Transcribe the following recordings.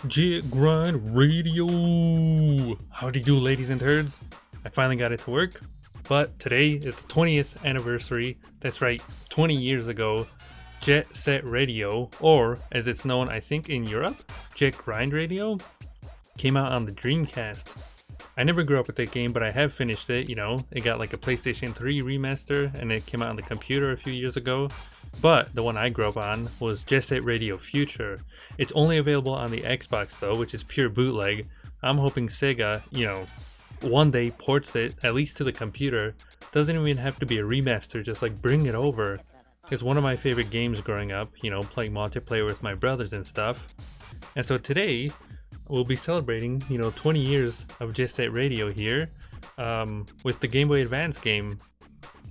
Jet Grind Radio! Howdy do, ladies and turds. I finally got it to work, but today is the 20th anniversary. That's right, 20 years ago, Jet Set Radio, or as it's known I think in Europe, Jet Grind Radio, came out on the Dreamcast. I never grew up with that game, but I have finished it, you know. It got like a PlayStation 3 remaster, and it came out on the computer a few years ago. But the one I grew up on was Jet Set Radio Future. It's only available on the Xbox though, which is pure bootleg. I'm hoping Sega, you know, one day ports it, at least to the computer. Doesn't even have to be a remaster, just like bring it over. It's one of my favorite games growing up, you know, playing multiplayer with my brothers and stuff. And so today, we'll be celebrating, you know, 20 years of Jet Set Radio here, with the Game Boy Advance game.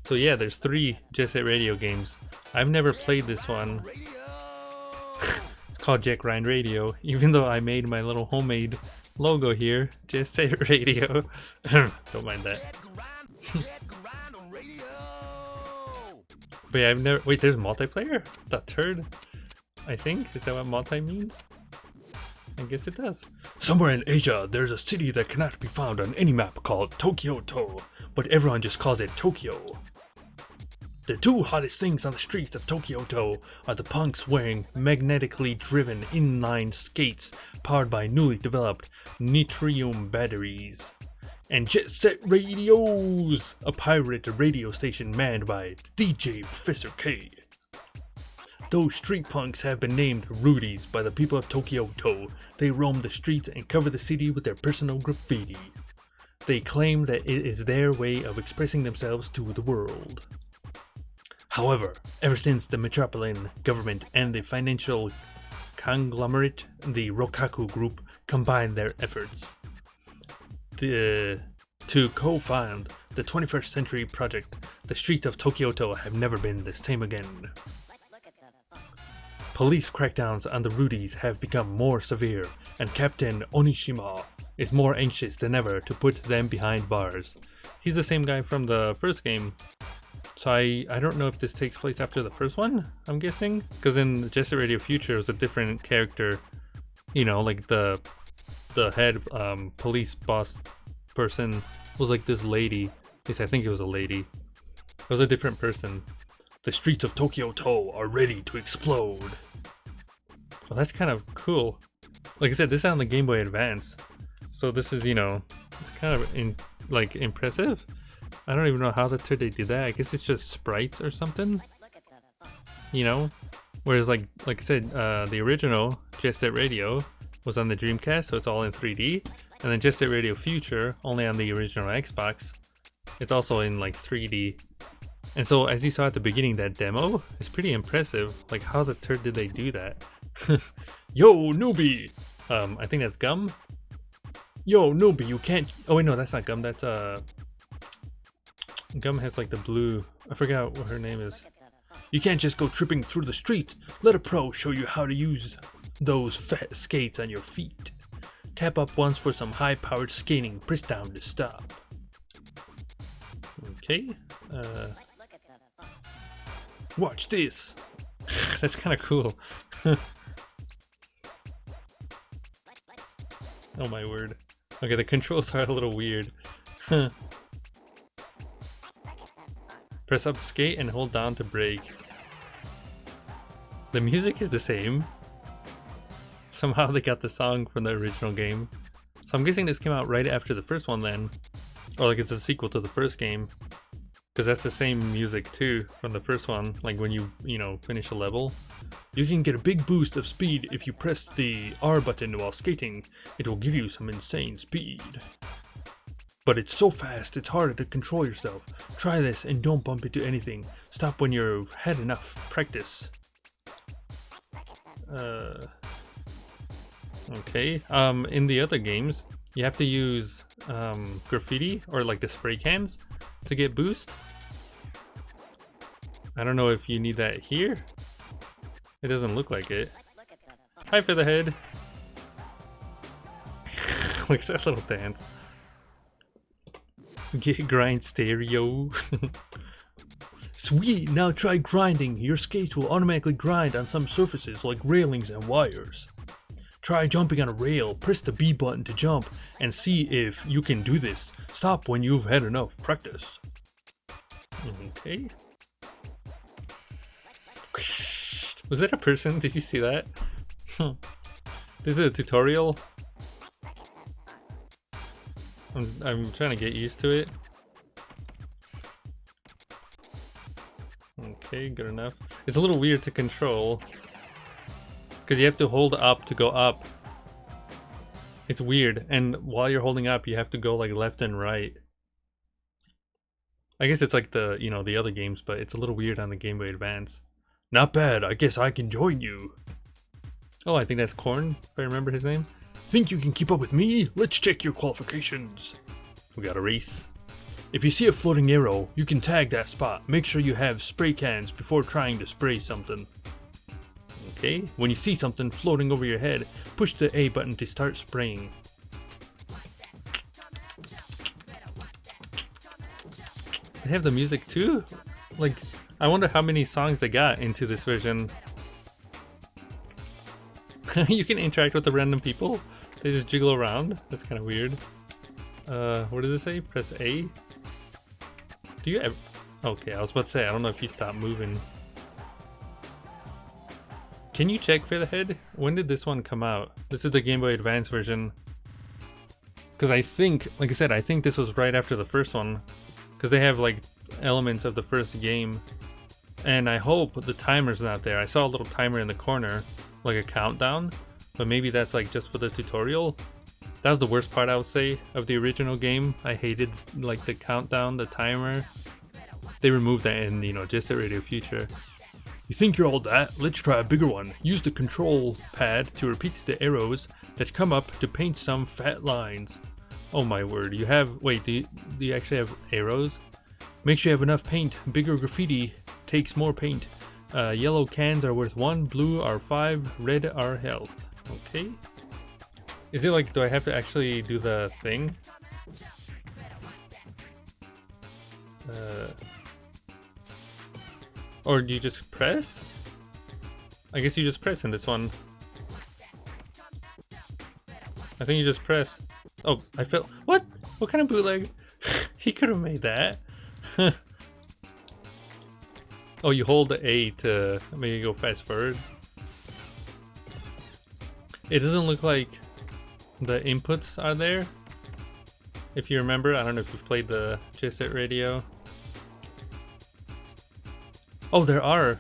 So yeah, there's 3 Jet Set Radio games. I've never played this one. It's called Jet Grind Radio, even though I made my little homemade logo here, Jet Set Radio. Don't mind that. But yeah, I've never. Wait, there's multiplayer? The third? I think? Is that what multi means? I guess it does. Somewhere in Asia, there's a city that cannot be found on any map called Tokyo-to, but everyone just calls it Tokyo. The 2 hottest things on the streets of Tokyo-to are the punks wearing magnetically driven inline skates powered by newly developed nitrium batteries, and Jet Set Radios, a pirate radio station manned by DJ Professor K. Those street punks have been named Rudies by the people of Tokyo-to. They roam the streets and cover the city with their personal graffiti. They claim that it is their way of expressing themselves to the world. However, ever since the metropolitan government and the financial conglomerate, the Rokaku Group, combined their efforts to co-found the 21st Century Project, the streets of Tokyo-to have never been the same again. Police crackdowns on the Rudies have become more severe, and Captain Onishima is more anxious than ever to put them behind bars. He's the same guy from the first game, so I don't know if this takes place after the first one, I'm guessing? Because in Jet Set Radio Future it was a different character, you know, like the head police boss person was like this lady. At least I think it was a lady. It was a different person. The streets of Tokyo-to are ready to explode. Well, that's kind of cool. Like I said, this is on the Game Boy Advance, so this is, you know, it's kind of impressive. I don't even know how they did that. I guess it's just sprites or something, you know. Whereas like I said, the original Jet Set Radio was on the Dreamcast, so it's all in 3D, and then Jet Set Radio Future only on the original Xbox. It's also in like 3D. And so, as you saw at the beginning, that demo is pretty impressive. Like, how the turd did they do that? Yo, newbie! I think that's Gum. Yo, newbie, you can't... Oh, wait, no, that's not Gum. That's, Gum has, like, the blue... I forgot what her name is. You can't just go tripping through the streets. Let a pro show you how to use those fat skates on your feet. Tap up once for some high-powered skating. Press down to stop. Okay. Watch this. That's kind of cool. Oh my word. Okay, the controls are a little weird. Press up skate and hold down to brake. The music is the same. Somehow they got the song from the original game. So I'm guessing this came out right after the first one then. Or like it's a sequel to the first game. Because that's the same music too from the first one. Like when you know, finish a level. You can get a big boost of speed if you press the R button while skating. It will give you some insane speed. But it's so fast, it's harder to control yourself. Try this and don't bump into anything. Stop when you've had enough practice. Okay. In the other games, you have to use graffiti or like the spray cans to get boost. I don't know if you need that here. It doesn't look like it. Hi for the head. Look at that little dance. Get grind stereo. Sweet, now try grinding. Your skates will automatically grind on some surfaces like railings and wires. Try jumping on a rail, press the B button to jump, and see if you can do this. Stop when you've had enough practice. Okay. Was that a person? Did you see that? This is a tutorial. I'm trying to get used to it. Okay, good enough. It's a little weird to control because you have to hold up to go up. It's weird, and while you're holding up, you have to go like left and right. I guess it's like the, you know, the other games, but it's a little weird on the Game Boy Advance. Not bad. I guess I can join you. Oh, I think that's Korn, if I remember his name. Think you can keep up with me? Let's check your qualifications. We got a race. If you see a floating arrow, you can tag that spot. Make sure you have spray cans before trying to spray something. Okay, when you see something floating over your head, push the A button to start spraying. They have the music too? Like, I wonder how many songs they got into this version. You can interact with the random people. They just jiggle around. That's kind of weird. What does it say? Press A? Do you ever... Okay, I was about to say, I don't know if you stop moving. Can you check for the head? When did this one come out? This is the Game Boy Advance version. Because I think, like I said, I think this was right after the first one. Because they have like elements of the first game. And I hope the timer's not there. I saw a little timer in the corner, like a countdown. But maybe that's like just for the tutorial. That was the worst part, I would say, of the original game. I hated like the countdown, the timer. They removed that in, you know, Jet Set Radio Future. You think you're all that? Let's try a bigger one. Use the control pad to repeat the arrows that come up to paint some fat lines. Oh my word, you have... Wait, do you actually have arrows? Make sure you have enough paint. Bigger graffiti takes more paint. Yellow cans are worth 1, blue are 5, red are health. Okay. Is it like, do I have to actually do the thing? Or do you just press? I guess you just press in this one. I think you just press. Oh, I felt... What? What kind of bootleg? He could have made that. Oh, you hold the A to make it go fast forward. It doesn't look like the inputs are there. If you remember, I don't know if you've played the Jet Set Radio. Oh, there are.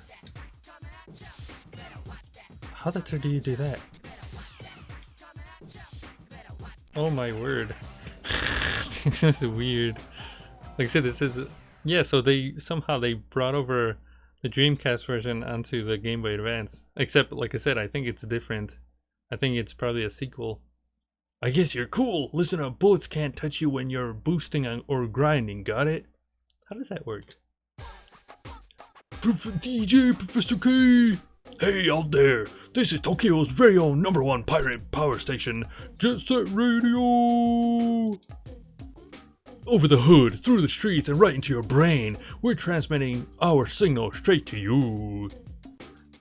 How the heck do you do that? Oh my word. This is weird. Like I said, this is... Yeah, so they somehow they brought over the Dreamcast version onto the Game Boy Advance. Except, like I said, I think it's different. I think it's probably a sequel. I guess you're cool. Listen up, bullets can't touch you when you're boosting or grinding, got it? How does that work? DJ Professor K! Hey out there, this is Tokyo's very own #1 pirate power station, Jet Set Radio! Over the hood, through the streets, and right into your brain, we're transmitting our signal straight to you.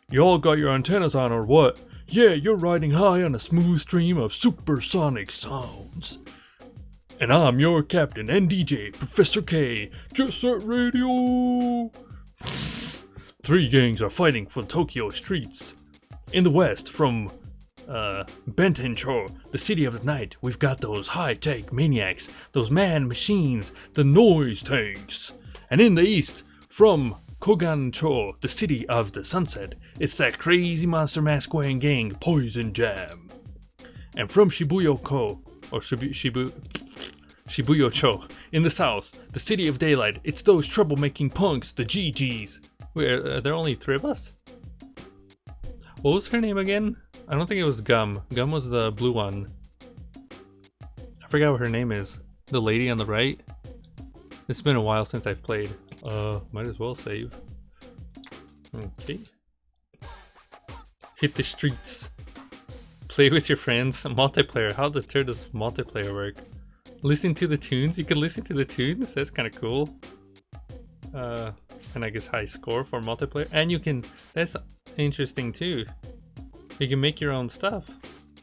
You all got your antennas on or what? Yeah, you're riding high on a smooth stream of supersonic sounds. And I'm your captain and DJ, Professor K, Jet Set Radio! 3 gangs are fighting for Tokyo streets. In the west, from Bentencho, the city of the night, we've got those high-tech maniacs, those man machines, the noise tanks. And in the east, from Kogancho, the city of the sunset, it's that crazy monster mask wearing gang, Poison Jam. And from Shibuya-ko, or Shibuya-cho, in the south, the city of daylight, it's those troublemaking punks, the GGs. Wait, are there only 3 of us? What was her name again? I don't think it was Gum. Gum was the blue one. I forgot what her name is. The lady on the right? It's been a while since I've played. Might as well save. Okay. Hit the streets. Play with your friends. Multiplayer. How the turd does multiplayer work? Listen to the tunes? You can listen to the tunes? That's kind of cool. and I guess high score for multiplayer. And you can, that's interesting too. You can make your own stuff,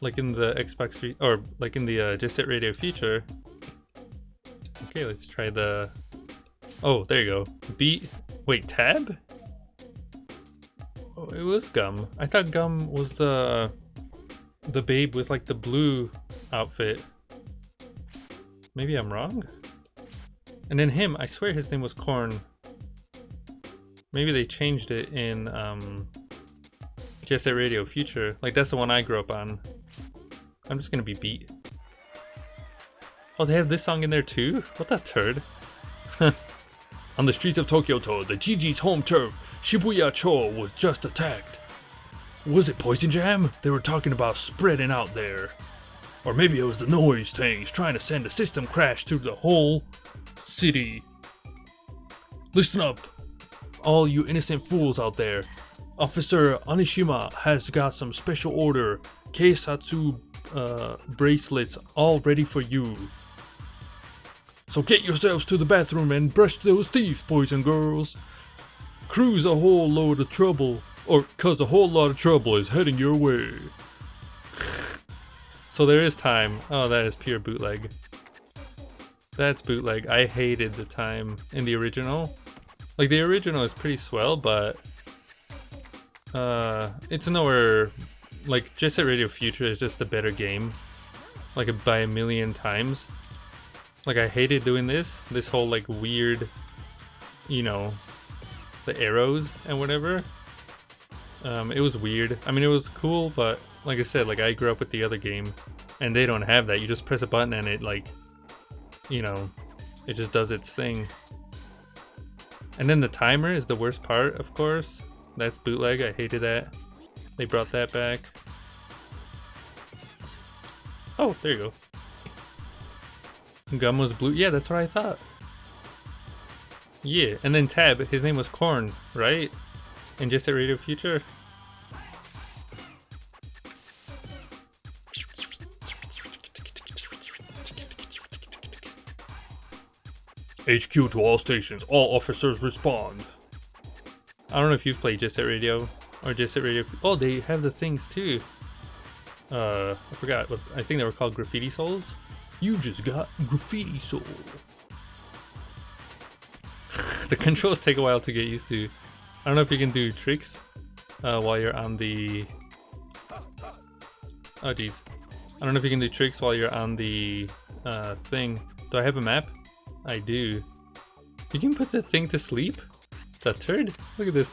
like in the Xbox 3, or like in the Jet Set Radio feature. Okay, let's try the. Oh, there you go. Beat. Wait, tab? Oh, it was Gum. I thought Gum was the babe with like the blue outfit. Maybe I'm wrong. And then him, I swear his name was Corn. Maybe they changed it in Jet Set Radio Future. Like that's the one I grew up on. I'm just gonna be beat. Oh, they have this song in there too? What a turd. On the streets of Tokyo-to, the GG's home turf, Shibuya-cho, was just attacked. Was it Poison Jam? They were talking about spreading out there. Or maybe it was the noise tanks trying to send a system crash to the whole city. Listen up, all you innocent fools out there. Officer Onishima has got some special order Keisatsu bracelets all ready for you. So get yourselves to the bathroom and brush those teeth, boys and girls. Cruise a whole load of trouble, or cause a whole lot of trouble is heading your way. So there is time. Oh, that is pure bootleg. That's bootleg. I hated the time in the original. Like the original is pretty swell, but it's nowhere. Like Jet Set Radio Future is just a better game, like by a million times. Like I hated doing this whole like weird, you know, the arrows and whatever. It was weird. I mean, it was cool, but like I said, like I grew up with the other game, and they don't have that. You just press a button and it like, you know, it just does its thing. And then the timer is the worst part, of course. That's bootleg. I hated that. They brought that back. Oh, there you go. Gum was blue. Yeah, that's what I thought. Yeah, and then Tab, his name was Corn, right? In Jet Set Radio Future. HQ to all stations. All officers respond. I don't know if you've played Jet Set Radio or Jet Set Radio. Oh, they have the things too. I forgot. I think they were called Graffiti Souls. You just got Graffiti Soul. The controls take a while to get used to. I don't know if you can do tricks while you're on the. Oh geez. I don't know if you can do tricks while you're on the thing. Do I have a map? I do. You can put the thing to sleep? The turd? Look at this.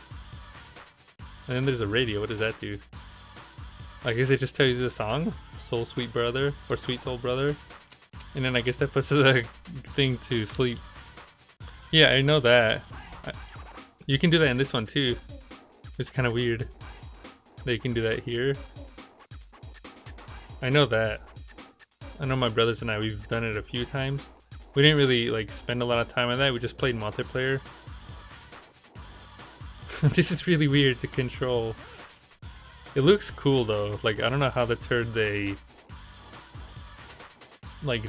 And then there's a radio. What does that do? I guess it just tells you the song. Soul Sweet Brother or Sweet Soul Brother. And then I guess that puts the thing to sleep. Yeah, I know that. You can do that in this one too. It's kind of weird that you can do that here. I know that. I know my brothers and I, we've done it a few times. We didn't really like spend a lot of time on that. We just played multiplayer. This is really weird to control. It looks cool though. Like I don't know how the turd they like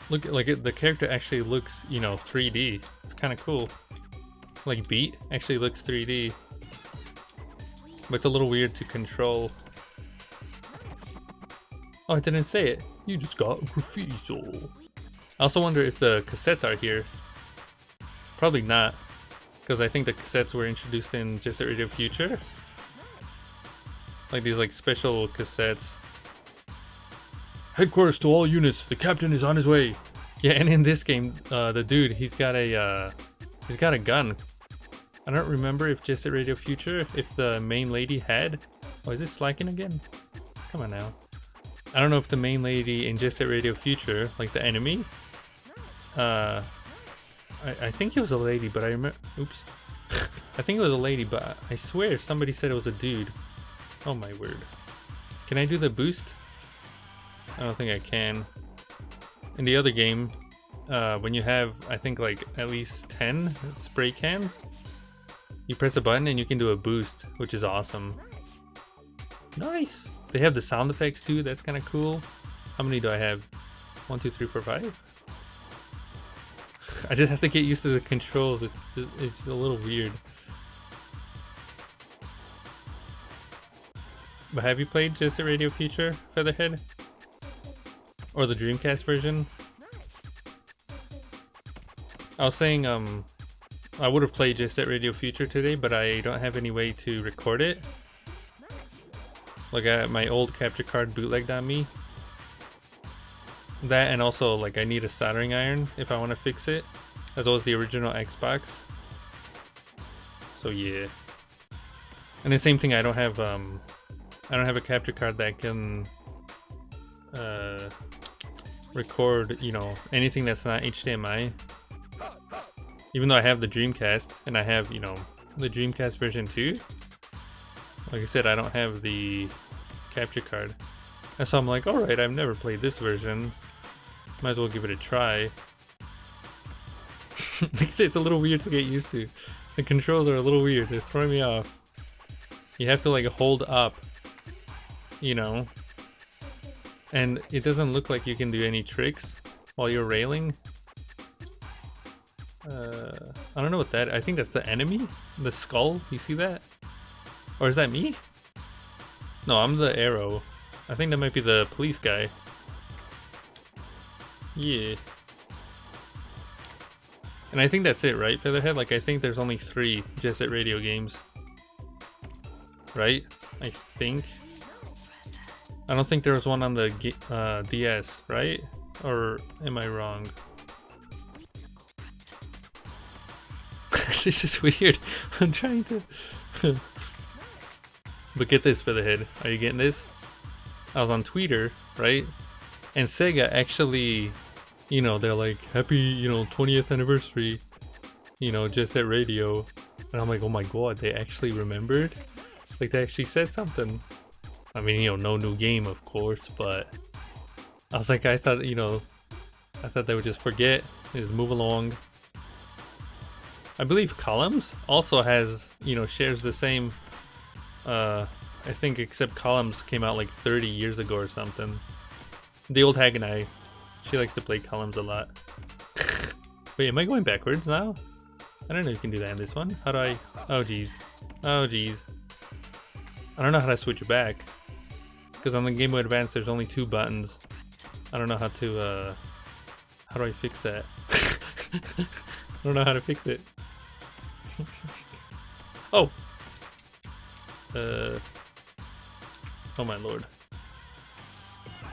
look like it, the character actually looks, you know, 3D. It's kind of cool. Like Beat actually looks 3D, but it's a little weird to control. Oh, I didn't say it. You just got Graffiti Soul. I also wonder if the cassettes are here. Probably not, because I think the cassettes were introduced in Jet Set Radio Future. Like these like special cassettes. Headquarters to all units. The captain is on his way. Yeah, and in this game, the dude, he's got a gun. I don't remember if Jet Set Radio Future, if the main lady had. Oh, is this slacking again? Come on now. I don't know if the main lady in Jet Set Radio Future, like the enemy, I think it was a lady, but I remember. Oops. I think it was a lady, but I swear somebody said it was a dude. Oh my word. Can I do the boost? I don't think I can. In the other game, when you have, I think like at least 10 spray cans, you press a button and you can do a boost, which is awesome. Nice! They have the sound effects too, that's kind of cool. How many do I have? 1, 2, 3, 4, 5? I just have to get used to the controls. It's a little weird. But have you played Jet Set Radio Future, Featherhead? Or the Dreamcast version? I was saying, I would have played Jet Set Radio Future today, but I don't have any way to record it. Like, my old capture card bootlegged on me. That, and also, like, I need a soldering iron if I want to fix it, as well as the original Xbox. So yeah. And the same thing, I don't have a capture card that can record, you know, anything that's not HDMI. Even though I have the Dreamcast, and I have, you know, the Dreamcast version too. Like I said, I don't have the capture card. And so I'm like, alright, I've never played this version. Might as well give it a try. Like I said, it's a little weird to get used to. The controls are a little weird, they're throwing me off. You have to like hold up, you know. And it doesn't look like you can do any tricks while you're railing. I don't know what that, I think that's the enemy? The skull, you see that? Or is that me? No, I'm the arrow. I think that might be the police guy. Yeah. And I think that's it, right, Featherhead? Like, I think there's only 3 Jet Set Radio games. Right? I think. I don't think there was one on the DS, right? Or am I wrong? This is weird. I'm trying to... But get this, Featherhead. Are you getting this? I was on Twitter, right? And Sega actually, you know, they're like, happy, you know, 20th anniversary, you know, Jet Set Radio. And I'm like, oh my god, they actually remembered? Like, they actually said something. I mean, you know, no new game, of course, but I was like, I thought, you know, I thought they would just forget, just move along. I believe Columns also has, you know, shares the same, I think, except Columns came out like 30 years ago or something. The old Haganai, she likes to play Columns a lot. Wait, am I going backwards now? I don't know if you can do that in this one. How do I... Oh, geez. Oh, geez. I don't know how to switch it back. Because on the Game Boy Advance, there's only 2 buttons. I don't know how to, how do I fix that? I don't know how to fix it. Oh! Oh my lord.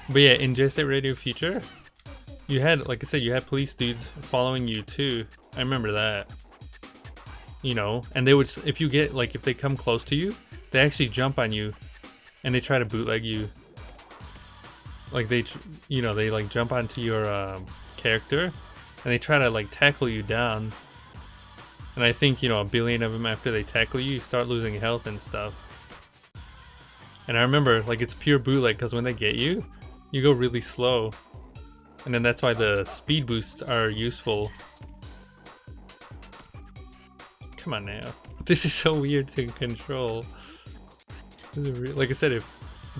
But yeah, in Jet Set Radio Future, you had, like I said, you had police dudes following you too. I remember that. You know, and they would, if you get, like, if they come close to you, they actually jump on you and they try to bootleg you. Like, they, you know, they like jump onto your character and they try to like tackle you down. And I think, you know, a billion of them, after they tackle you, you start losing health and stuff. And I remember, like, it's pure bootleg because when they get you, you go really slow. And then that's why the speed boosts are useful. Come on now. This is so weird to control. Like I said, if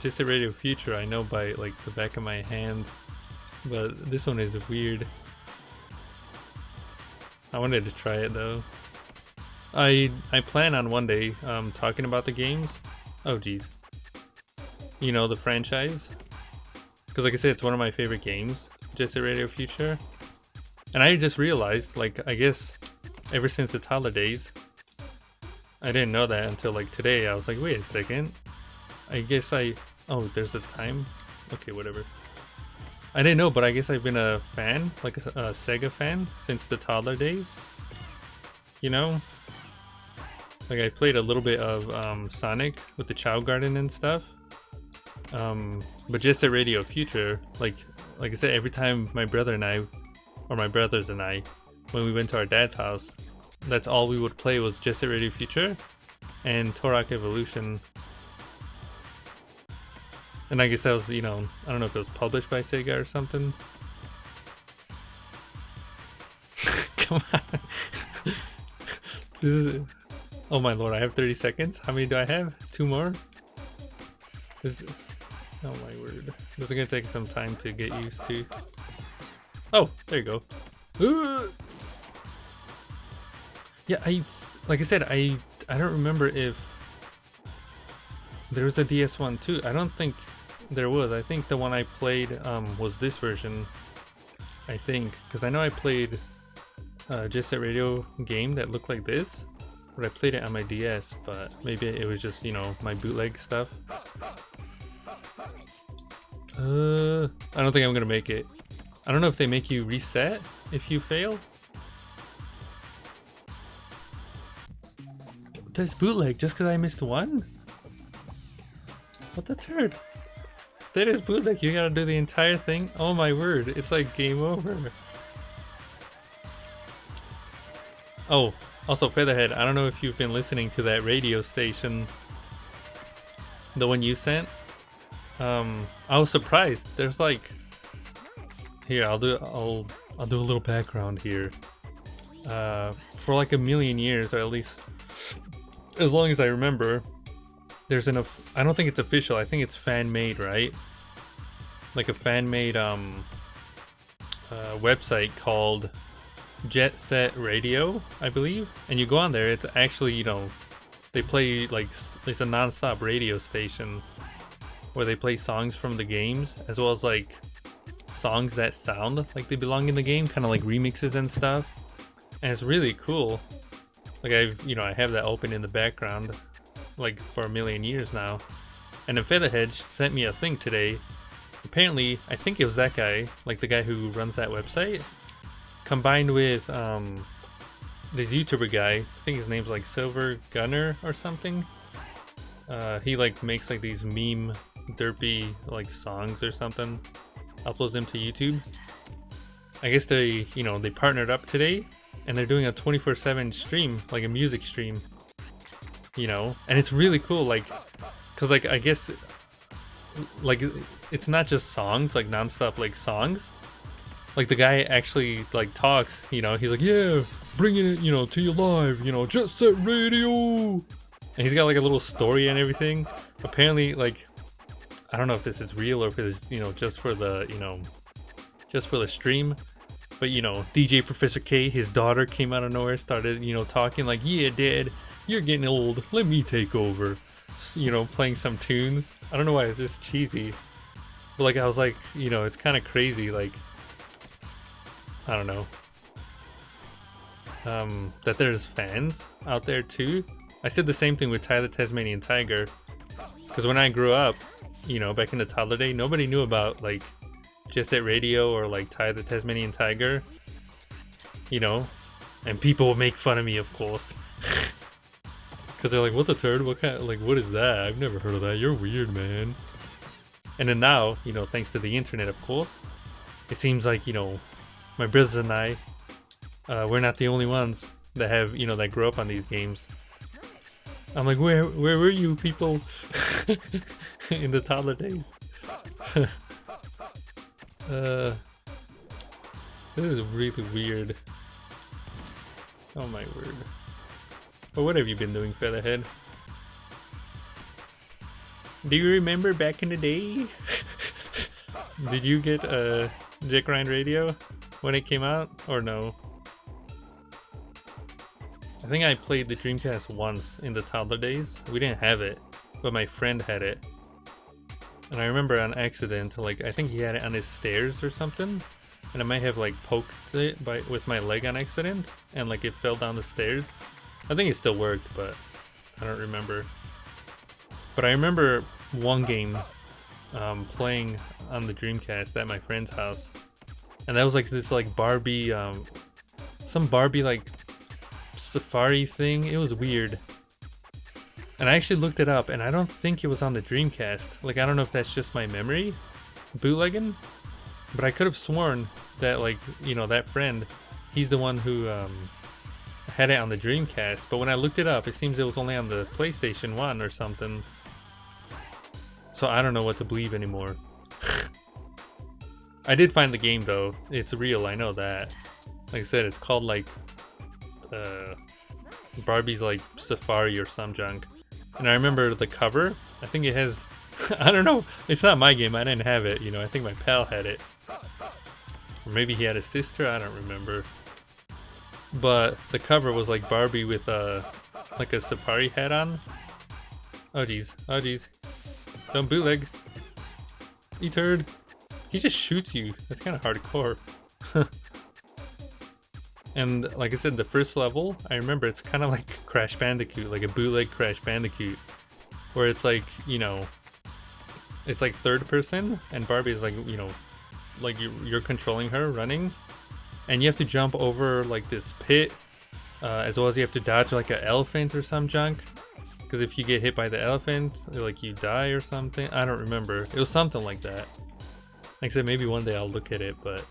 Jet Set Radio Future, I know by like the back of my hand. But this one is weird. I wanted to try it though. I plan on one day talking about the games. Oh geez. You know, the franchise. Because like I said, it's one of my favorite games, Jet Set Radio Future. And I just realized, like, I guess ever since the toddler days, I didn't know that until like today. I was like, wait a second. I guess oh, there's a time? Okay, whatever. I didn't know, but I guess I've been a fan, like a Sega fan, since the toddler days. You know? Like, I played a little bit of Sonic with the Chow Garden and stuff. But Jet Set Radio Future, like I said, every time my brother and I, or my brothers and I, when we went to our dad's house, that's all we would play was Jet Set Radio Future and Turok Evolution. And I guess that was, you know, I don't know if it was published by Sega or something. Come on. Oh my lord, I have 30 seconds? How many do I have? 2 more? Oh my word. This is gonna take some time to get used to. Oh, there you go. Yeah, like I said, I don't remember if there was a DS one too. I don't think there was. I think the one I played was this version. I think because I know I played Jet Set Radio game that looked like this, but I played it on my DS. But maybe it was just, you know, my bootleg stuff. I don't think I'm gonna make it. I don't know if they make you reset if you fail. That's bootleg just because I missed one? What the turd? That is bootleg, you gotta do the entire thing? Oh my word, it's like game over. Oh, also Featherhead, I don't know if you've been listening to that radio station. The one you sent? I was surprised. There's like... Here, I'll do a little background here. For like a million years, or at least as long as I remember, there's I don't think it's official, I think it's fan-made, right? Like a fan-made website called Jet Set Radio, I believe. And you go on there, it's actually, you know, they play like, it's a non-stop radio station where they play songs from the games, as well as like songs that sound like they belong in the game, kind of like remixes and stuff. And it's really cool. Like I have that open in the background like for a million years now. And then Featherhead sent me a thing today. Apparently, I think it was that guy, like the guy who runs that website, combined with this YouTuber guy, I think his name's like Silver Gunner or something. He like makes like these meme derpy like songs or something, uploads them to YouTube. I guess they, you know, they partnered up today and they're doing a 24/7 stream, like a music stream, you know, and it's really cool, like, cause like I guess like it's not just songs, like non-stop like songs. Like the guy actually like talks, you know, he's like, yeah, bringing it, you know, to you live, you know, Jet Set Radio. And he's got like a little story and everything. Apparently, like, I don't know if this is real or if it's, you know, just for the, you know, just for the stream. But, you know, DJ Professor K, his daughter came out of nowhere, started, you know, talking like, yeah, Dad, you're getting old, let me take over. You know, playing some tunes. I don't know why it's just cheesy. But like, I was like, you know, it's kind of crazy, like, I don't know. That there's fans out there too. I said the same thing with Ty the Tasmanian Tiger. Because when I grew up, you know, back in the toddler day, nobody knew about like Jet Set Radio or like Ty the Tasmanian Tiger. You know, and people would make fun of me, of course. Because they're like, what the turd? What kind of, like, what is that? I've never heard of that. You're weird, man. And then now, you know, thanks to the internet, of course, it seems like, you know, my brothers and I, we're not the only ones that have, you know, that grew up on these games. I'm like, where were you people in the toddler days? This is really weird. Oh my word. But what have you been doing, Featherhead? Do you remember back in the day? Did you get a Jet Grind Radio when it came out, or no? I think I played the Dreamcast once in the toddler days. We didn't have it, but my friend had it. And I remember on accident, like, I think he had it on his stairs or something, and I might have like poked it with my leg on accident, and like it fell down the stairs. I think it still worked, but I don't remember. But I remember one game playing on the Dreamcast at my friend's house, and that was like this like Barbie, some Barbie like safari thing. It was weird. And I actually looked it up, and I don't think it was on the Dreamcast. Like, I don't know if that's just my memory bootlegging, but I could have sworn that, like, you know, that friend, he's the one who had it on the Dreamcast. But when I looked it up, it seems it was only on the PlayStation 1 or something. So I don't know what to believe anymore. I did find the game though. It's real, I know that. Like I said, it's called like Barbie's like Safari or some junk. And I remember the cover. I think it has I don't know. It's not my game. I didn't have it, you know. I think my pal had it. Or maybe he had a sister, I don't remember. but the cover was like Barbie with like a safari hat on. Oh jeez, oh jeez. Don't bootleg. E-turd. He just shoots you. That's kind of hardcore. And like I said, the first level, I remember it's kind of like Crash Bandicoot, like a bootleg Crash Bandicoot, where it's like, you know, it's like third person, and Barbie is like, you know, like you're controlling her running, and you have to jump over like this pit, as well as you have to dodge like an elephant or some junk. Because if you get hit by the elephant, like you die or something. I don't remember. It was something like that. Like I said, maybe one day I'll look at it, but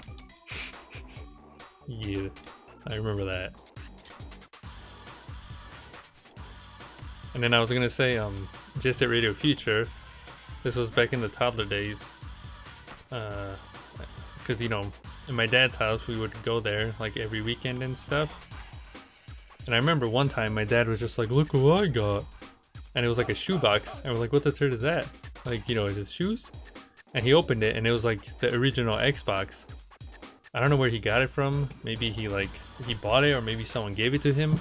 yeah, I remember that. And then I was gonna say, Jet Set Radio Future. This was back in the toddler days. Because, you know, in my dad's house, we would go there like every weekend and stuff. And I remember one time my dad was just like, look what I got. And it was like a shoebox. And I was like, what the turd is that? Like, you know, is it shoes? And he opened it and it was like the original Xbox. I don't know where he got it from. Maybe he bought it, or maybe someone gave it to him.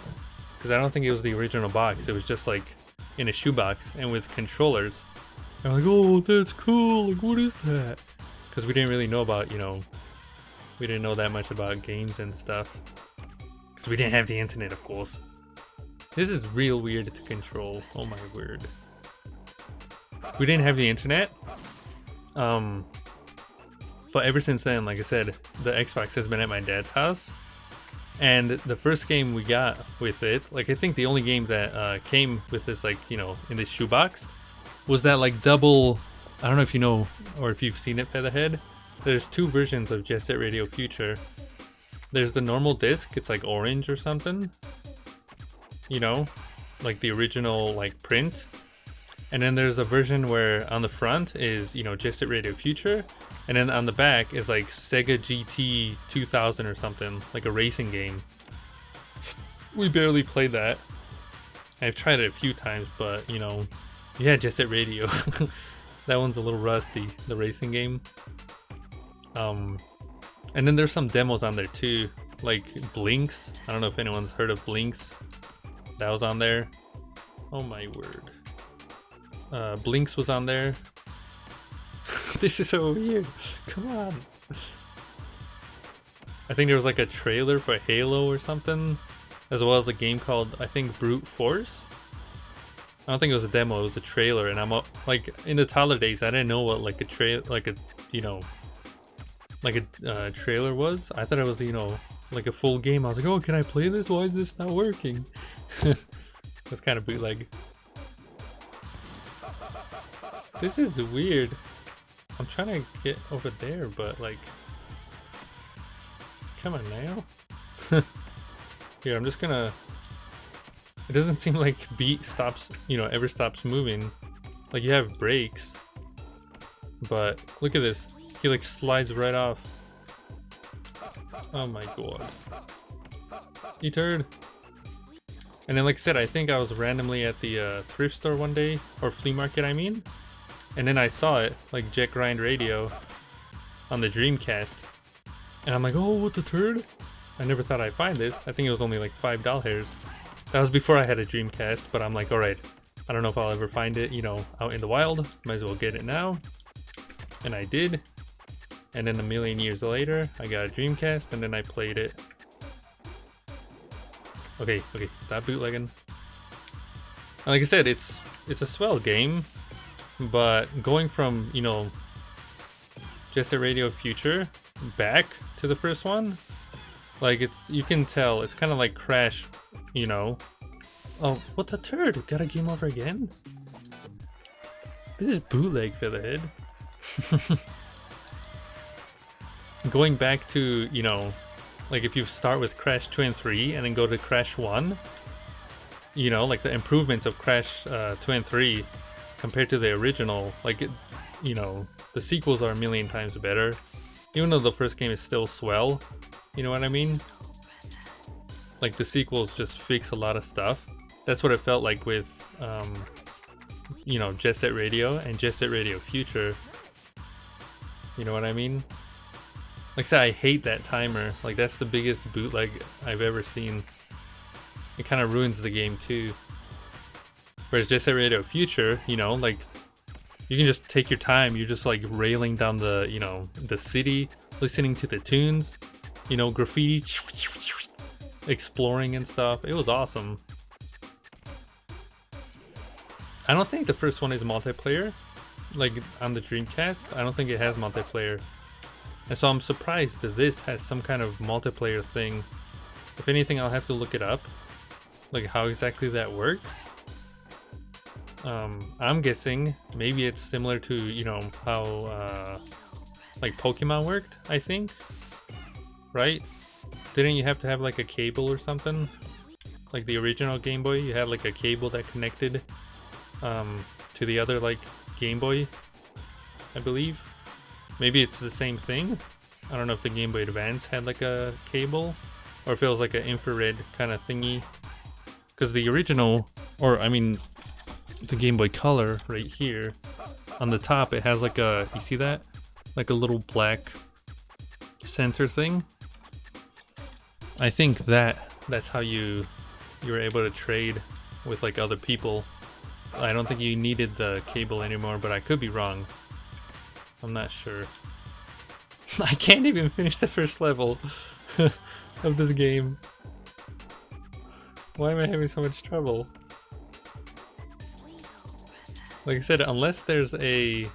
Because I don't think it was the original box. It was just like in a shoebox and with controllers. And I'm like, oh, that's cool. Like, what is that? Because we didn't really know about, you know, we didn't know that much about games and stuff. Because we didn't have the internet, of course. This is real weird to control. Oh my word. We didn't have the internet. But ever since then, like I said, the Xbox has been at my dad's house. And the first game we got with it, like I think the only game that came with this, like, you know, in this shoebox, was that like double, I don't know if you know or if you've seen it, Featherhead. There's two versions of Jet Set Radio Future. There's the normal disc, it's like orange or something. You know, like the original like print. And then there's a version where on the front is, you know, Jet Set Radio Future. And then on the back is like Sega GT 2000 or something, like a racing game. We barely played that. I've tried it a few times, but, you know, yeah, Jet Set Radio. That one's a little rusty, the racing game. And then there's some demos on there too, like Blinks. I don't know if anyone's heard of Blinks. That was on there. Oh my word. Blinks was on there. This is so weird. Come on. I think there was like a trailer for Halo or something, as well as a game called, I think, Brute Force. I don't think it was a demo, it was a trailer, and I'm like, in the toddler days, I didn't know what like a you know, like a trailer was. I thought it was, you know, like a full game. I was like, oh, can I play this? Why is this not working? That's kind of bootleg. This is weird. I'm trying to get over there, but like, come on now. Here, I'm just gonna. It doesn't seem like beat stops, you know, ever stops moving. Like you have brakes, but look at this. He like slides right off. Oh my god. You turd. And then like I said, I think I was randomly at the thrift store one day, or flea market I mean. And then I saw it, like Jet Grind Radio on the Dreamcast. And I'm like, oh, what the turd? I never thought I'd find this. I think it was only like $5. That was before I had a Dreamcast, but I'm like, alright, I don't know if I'll ever find it, you know, out in the wild. Might as well get it now. And I did. And then a million years later, I got a Dreamcast, and then I played it. Okay, stop bootlegging. And like I said, it's a swell game. But going from, you know, Jet Set Radio Future back to the first one, like you can tell it's kind of like Crash, you know. Oh, what the turd? Got a game over again? This is bootleg for the head. Going back to, you know, like if you start with Crash 2 and 3 and then go to Crash 1, you know, like the improvements of Crash 2 and 3 compared to the original, like it, you know, the sequels are a million times better, even though the first game is still swell, you know what I mean? Like the sequels just fix a lot of stuff. That's what it felt like with you know, Jet Set Radio and Jet Set Radio Future, you know what I mean? Like I said, I hate that timer. Like that's the biggest bootleg I've ever seen. It kind of ruins the game too. Whereas Jet Set Radio Future, you know, like you can just take your time. You're just like railing down the, you know, the city, listening to the tunes, you know, graffiti, exploring and stuff. It was awesome. I don't think the first one is multiplayer. Like on the Dreamcast, I don't think it has multiplayer. And so I'm surprised that this has some kind of multiplayer thing. If anything, I'll have to look it up. Like how exactly that works. I'm guessing maybe it's similar to, you know, how like Pokemon worked, I think. Right? Didn't you have to have like a cable or something? Like the original Game Boy, you had like a cable that connected to the other like Game Boy, I believe. Maybe it's the same thing. I don't know if the Game Boy Advance had like a cable or if it was like an infrared kind of thingy. Because the original, or I mean the Game Boy Color right here on the top, it has like a, you see that? Like a little black sensor thing. I think that's how you were able to trade with like other people. I don't think you needed the cable anymore, but I could be wrong. I'm not sure. I can't even finish the first level of this game. Why am I having so much trouble? Like I said, unless there's a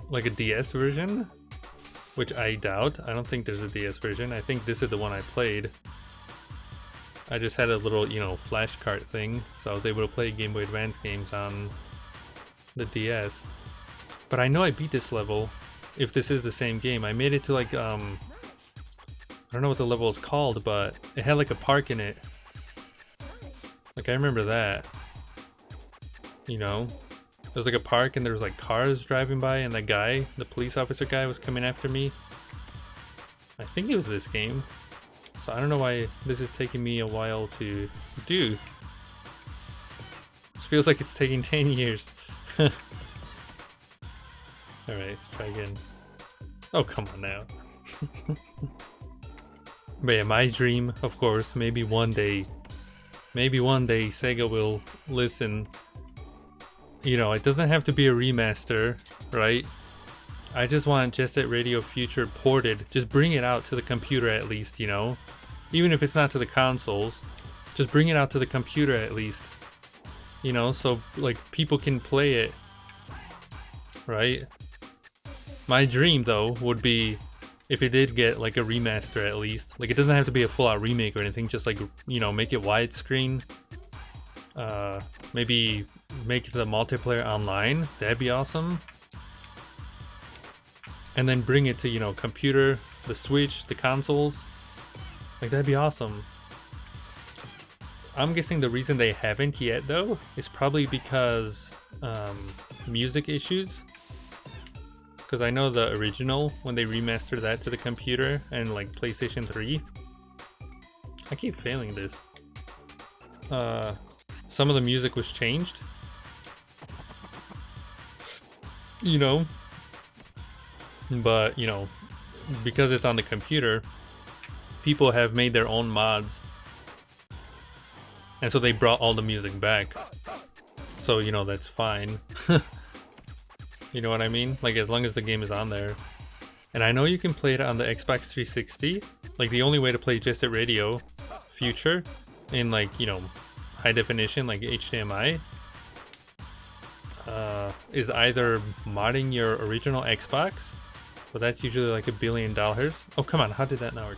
like a DS version, which I doubt. I don't think there's a DS version. I think this is the one I played. I just had a little, you know, flash cart thing, so I was able to play Game Boy Advance games on the DS. But I know I beat this level, if this is the same game. I made it to like, I don't know what the level is called, but it had like a park in it. Like I remember that. You know? There was like a park and there was like cars driving by and that guy, the police officer guy, was coming after me. I think it was this game. So I don't know why this is taking me a while to do. It feels like it's taking 10 years. Alright, try again. Oh, come on now. But yeah, my dream, of course, maybe one day Sega will listen. You know, it doesn't have to be a remaster, right? I just want Jet Set Radio Future ported. Just bring it out to the computer at least, you know? Even if it's not to the consoles, just bring it out to the computer at least. You know, so like people can play it, right? My dream though would be if it did get like a remaster at least. Like it doesn't have to be a full-out remake or anything, just like, you know, make it widescreen. Maybe make the multiplayer online. That'd be awesome. And then bring it to, you know, computer, the Switch, the consoles. Like that'd be awesome. I'm guessing the reason they haven't yet though is probably because music issues. Because I know the original, when they remastered that to the computer and like PlayStation 3, I keep failing this. Some of the music was changed. You know, but you know, because it's on the computer, people have made their own mods, and so they brought all the music back. So you know, that's fine. You know what I mean? Like as long as the game is on there. And I know you can play it on the Xbox 360. Like the only way to play Jet Set Radio Future in like, you know, high definition, like HDMI, is either modding your original Xbox, but that's usually like $1 billion. Oh come on, how did that not work?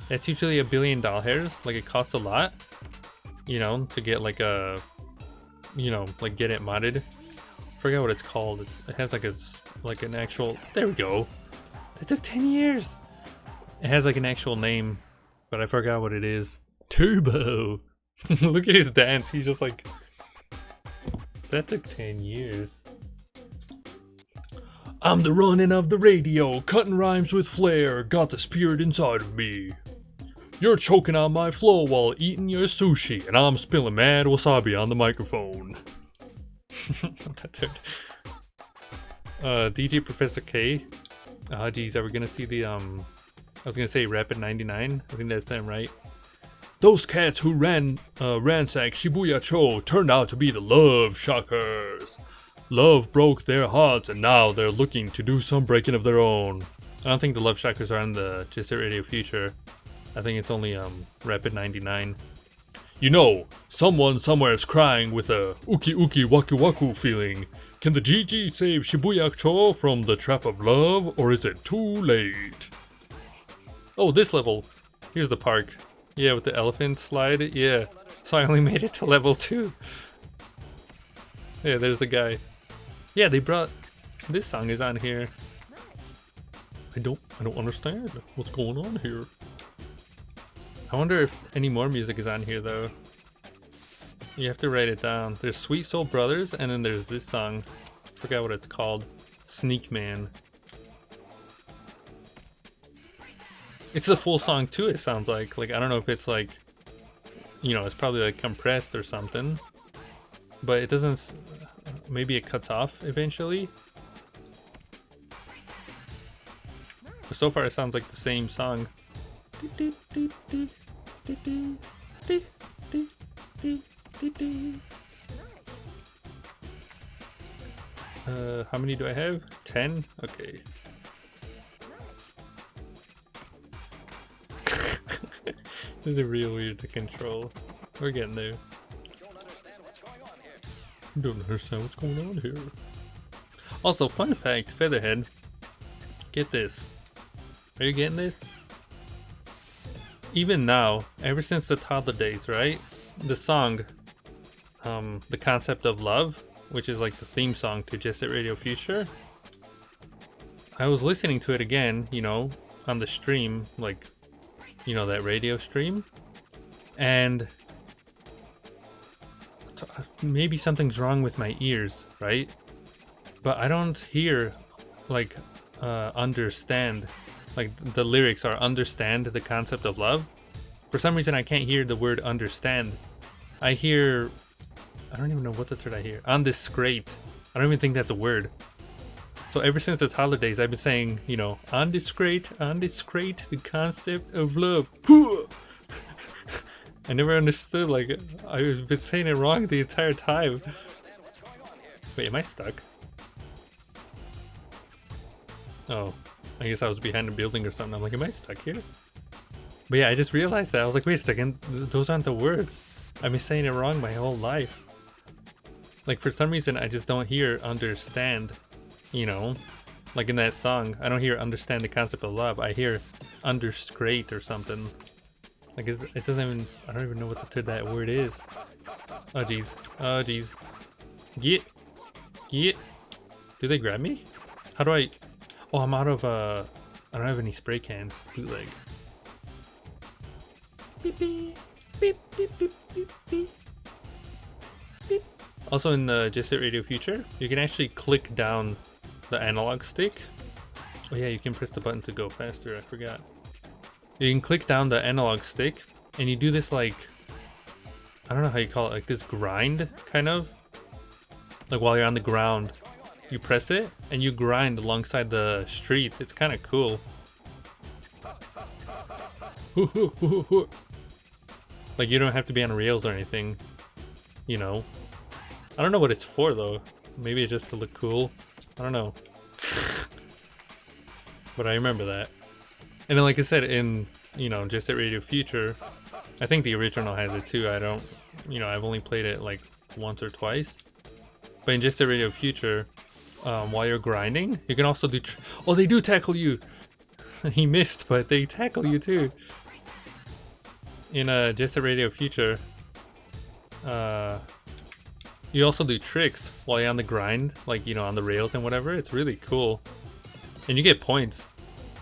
That's usually $1 billion. Like it costs a lot, you know, to get like a, you know, like get it modded. I forget what it's called. It has like an actual, there we go. It took 10 years. It has like an actual name, but I forgot what it is. Turbo. Look at his dance. He's just like, that took 10 years. I'm the running of the radio, cutting rhymes with flair, got the spirit inside of me. You're choking on my flow while eating your sushi, and I'm spilling mad wasabi on the microphone. DJ Professor K Ah, geez, are we gonna see the I was gonna say Rapid 99. I think that's them, right? Those cats who ransacked Shibuya-cho turned out to be the Love Shockers. Love broke their hearts, and now they're looking to do some breaking of their own. I don't think the Love Shockers are on the Jet Set Radio Future. I think it's only Rapid 99. You know, someone somewhere is crying with a uki uki waku waku feeling. Can the GG save Shibuya-cho from the trap of love, or is it too late? Oh, this level. Here's the park. Yeah, with the elephant slide. Yeah. So I only made it to level 2. Yeah, there's the guy. Yeah, they brought... This song is on here. I don't understand what's going on here. I wonder if any more music is on here, though. You have to write it down. There's Sweet Soul Brothers, and then there's this song. I forgot what it's called. Sneak Man. It's the full song too, it sounds like. Like, I don't know if it's like, you know, it's probably like compressed or something. But it doesn't, maybe it cuts off eventually. But so far it sounds like the same song. How many do I have? 10? Okay. This is real weird to control. We're getting there. Don't understand what's going on here. Also, fun fact, Featherhead. Get this. Are you getting this? Even now, ever since the toddler days, right? The song, The Concept of Love, which is like the theme song to Jet Set Radio Future. I was listening to it again, you know, on the stream, like, you know, that radio stream, and maybe something's wrong with my ears, right? But I don't hear like understand, like the lyrics are understand the concept of love. For some reason I can't hear the word understand. I hear, I don't even know what the word I hear. On this scrape. I don't even think that's a word. So ever since the toddler days, I've been saying, you know, on this crate, the concept of love. I never understood, like, I've been saying it wrong the entire time. Wait, am I stuck? Oh, I guess I was behind a building or something. I'm like, am I stuck here? But yeah, I just realized that. I was like, wait a second, those aren't the words. I've been saying it wrong my whole life. Like, for some reason, I just don't hear understand. You know, like in that song, I don't hear understand the concept of love. I hear underscrate or something. Like it doesn't even, I don't even know what that word is. Oh jeez, oh jeez. Get. Do they grab me? How do I? Oh, I'm out of I don't have any spray cans. Bootleg. Beep beep beep beep beep beep beep. Beep. Also in the Jet Set Radio Future, you can actually click down the analog stick. Oh yeah, you can press the button to go faster, I forgot. You can click down the analog stick and you do this like, I don't know how you call it, like this grind kind of. Like while you're on the ground, you press it and you grind alongside the street. It's kind of cool. Like you don't have to be on rails or anything, you know. I don't know what it's for though. Maybe it's just to look cool. I don't know. But I remember that. And then like I said, in, you know, Jet Set Radio Future, I think the original has it too. I don't, you know, I've only played it like once or twice. But in Jet Set Radio Future, while you're grinding, you can also do... Oh, they do tackle you! He missed, but they tackle you too. In Jet Set Radio Future, you also do tricks while you're on the grind, like, you know, on the rails and whatever. It's really cool. And you get points.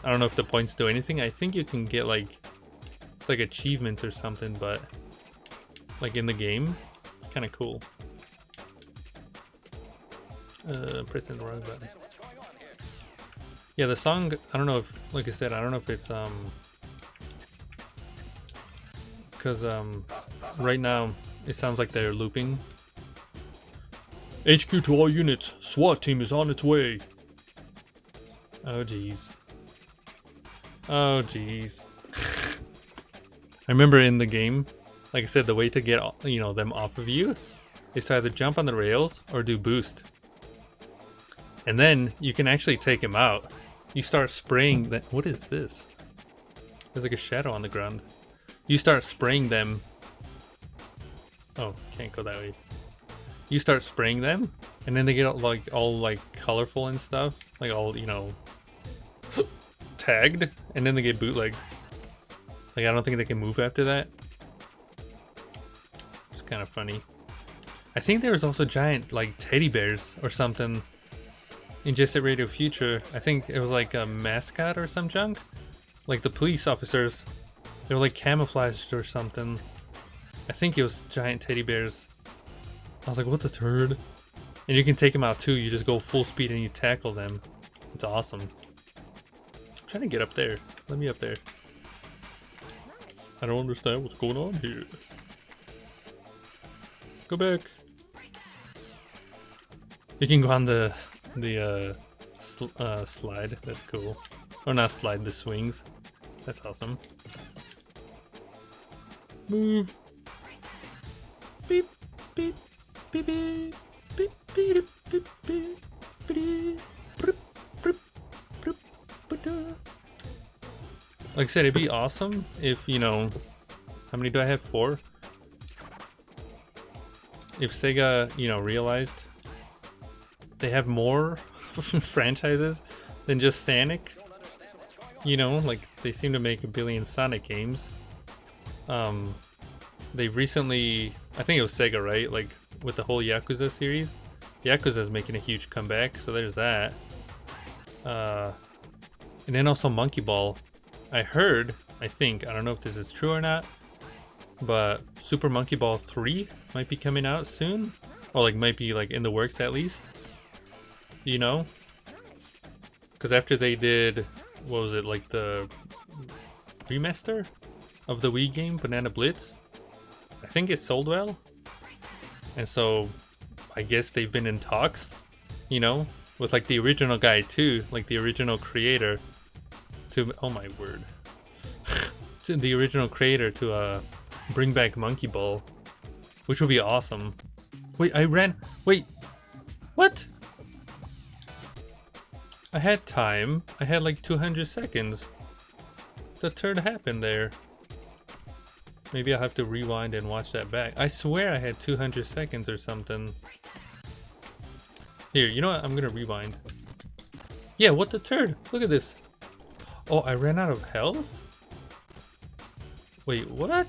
I don't know if the points do anything. I think you can get like achievements or something, but like in the game, kind of cool. Pressing the wrong button. Yeah, the song, I don't know if, like I said, I don't know if it's because right now it sounds like they're looping. HQ to all units, SWAT team is on its way. Oh jeez. Oh jeez. I remember in the game, like I said, the way to get, you know, them off of you is to either jump on the rails or do boost. And then you can actually take him out. You start spraying that. What is this? There's like a shadow on the ground. You start spraying them. Oh, can't go that way. You start spraying them, and then they get all like colorful and stuff, like all, you know, tagged, and then they get bootlegged. Like I don't think they can move after that. It's kind of funny. I think there was also giant like teddy bears or something in Jet Set Radio Future. I think it was like a mascot or some junk. Like the police officers, they were like camouflaged or something. I think it was giant teddy bears. I was like, what the turd? And you can take them out too. You just go full speed and you tackle them. It's awesome. I'm trying to get up there. Let me up there. I don't understand what's going on here. Go back. You can go on the slide. That's cool. Or not slide, the swings. That's awesome. Move. Beep, beep, beep, beep, beep, beep, beep, beep, beep, like I said, it'd be awesome if, you know, how many do I have? 4? If Sega, you know, realized they have more franchises than just Sonic. You know, like they seem to make a billion Sonic games. They recently, I think it was Sega, right? Like with the whole Yakuza series. Yakuza is making a huge comeback, so there's that. And then also Monkey Ball. I heard, I think, I don't know if this is true or not, but Super Monkey Ball 3 might be coming out soon. Or like might be like in the works at least. You know? Because after they did, what was it, like the remaster of the Wii game, Banana Blitz? I think it sold well. And so I guess they've been in talks, you know, with like the original guy too, like the original creator to, oh my word, to the original creator to bring back Monkey Ball, which would be awesome. Wait, wait, what? I had time. I had like 200 seconds. The turd happened there. Maybe I'll have to rewind and watch that back. I swear I had 200 seconds or something. Here, you know what? I'm gonna rewind. Yeah, what the turd? Look at this. Oh, I ran out of health? Wait, what?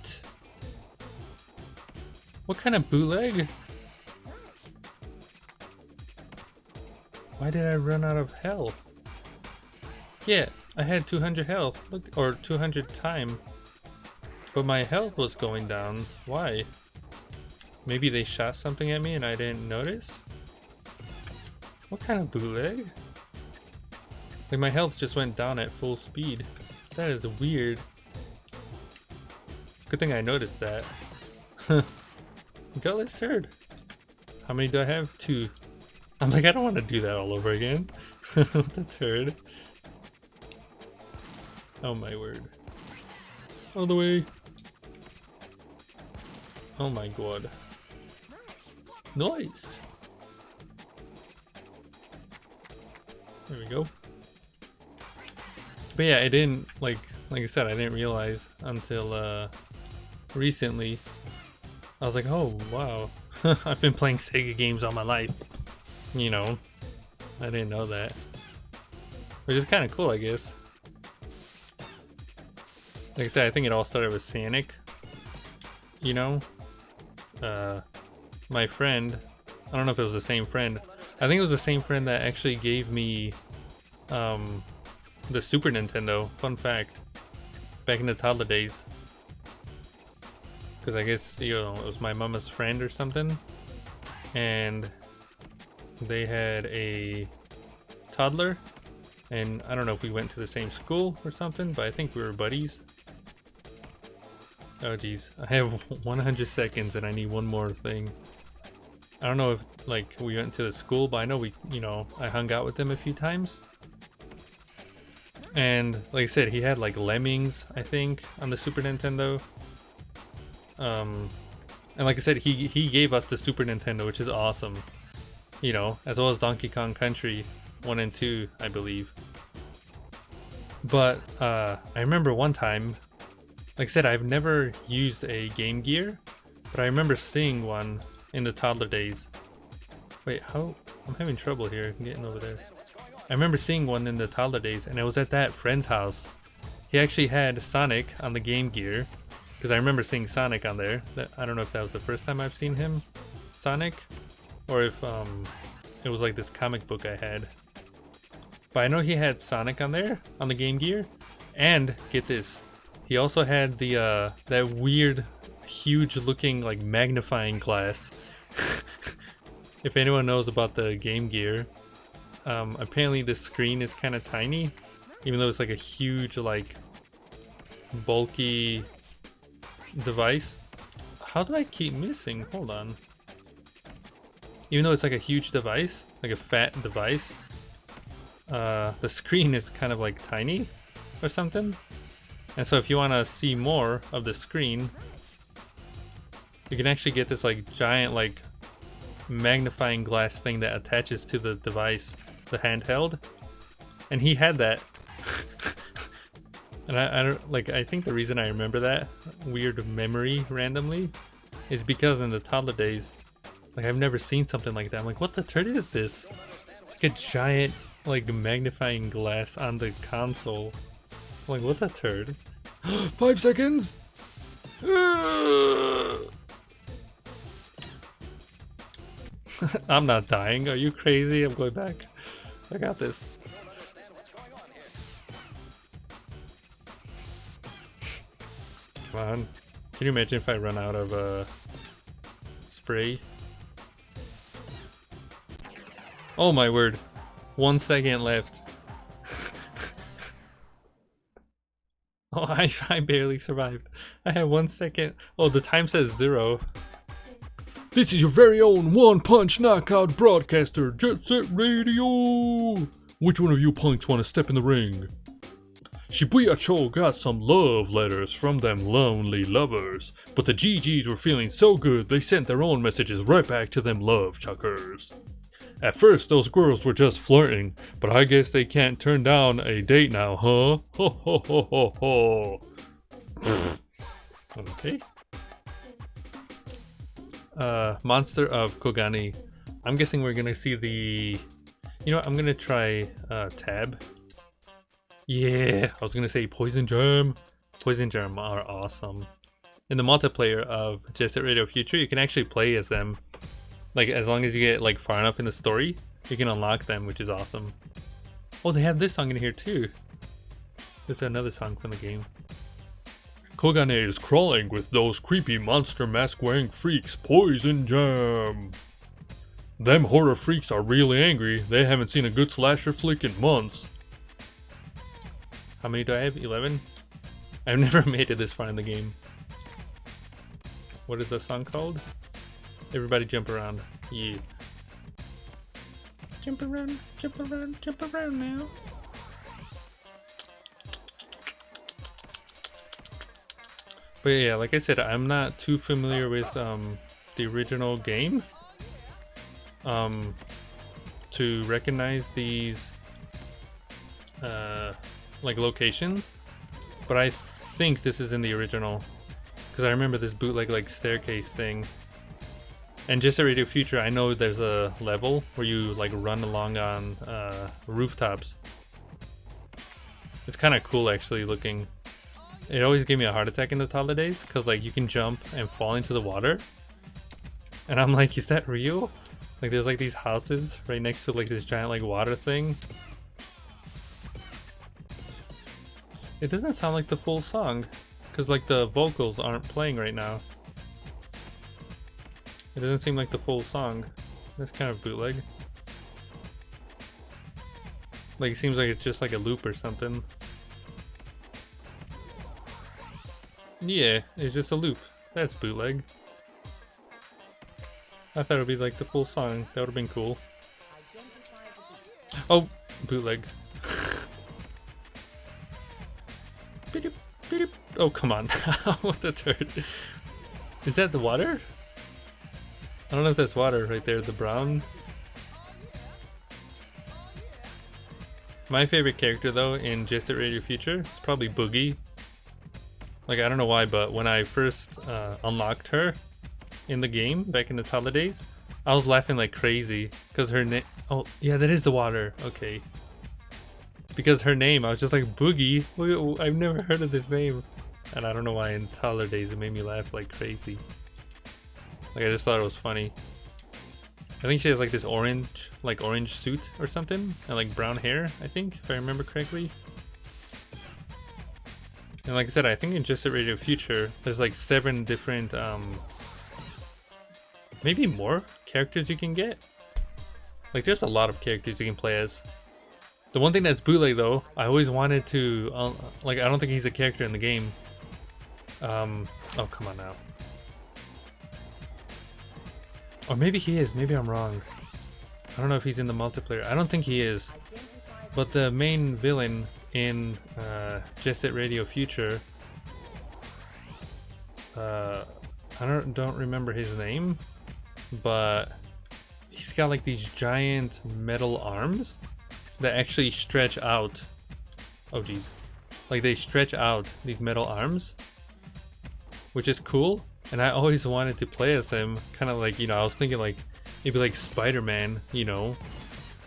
What kind of bootleg? Why did I run out of health? Yeah, I had 200 health. Look, or 200 time. But my health was going down. Why? Maybe they shot something at me and I didn't notice? What kind of bootleg? Like my health just went down at full speed. That is weird. Good thing I noticed that. Gutless turd. How many do I have? 2. I'm like, I don't want to do that all over again. The turd. Oh my word. All the way. Oh my god. Nice. There we go. But yeah, I didn't, like I said, I didn't realize until recently. I was like, oh wow, I've been playing Sega games all my life. You know, I didn't know that. Which is kind of cool, I guess. Like I said, I think it all started with Sonic. You know? My friend, I don't know if it was the same friend. I think it was the same friend that actually gave me the Super Nintendo. Fun fact. Back in the toddler days. Because I guess, you know, it was my mama's friend or something. And they had a toddler. And I don't know if we went to the same school or something, but I think we were buddies. Oh geez, I have 100 seconds and I need one more thing. I don't know if like we went to the school, but I know we, you know, I hung out with them a few times. And like I said, he had like Lemmings, I think, on the Super Nintendo. And like I said, he gave us the Super Nintendo, which is awesome. You know, as well as Donkey Kong Country 1 and 2, I believe. But I remember one time, like I said, I've never used a Game Gear, but I remember seeing one in the toddler days. Wait, how? I'm having trouble here getting over there. I remember seeing one in the toddler days, and it was at that friend's house. He actually had Sonic on the Game Gear, because I remember seeing Sonic on there. I don't know if that was the first time I've seen him, Sonic, or if it was like this comic book I had. But I know he had Sonic on there, on the Game Gear, and get this, he also had the that weird, huge-looking like magnifying glass. If anyone knows about the Game Gear, apparently the screen is kind of tiny, even though it's like a huge, like, bulky device. How do I keep missing? Hold on. Even though it's like a huge device, like a fat device, the screen is kind of like tiny or something. And so if you want to see more of the screen, you can actually get this like giant like magnifying glass thing that attaches to the device, the handheld. And he had that. And I don't like, I think the reason I remember that weird memory randomly is because in the toddler days, like I've never seen something like that. I'm like, what the turd is this? It's like a giant like magnifying glass on the console. I'm like, what the turd? 5 seconds. I'm not dying. Are you crazy? I'm going back. I got this. Come on. Can you imagine if I run out of spray? Oh my word. 1 second left. Oh, I barely survived. I had 1 second. Oh, the time says 0. This is your very own one-punch knockout broadcaster, Jet Set Radio! Which one of you punks want to step in the ring? Shibuya-cho got some love letters from them lonely lovers, but the GGs were feeling so good they sent their own messages right back to them love chuckers. At first those girls were just flirting, but I guess they can't turn down a date now, huh? Ho ho ho ho ho. Okay. Monster of Kogani. I'm guessing we're gonna see the... You know what, I'm gonna try Tab. Yeah, I was gonna say Poison Germ. Poison Germ are awesome. In the multiplayer of Jet Set Radio Future, you can actually play as them. Like, as long as you get like far enough in the story, you can unlock them, which is awesome. Oh, they have this song in here too. This is another song from the game. Kogane is crawling with those creepy monster mask wearing freaks, Poison Jam. Them horror freaks are really angry. They haven't seen a good slasher flick in months. How many do I have? 11? I've never made it this far in the game. What is the song called? Everybody jump around. Yeah. Jump around, jump around, jump around now. But yeah, like I said, I'm not too familiar with the original game. To recognize these like locations, but I think this is in the original because I remember this bootleg like staircase thing. And Just a Radio Future, I know there's a level where you like run along on rooftops. It's kind of cool actually looking. It always gave me a heart attack in the toddler days because like you can jump and fall into the water, and I'm like, is that real? Like there's like these houses right next to like this giant like water thing. It doesn't sound like the full song because like the vocals aren't playing right now. It doesn't seem like the full song. That's kind of bootleg. Like it seems like it's just like a loop or something. Yeah, it's just a loop. That's bootleg. I thought it would be like the full song. That would have been cool. Oh, bootleg. Beep, beep. Oh, come on. What the turd? Is that the water? I don't know if that's water right there, the brown. My favorite character though in Jet Set Radio Future is probably Boogie. Like, I don't know why, but when I first unlocked her in the game back in the holidays, I was laughing like crazy because her name. Oh, yeah, that is the water. Okay. Because her name, I was just like, Boogie. I've never heard of this name. And I don't know why in holidays it made me laugh like crazy. Like, I just thought it was funny. I think she has like this orange suit or something, and like brown hair, I think, if I remember correctly. And like I said, I think in Jet Set Radio Future, there's like 7 different, maybe more characters you can get. Like, there's a lot of characters you can play as. The one thing that's bootleg though, I always wanted to, like, I don't think he's a character in the game. Oh, come on now. Or maybe he is, maybe I'm wrong. I don't know if he's in the multiplayer. I don't think he is. But the main villain in Jet Set Radio Future, I don't remember his name, but he's got like these giant metal arms that actually stretch out. Oh geez. Like, they stretch out, these metal arms, which is cool. And I always wanted to play as him, kind of like, you know, I was thinking like maybe like Spider-Man, you know,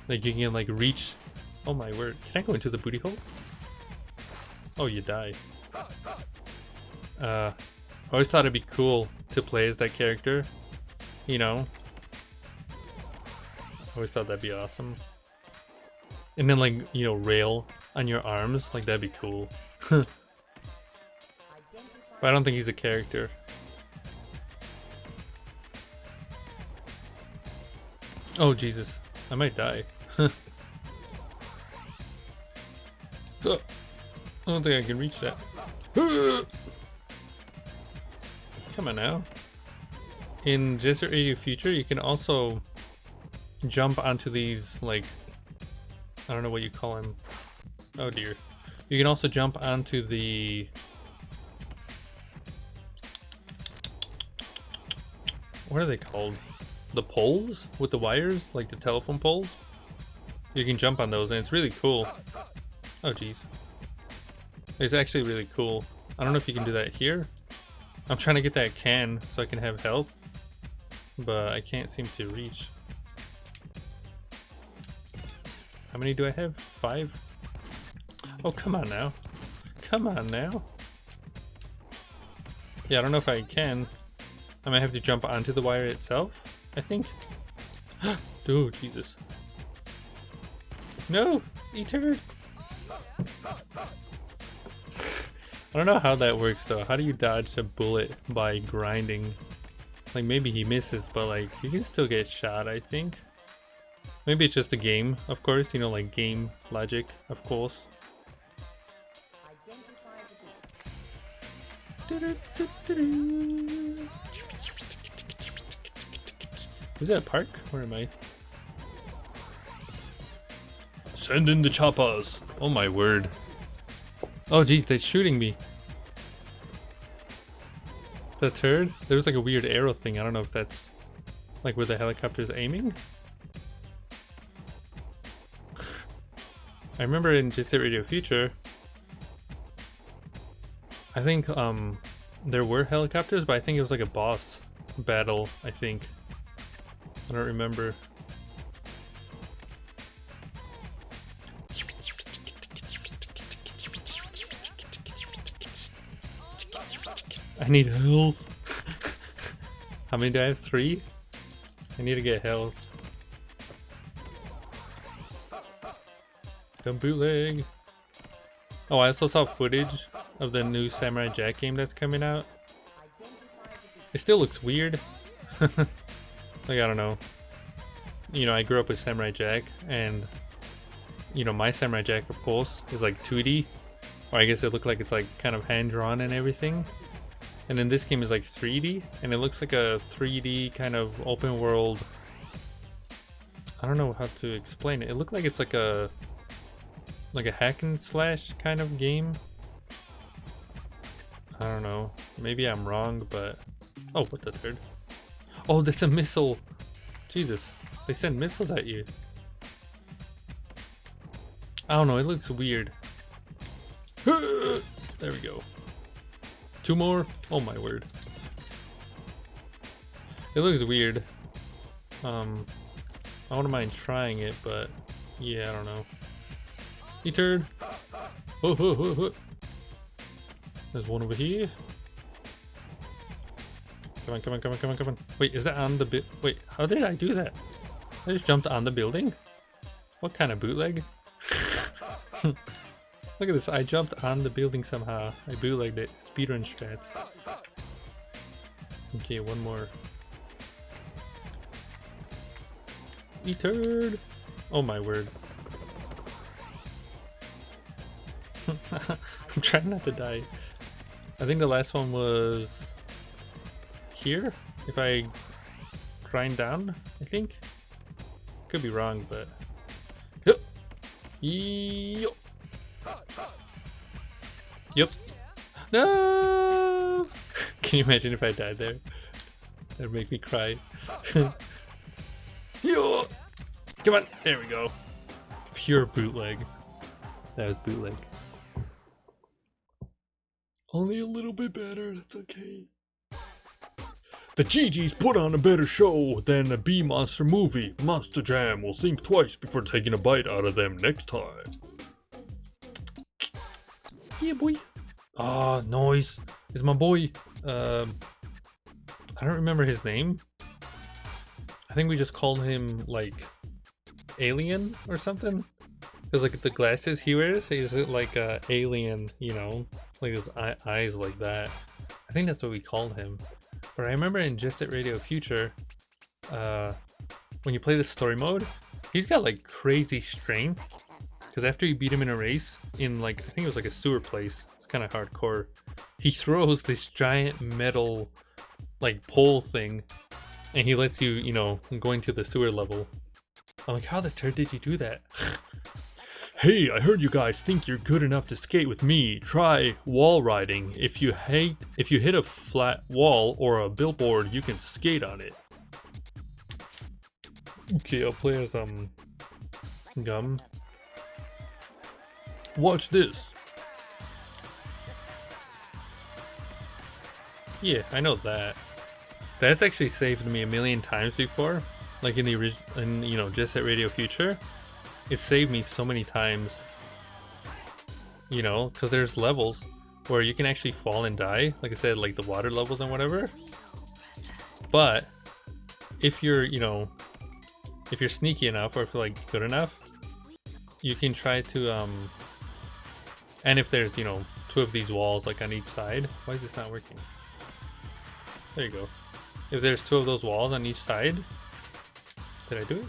like you can like reach. Oh my word, can I go into the booty hole? Oh, you die. I always thought it'd be cool to play as that character, you know. I always thought that'd be awesome. And then, like, you know, rail on your arms, like, that'd be cool. But I don't think he's a character. Oh Jesus, I might die. Oh, I don't think I can reach that. Come on now. In Jet Set Radio Future, you can also jump onto these, like, I don't know what you call them. Oh dear. You can also jump onto the... What are they called? The poles with the wires, like the telephone poles. You can jump on those and it's really cool. Oh geez. It's actually really cool. I don't know if you can do that here. I'm trying to get that can so I can have health, but I can't seem to reach. How many do I have? 5? Oh, come on now. Come on now. Yeah, I don't know if I can. I might have to jump onto the wire itself, I think. Dude, Jesus. No! Eat turd! I don't know how that works though. How do you dodge a bullet by grinding? Like, maybe he misses, but like, you can still get shot, I think. Maybe it's just a game, of course, you know, like game logic, of course. Is that a park? Where am I? Send in the choppers! Oh my word. Oh geez, they're shooting me. The turd? There was like a weird arrow thing. I don't know if that's like where the helicopter's aiming. I remember in Jet Set Radio Future, I think there were helicopters, but I think it was like a boss battle, I think. I don't remember. I need health. How many do I have? 3? I need to get health. Don't bootleg. Oh, I also saw footage of the new Samurai Jack game that's coming out. It still looks weird. Like, I don't know. You know, I grew up with Samurai Jack, and you know, my Samurai Jack, of course, is like 2D, or I guess it looked like it's like kind of hand drawn and everything. And then this game is like 3D, and it looks like a 3D kind of open world. I don't know how to explain it. It looked like it's like a hack and slash kind of game. I don't know. Maybe I'm wrong, but... Oh, what the third? Oh, that's a missile! Jesus, they send missiles at you. I don't know, it looks weird. There we go. 2 more? Oh my word. It looks weird. I wouldn't mind trying it, but yeah, I don't know. You turd! Oh, oh, oh, oh. There's one over here. Come on, come on, come on, come on, come on. Wait, is that on the wait, how did I do that? I just jumped on the building? What kind of bootleg? Look at this, I jumped on the building somehow. I bootlegged it. Speedrun strats. Okay, one more. E-turd! Oh my word. I'm trying not to die. I think the last one was here, if I grind down, I think. Could be wrong, but... Yep. Yep. Yep. No! Can you imagine if I died there? That'd make me cry. Yo! Come on, there we go. Pure bootleg. That was bootleg. Only a little bit better, that's okay. The GG's put on a better show than a B-Monster movie. Monster Jam will think twice before taking a bite out of them next time. Yeah, boy. Ah, Noise is my boy. I don't remember his name. I think we just called him, like, Alien or something. Because, like, the glasses he wears, he's like a alien, you know? Like his eyes like that. I think that's what we called him. But I remember in Jet Set Radio Future, when you play the story mode, he's got like crazy strength. Because after you beat him in a race, in like, I think it was like a sewer place, it's kind of hardcore, he throws this giant metal like pole thing, and he lets you, you know, go into the sewer level. I'm like, how the turd did you do that? Hey, I heard you guys think you're good enough to skate with me. Try wall riding. If you hit a flat wall or a billboard, you can skate on it. Okay, I'll play as Gum. Watch this. Yeah, I know that. That's actually saved me a million times before. Like in the original, you know, Jet Set Radio Future. It saved me so many times, you know, because there's levels where you can actually fall and die, like I said, like the water levels and whatever. But if you're, you know, if you're sneaky enough or if you're like good enough, you can try to and if there's, you know, 2 of these walls like on each side. Why is this not working? There you go. If there's 2 of those walls on each side, did I do it?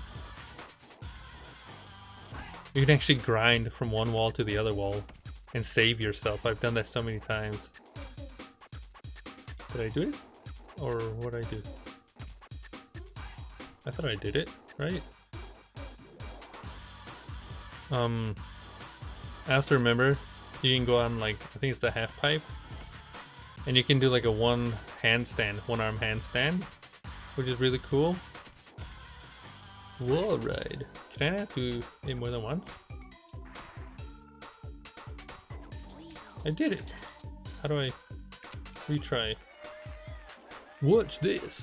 You can actually grind from one wall to the other wall and save yourself. I've done that so many times. Did I do it? Or what did I do? I thought I did it, right? I also remember you can go on, like, I think it's the half pipe, and you can do like a one arm handstand, which is really cool. Wall ride. Can I have to do more than once? I did it. How do I retry? Watch this.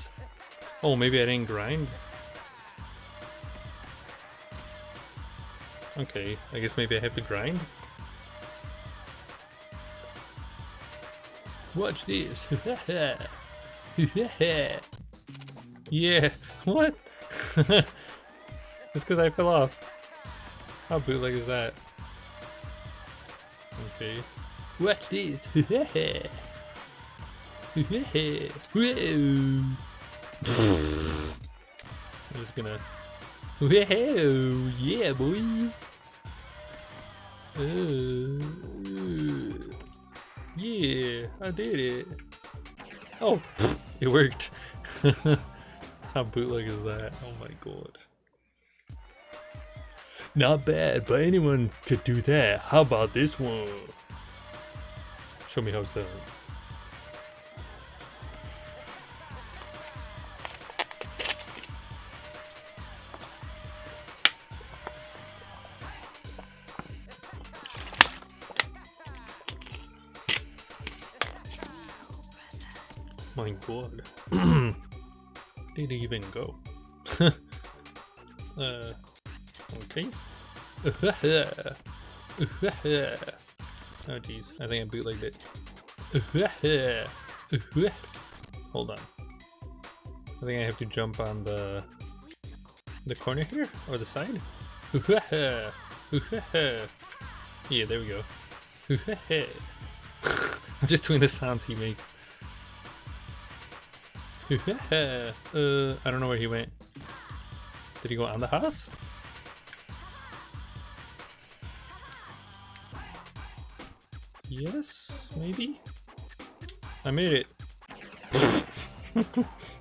Oh, maybe I didn't grind. Okay, I guess maybe I have to grind. Watch this. Yeah, what? Just because I fell off. How bootleg is that? Okay. Watch this. I'm just gonna... Whoa, yeah, boy. Yeah, I did it. Oh, it worked. How bootleg is that? Oh my god. Not bad, but anyone could do that. How about this one? Show me how it's done. my god. Did he even go? Okay. Oh geez, I think I bootlegged it. Hold on. I think I have to jump on the corner here, or the side. Yeah, there we go. I'm just doing the sounds he makes. I don't know where he went. Did he go on the house? Yes, maybe? I made it.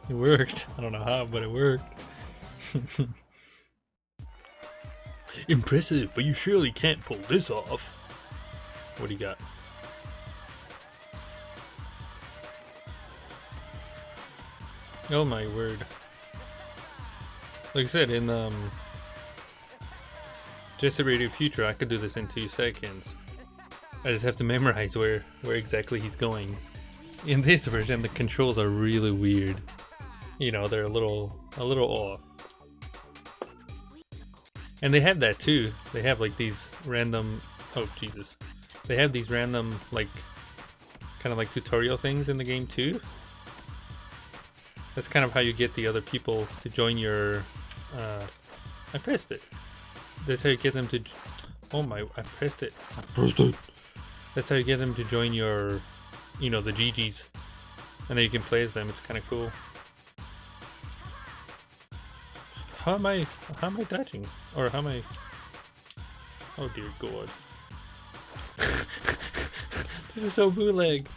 It worked. I don't know how, but it worked. Impressive, but you surely can't pull this off. What do you got? Oh my word. Like I said, in Just a Radio Future, I could do this in 2 seconds. I just have to memorize where exactly he's going. In this version, the controls are really weird. You know, they're a little off. And they have that too. They have like these random, oh Jesus. They have these random like kind of like tutorial things in the game too. That's kind of how you get the other people to join your I pressed it. That's how you get them to, oh my, I pressed it. That's how you get them to join your, you know, the GGs. And then you can play as them. It's kind of cool. How am I dodging? Or how am I? Oh dear God. This is so bootleg.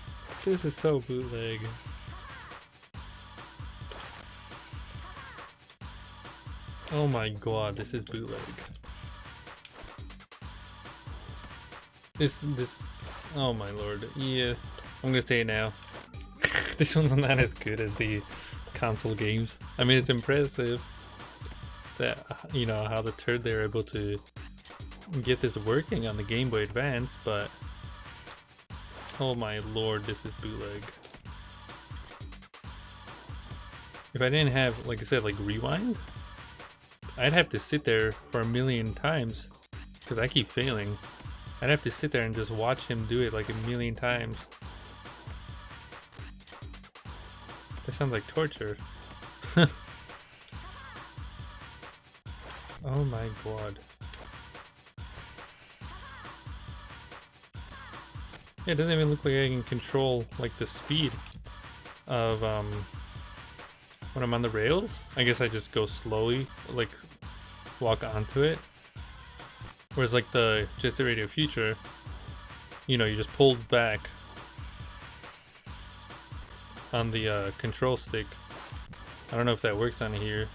This is so bootleg. Oh my god, this is bootleg. This, oh my lord. Yeah, I'm gonna say it now. This one's not as good as the console games. I mean, it's impressive that, you know, how the turd they're able to get this working on the Game Boy Advance, but oh my lord, this is bootleg. If I didn't have, like I said, like rewind, I'd have to sit there for a million times because I keep failing. I'd have to sit there and just watch him do it like a million times. That sounds like torture. Oh my god. Yeah, it doesn't even look like I can control like the speed of when I'm on the rails. I guess I just go slowly, like walk onto it. Whereas like the Just a Radio Future, you know, you just pulled back on the control stick. I don't know if that works on here.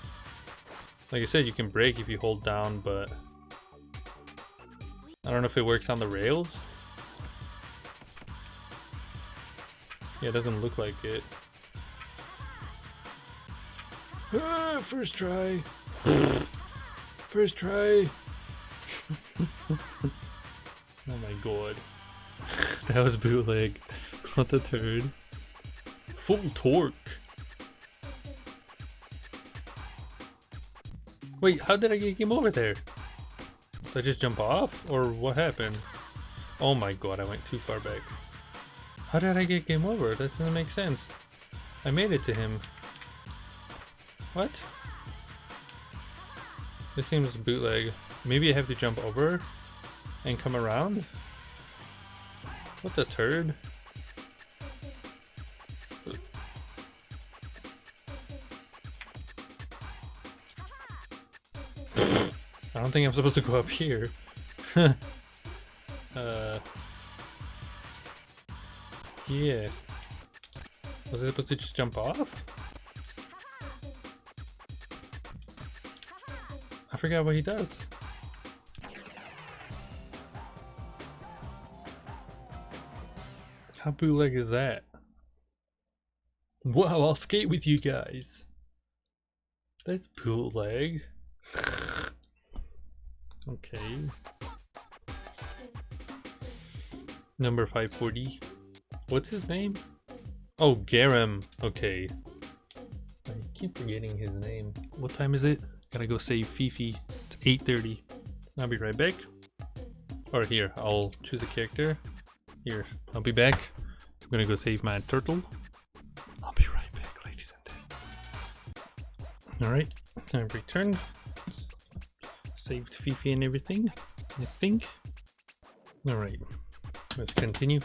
Like I said, you can brake if you hold down, but I don't know if it works on the rails. Yeah, it doesn't look like it. Ah, first try. First try. Oh my god. That was bootleg. What the turd. Full torque. Wait, how did I get game over there? Did I just jump off? Or what happened? Oh my god, I went too far back. How did I get game over? That doesn't make sense. I made it to him. What? This seems bootleg. Maybe I have to jump over and come around? What the turd? I don't think I'm supposed to go up here. Yeah. Was I supposed to just jump off? I forgot what he does. How bootleg is that? Wow, I'll skate with you guys. That's bootleg. Okay. Number 540. What's his name? Oh, Garam. Okay. I keep forgetting his name. What time is it? Gotta go save Fifi. It's 8:30. I'll be right back. Or here, I'll choose a character. Here, I'll be back. I'm gonna go save my turtle. I'll be right back, ladies and gentlemen. Alright, I've returned. Saved Fifi and everything, I think. Alright, let's continue.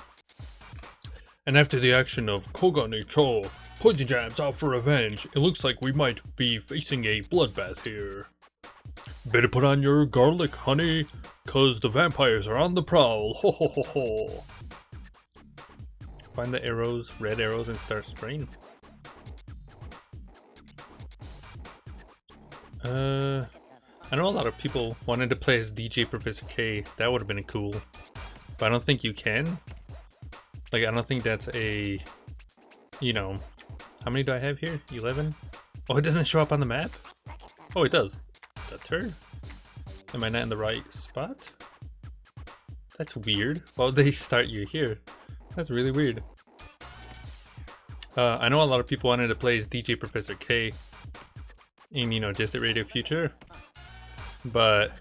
And after the action of Kogane Cho, Poison Jam's out for revenge. It looks like we might be facing a bloodbath here. Better put on your garlic, honey, cause the vampires are on the prowl. Ho ho ho ho. Find the arrows, red arrows, and start spraying. I know a lot of people wanted to play as DJ Professor K. That would have been cool. But I don't think you can. Like, I don't think that's a... You know... How many do I have here? 11? Oh, it doesn't show up on the map? Oh, it does. The turd? Am I not in the right spot? That's weird. Why would they start you here? That's really weird. I know a lot of people wanted to play as DJ Professor K in, you know, Jet Set Radio Future, but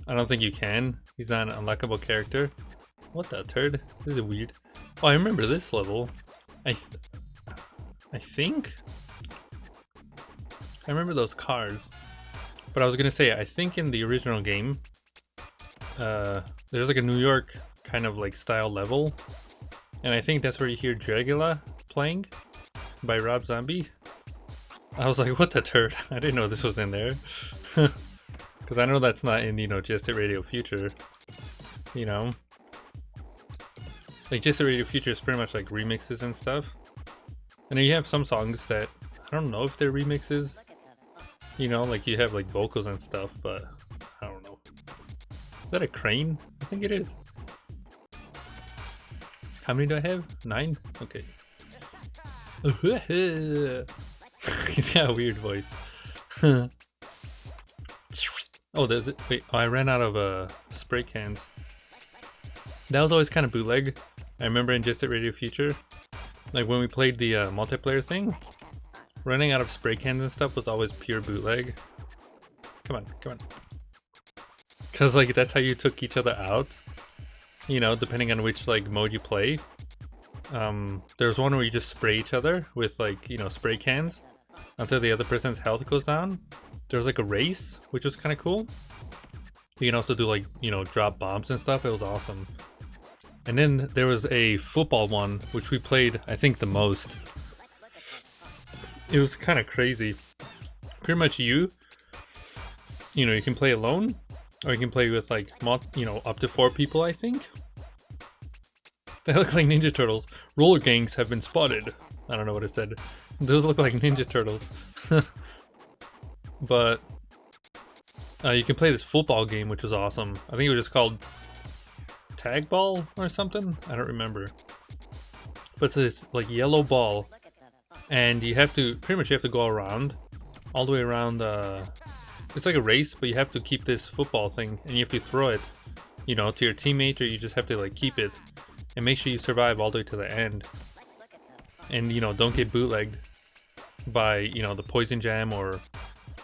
I don't think you can. He's not an unlockable character. What the turd? This is weird. Oh, I remember this level. I think I remember those cars. But I was gonna say, I think in the original game, there's like a New York kind of like style level, and I think that's where you hear Dragula playing by Rob Zombie. I was like, what the turd? I didn't know this was in there. Because I know that's not in, you know, Jet Set Radio Future. You know? Like, Jet Set Radio Future is pretty much like remixes and stuff. And then you have some songs that, I don't know if they're remixes. You know, like you have like vocals and stuff, but I don't know. Is that a crane? I think it is. How many do I have? 9? Okay. He's got a weird voice. Oh, there's it. Wait, oh, I ran out of spray cans. That was always kind of bootleg. I remember in Jet Set Radio Future, like when we played the multiplayer thing, running out of spray cans and stuff was always pure bootleg. Come on, come on. Cause like that's how you took each other out. You know, depending on which like mode you play. There's one where you just spray each other with like, you know, spray cans until the other person's health goes down. There was like a race, which was kind of cool. You can also do like, you know, drop bombs and stuff. It was awesome. And then there was a football one, which we played, I think, the most. It was kind of crazy. Pretty much you know, you can play alone, or you can play with like, you know, up to 4 people, I think. They look like Ninja Turtles. Roller gangs have been spotted. I don't know what it said. Those look like Ninja Turtles. But you can play this football game, which was awesome. I think it was just called Tag Ball or something. I don't remember. But it's this like yellow ball, and you have to pretty much go around, all the way around. It's like a race, but you have to keep this football thing, and you have to throw it, you know, to your teammate, or you just have to like keep it, and make sure you survive all the way to the end. And you know, don't get bootlegged by, you know, the Poison Jam or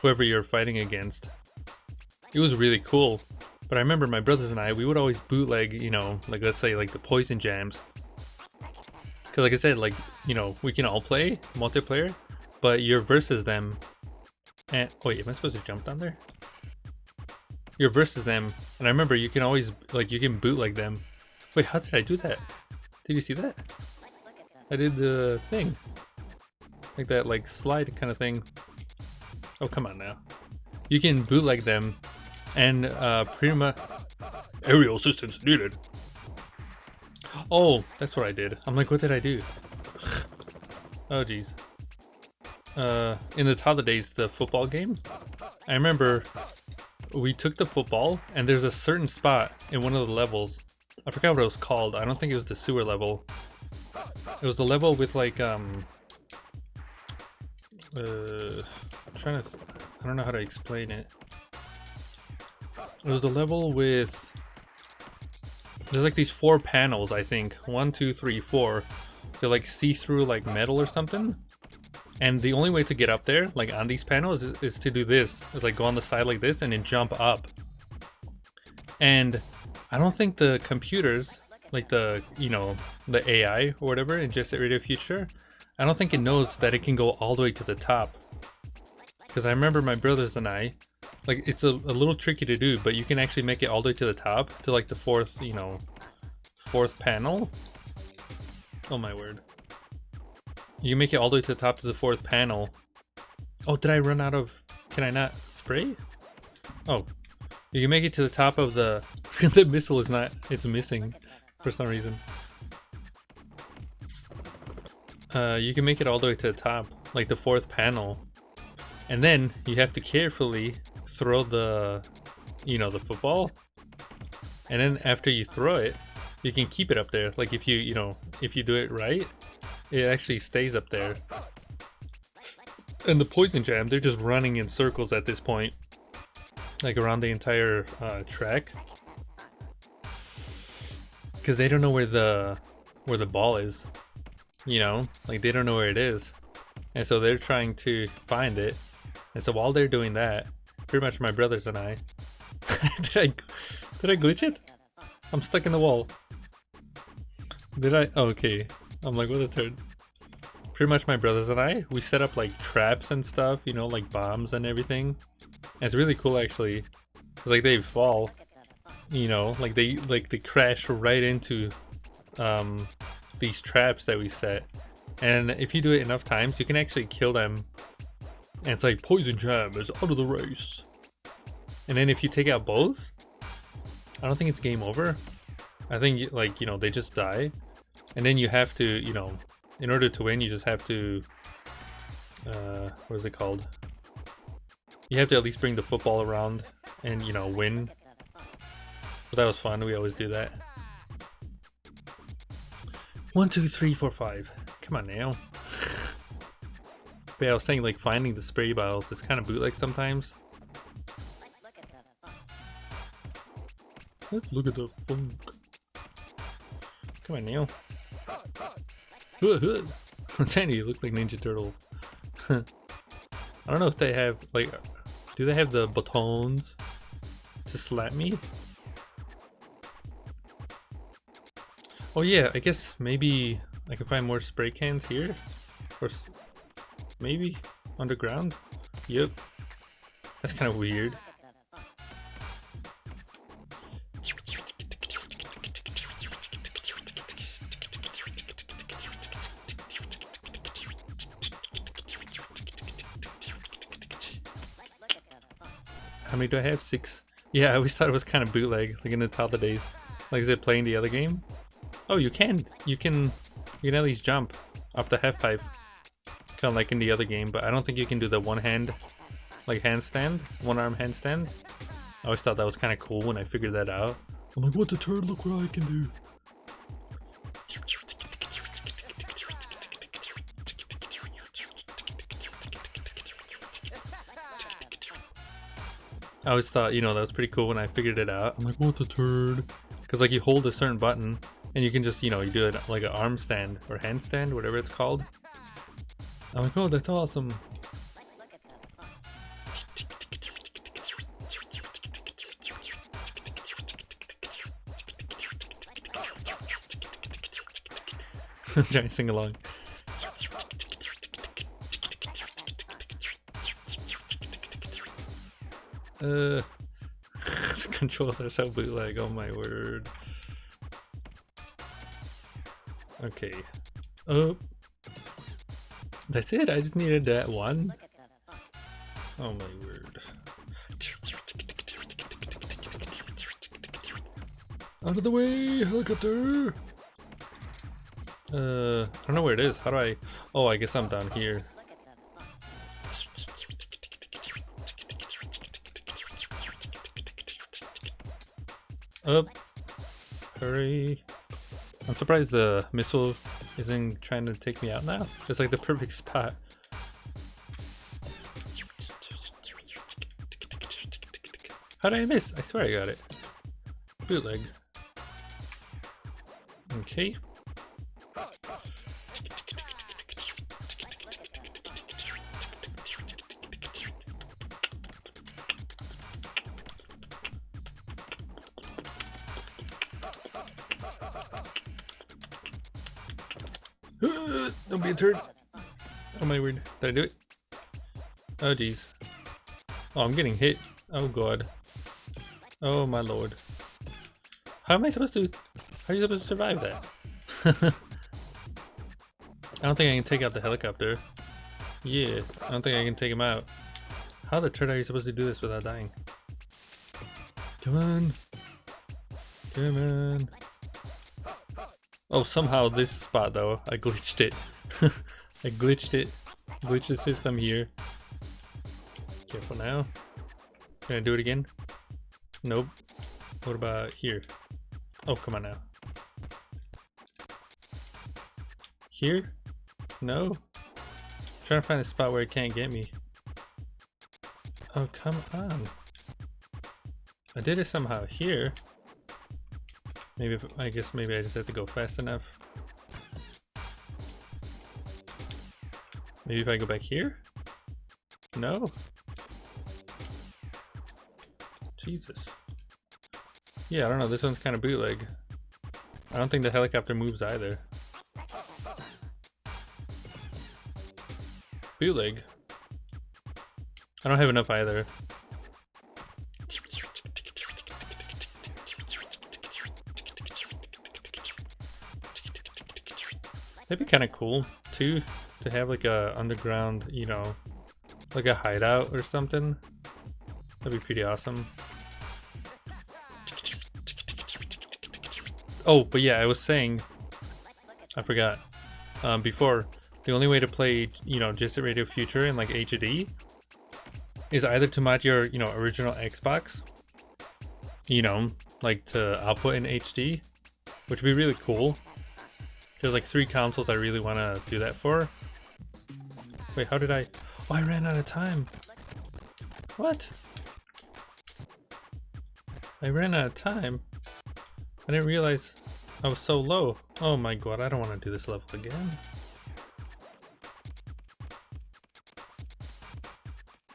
whoever you're fighting against. It was really cool. But I remember my brothers and I, we would always bootleg, you know, like let's say like the Poison Jams. Because like I said, like, you know, we can all play multiplayer, but you're versus them. And wait, am I supposed to jump down there? You're versus them, and I remember you can always, like, you can bootleg them. Wait, how did I do that? Did you see that? I did the thing. Like that, like, slide kind of thing. Oh, come on now. You can bootleg them, and pretty much aerial assistance needed. Oh, that's what I did. I'm like, what did I do? Oh, jeez. In the toddler days, the football game, I remember we took the football, and there's a certain spot in one of the levels. I forgot what it was called. I don't think it was the sewer level. It was the level with like I'm trying to, I don't know how to explain it. It was the level with, there's like these 4 panels, I think. 1, 2, 3, 4. to like see through like metal or something. And the only way to get up there, like on these panels, is to do this. It's like go on the side like this and then jump up. And I don't think the computers, like the, you know, the AI or whatever in Jet Set Radio Future, I don't think it knows that it can go all the way to the top. Because I remember my brothers and I, like it's a little tricky to do, but you can actually make it all the way to the top, to like the fourth, you know, fourth panel. Oh my word. You make it all the way to the top of the fourth panel. Oh, did I run out of... Can I not spray? Oh. You can make it to the top of the... the missile is not... It's missing for some reason. You can make it all the way to the top, like the fourth panel. And then you have to carefully throw the... You know, the football. And then after you throw it, you can keep it up there. Like if you, you know, if you do it right, it actually stays up there. And the poison jam, they're just running in circles at this point, like around the entire track, because they don't know where the ball is, you know, like they don't know where it is, and so they're trying to find it. And so while they're doing that, pretty much my brothers and I, did I glitch it? I'm stuck in the wall. Did I? Oh, okay. I'm like, what a turd. Pretty much my brothers and I, we set up like traps and stuff, you know, like bombs and everything. And it's really cool actually. Cause like they fall, you know, like they crash right into these traps that we set. And if you do it enough times, you can actually kill them. And it's like poison jam is out of the race. And then if you take out both, I don't think it's game over. I think like, you know, they just die. And then you have to, you know, in order to win, you just have to, what is it called? You have to at least bring the football around and, you know, win. So that was fun. We always do that. 1, 2, 3, 4, 5. Come on now. But yeah, I was saying like finding the spray bottles, it's kind of bootleg sometimes. Let's look at the funk. Come on now. Danny, you look like Ninja Turtle. I don't know if they have, like, do they have the batons to slap me? Oh yeah, I guess maybe I can find more spray cans here. Or maybe underground? Yep. That's kind of weird. How many do I have? 6. Yeah, I always thought it was kind of bootleg, like in the Zelda days. Like, is it playing the other game? Oh, you can at least jump off the half pipe, kind of like in the other game. But I don't think you can do the one hand, like handstand, one arm handstand. I always thought that was kind of cool when I figured that out. I'm like, what the turd? Look what I can do. I always thought, you know, that was pretty cool when I figured it out. I'm like, what the turd? Because like you hold a certain button and you can just, you know, you do it like an arm stand or handstand, whatever it's called. I'm like, oh, that's awesome. I'm trying to sing along. Controls are so bootleg, oh my word. Okay. Oh. That's it, I just needed that one. Oh my word. Out of the way, helicopter! I don't know where it is. How do I... Oh, I guess I'm down here. Up. Hurry. I'm surprised the missile isn't trying to take me out now. It's like the perfect spot. How did I miss? I swear I got it. Bootleg. Okay. Don't be a turd. Oh my word. Did I do it? Oh jeez. Oh, I'm getting hit. Oh god. Oh my lord. How am I supposed to... How are you supposed to survive that? I don't think I can take out the helicopter. Yeah, I don't think I can take him out. How the turd are you supposed to do this without dying? Come on. Come on. Oh, somehow this spot though, I glitched it. I glitched it. Glitched the system here. Careful now. Can I do it again? Nope. What about here? Oh, come on now. Here? No? Trying to find a spot where it can't get me. Oh, come on. I did it somehow here. Maybe if, I guess maybe I just have to go fast enough. Maybe if I go back here? No? Jesus. Yeah, I don't know, this one's kind of bootleg. I don't think the helicopter moves either. Bootleg. I don't have enough either. That'd be kind of cool too, to have like a underground, you know, like a hideout or something. That'd be pretty awesome. Oh, but yeah, I was saying, I forgot, before, the only way to play, you know, Jet Set Radio Future in like HD is either to mod your, you know, original Xbox, you know, like to output in HD, which would be really cool. There's like 3 consoles I really want to do that for. Wait, how did I... Oh, I ran out of time. What? I ran out of time? I didn't realize I was so low. Oh my god, I don't want to do this level again.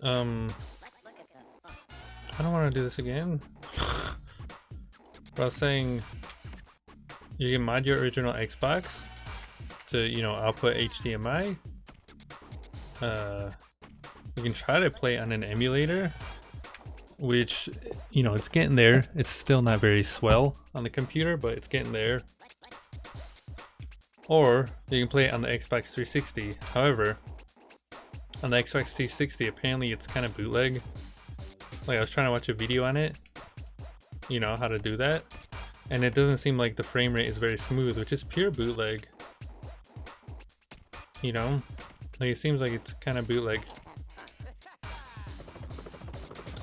I don't want to do this again. But I was saying, you can mod your original Xbox to, you know, output HDMI. You can try to play on an emulator, which, you know, it's getting there. It's still not very swell on the computer, but it's getting there. Or you can play it on the Xbox 360. However, on the Xbox 360, apparently it's kind of bootleg. Like, I was trying to watch a video on it, you know, how to do that, and it doesn't seem like the frame rate is very smooth, which is pure bootleg. You know, like, it seems like it's kind of bootleg.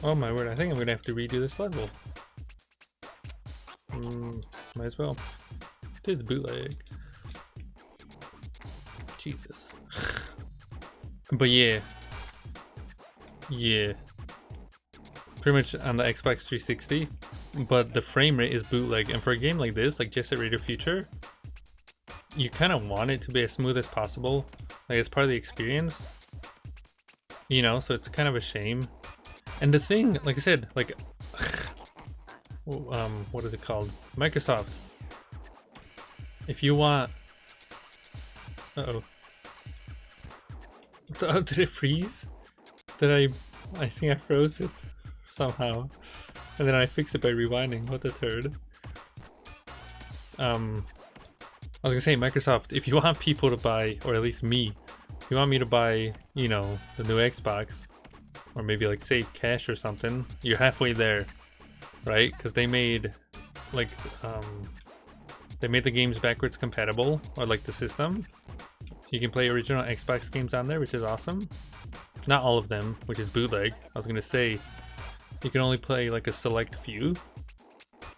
Oh my word, I think I'm gonna have to redo this level. Might as well. It is bootleg. Jesus. But yeah. Yeah. Pretty much on the Xbox 360. But the frame rate is bootleg. And for a game like this, like Jet Set Radio Future, you kind of want it to be as smooth as possible. Like, it's part of the experience. You know, so it's kind of a shame. And the thing, like I said, like, what is it called? Microsoft. If you want, uh-oh. Did it freeze? Did I think I froze it somehow. And then I fixed it by rewinding. What a turd. I was gonna say, Microsoft, if you want people to buy, or at least me, if you want me to buy, you know, the new Xbox, or maybe like save cash or something, you're halfway there, right? Because they made like they made the games backwards compatible, or like the system. You can play original Xbox games on there, which is awesome. Not all of them, which is bootleg. I was gonna say you can only play like a select few,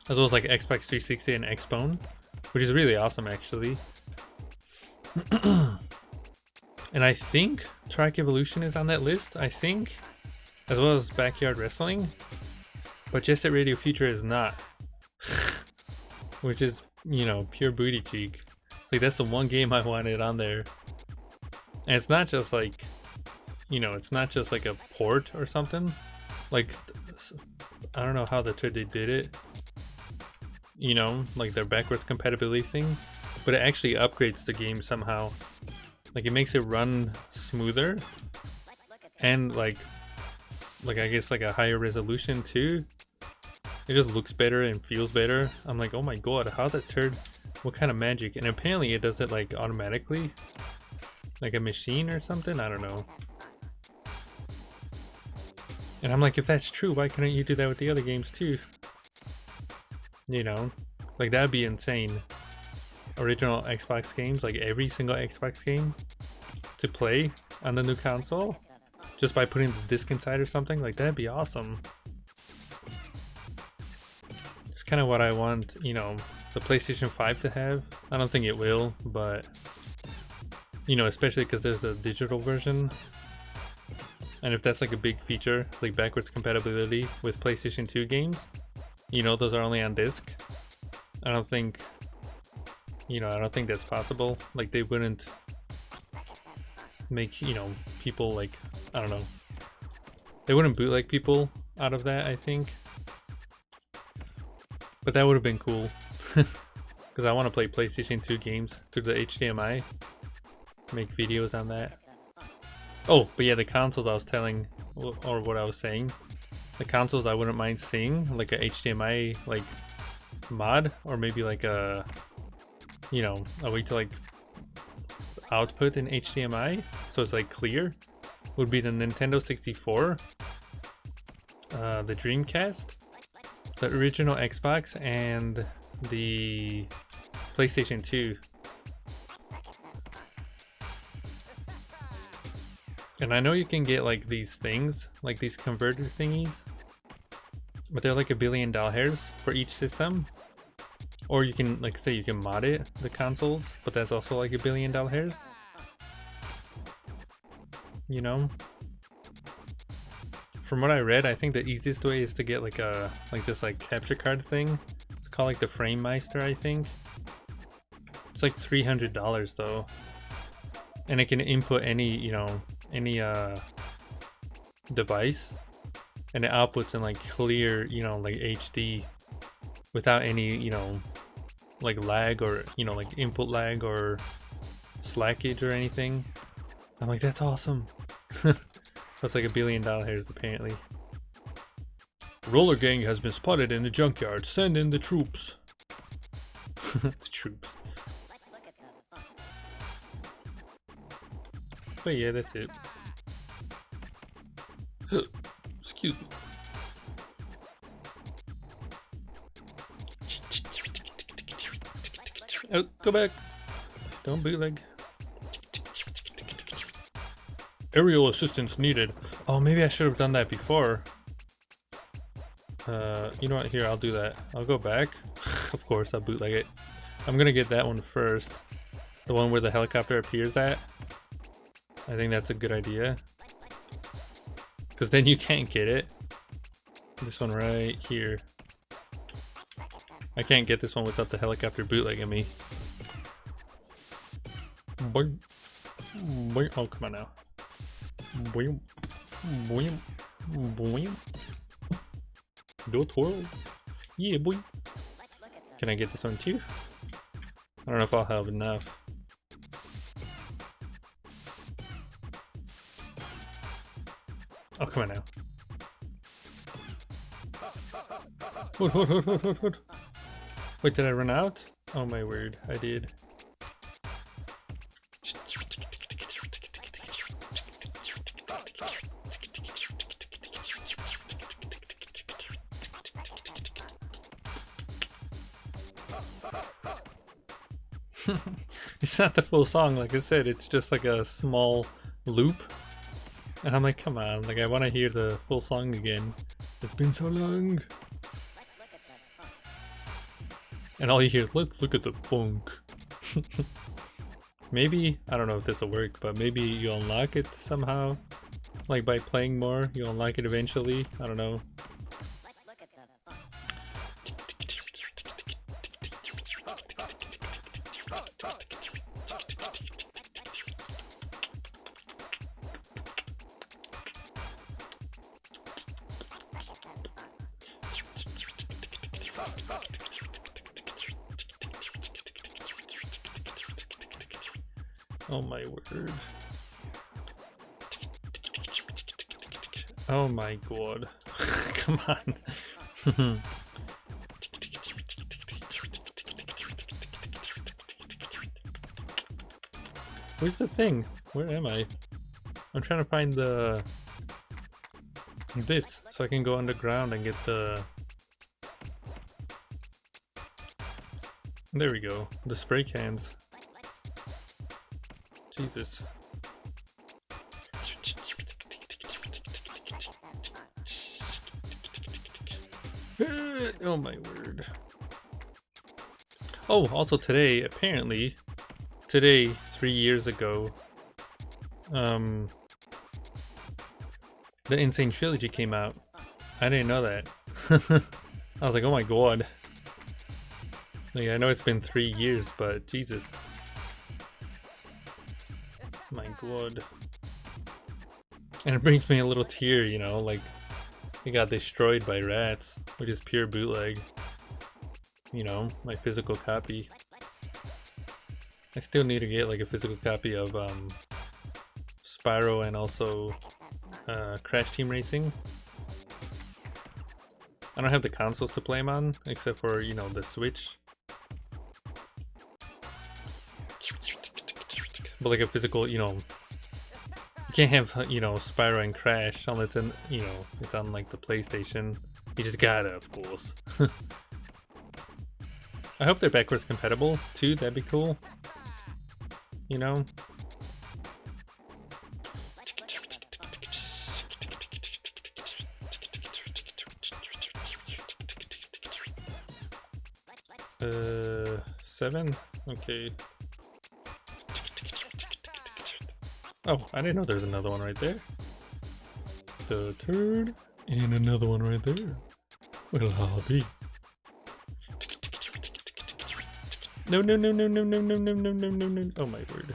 as well as like Xbox 360 and Xbone, which is really awesome actually. And I think Track Evolution is on that list, I think, as well as Backyard Wrestling, but Jet Set Radio Future is not. Which is, you know, pure booty cheek. Like, that's the one game I wanted on there. And it's not just like, you know, it's not just like a port or something. Like, I don't know how they did it, you know, like their backwards compatibility thing, but it actually upgrades the game somehow. Like it makes it run smoother, and like I guess like a higher resolution too. It just looks better and feels better. I'm like, oh my god, how that turd? What kind of magic? And apparently it does it like automatically, like a machine or something. I don't know. And I'm like, if that's true, why couldn't you do that with the other games too? You know, like that'd be insane. Original Xbox games, like every single Xbox game to play on the new console, just by putting the disc inside or something, like that'd be awesome. It's kind of what I want, you know, the PlayStation 5 to have. I don't think it will, but you know, especially because there's a digital version. And if that's like a big feature, like backwards compatibility with PlayStation 2 games, you know, those are only on disc. I don't think, you know, I don't think that's possible. Like they wouldn't make, you know, people like, I don't know. They wouldn't bootleg people out of that, I think. But that would have been cool. Because I want to play PlayStation 2 games through the HDMI. Make videos on that. Oh, but yeah, the consoles I was telling, or what I was saying, the consoles I wouldn't mind seeing, like a HDMI like mod, or maybe like a, you know, a way to like output in HDMI, so it's like clear, would be the Nintendo 64, the Dreamcast, the original Xbox, and the PlayStation 2. And I know you can get like these things, like these converter thingies, but they're like $1 billion for each system. Or you can, like say you can mod it, the consoles, but that's also like $1 billion. You know? From what I read, I think the easiest way is to get like a, like this like capture card thing. It's called like the Frame Meister, I think. It's like $300 though. And it can input any, you know, any device, and it outputs in like clear, you know, like HD without any, you know, like lag, or, you know, like input lag or slackage or anything. I'm like, that's awesome. So it's like $1 billion apparently. Roller gang has been spotted in the junkyard. Send in the troops. The troops. But yeah, that's it. Excuse me. Oh, go back. Don't bootleg. Aerial assistance needed. Oh, maybe I should have done that before. You know what? Here, I'll do that. I'll go back. Of course, I'll bootleg it. I'm gonna get that one first. The one where the helicopter appears at. I think that's a good idea. Because then you can't get it. This one right here. I can't get this one without the helicopter bootlegging me. Boing. Boing. Oh, come on now. Boing. Boing. Boing. Do a twirl. Yeah, boy. Can I get this one too? I don't know if I'll have enough. Oh, come on now. What? Wait, did I run out? Oh my word, I did. It's not the full song, like I said, it's just like a small loop. And I'm like, come on, like I want to hear the full song again. It's been so long. And all you hear is, look at the funk. Maybe, I don't know if this will work, but maybe you unlock it somehow. Like by playing more, you unlock it eventually. I don't know. Oh my word. Oh my god. Come on. Where's the thing? Where am I? I'm trying to find the... this, so I can go underground and get the... There we go. The spray cans. Jesus. Oh my word. Oh, also today, apparently, today, 3 years ago, the Insane Trilogy came out. I didn't know that. I was like, oh my god. Like, I know it's been 3 years, but Jesus. My god. And it brings me a little tear, you know, like, it got destroyed by rats, which is pure bootleg. You know, my physical copy. I still need to get like a physical copy of Spyro and also Crash Team Racing. I don't have the consoles to play them on, except for, you know, the Switch. But like a physical, you know, you can't have, you know, Spyro and Crash unless it's, you know, it's on like the PlayStation. You just gotta, of course. I hope they're backwards compatible too, that'd be cool. You know? Seven? Okay. Oh, I didn't know there's another one right there. The turd, and another one right there. What'll all be? No, no, no, no, no, no, no, no, no, no, no, no. Oh my word.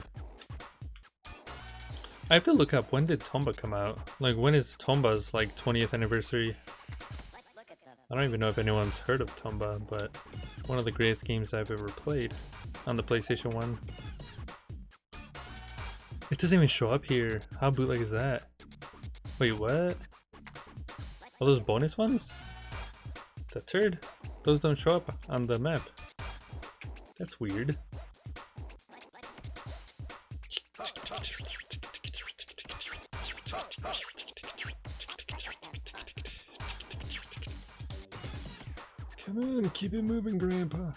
I have to look up, when did Tomba come out? Like, when is Tomba's, like, 20th anniversary? I don't even know if anyone's heard of Tomba, but one of the greatest games I've ever played on the PlayStation 1. It doesn't even show up here. How bootleg is that? Wait, what? All those bonus ones? The turd? Those don't show up on the map. That's weird. Come on, keep it moving, Grandpa.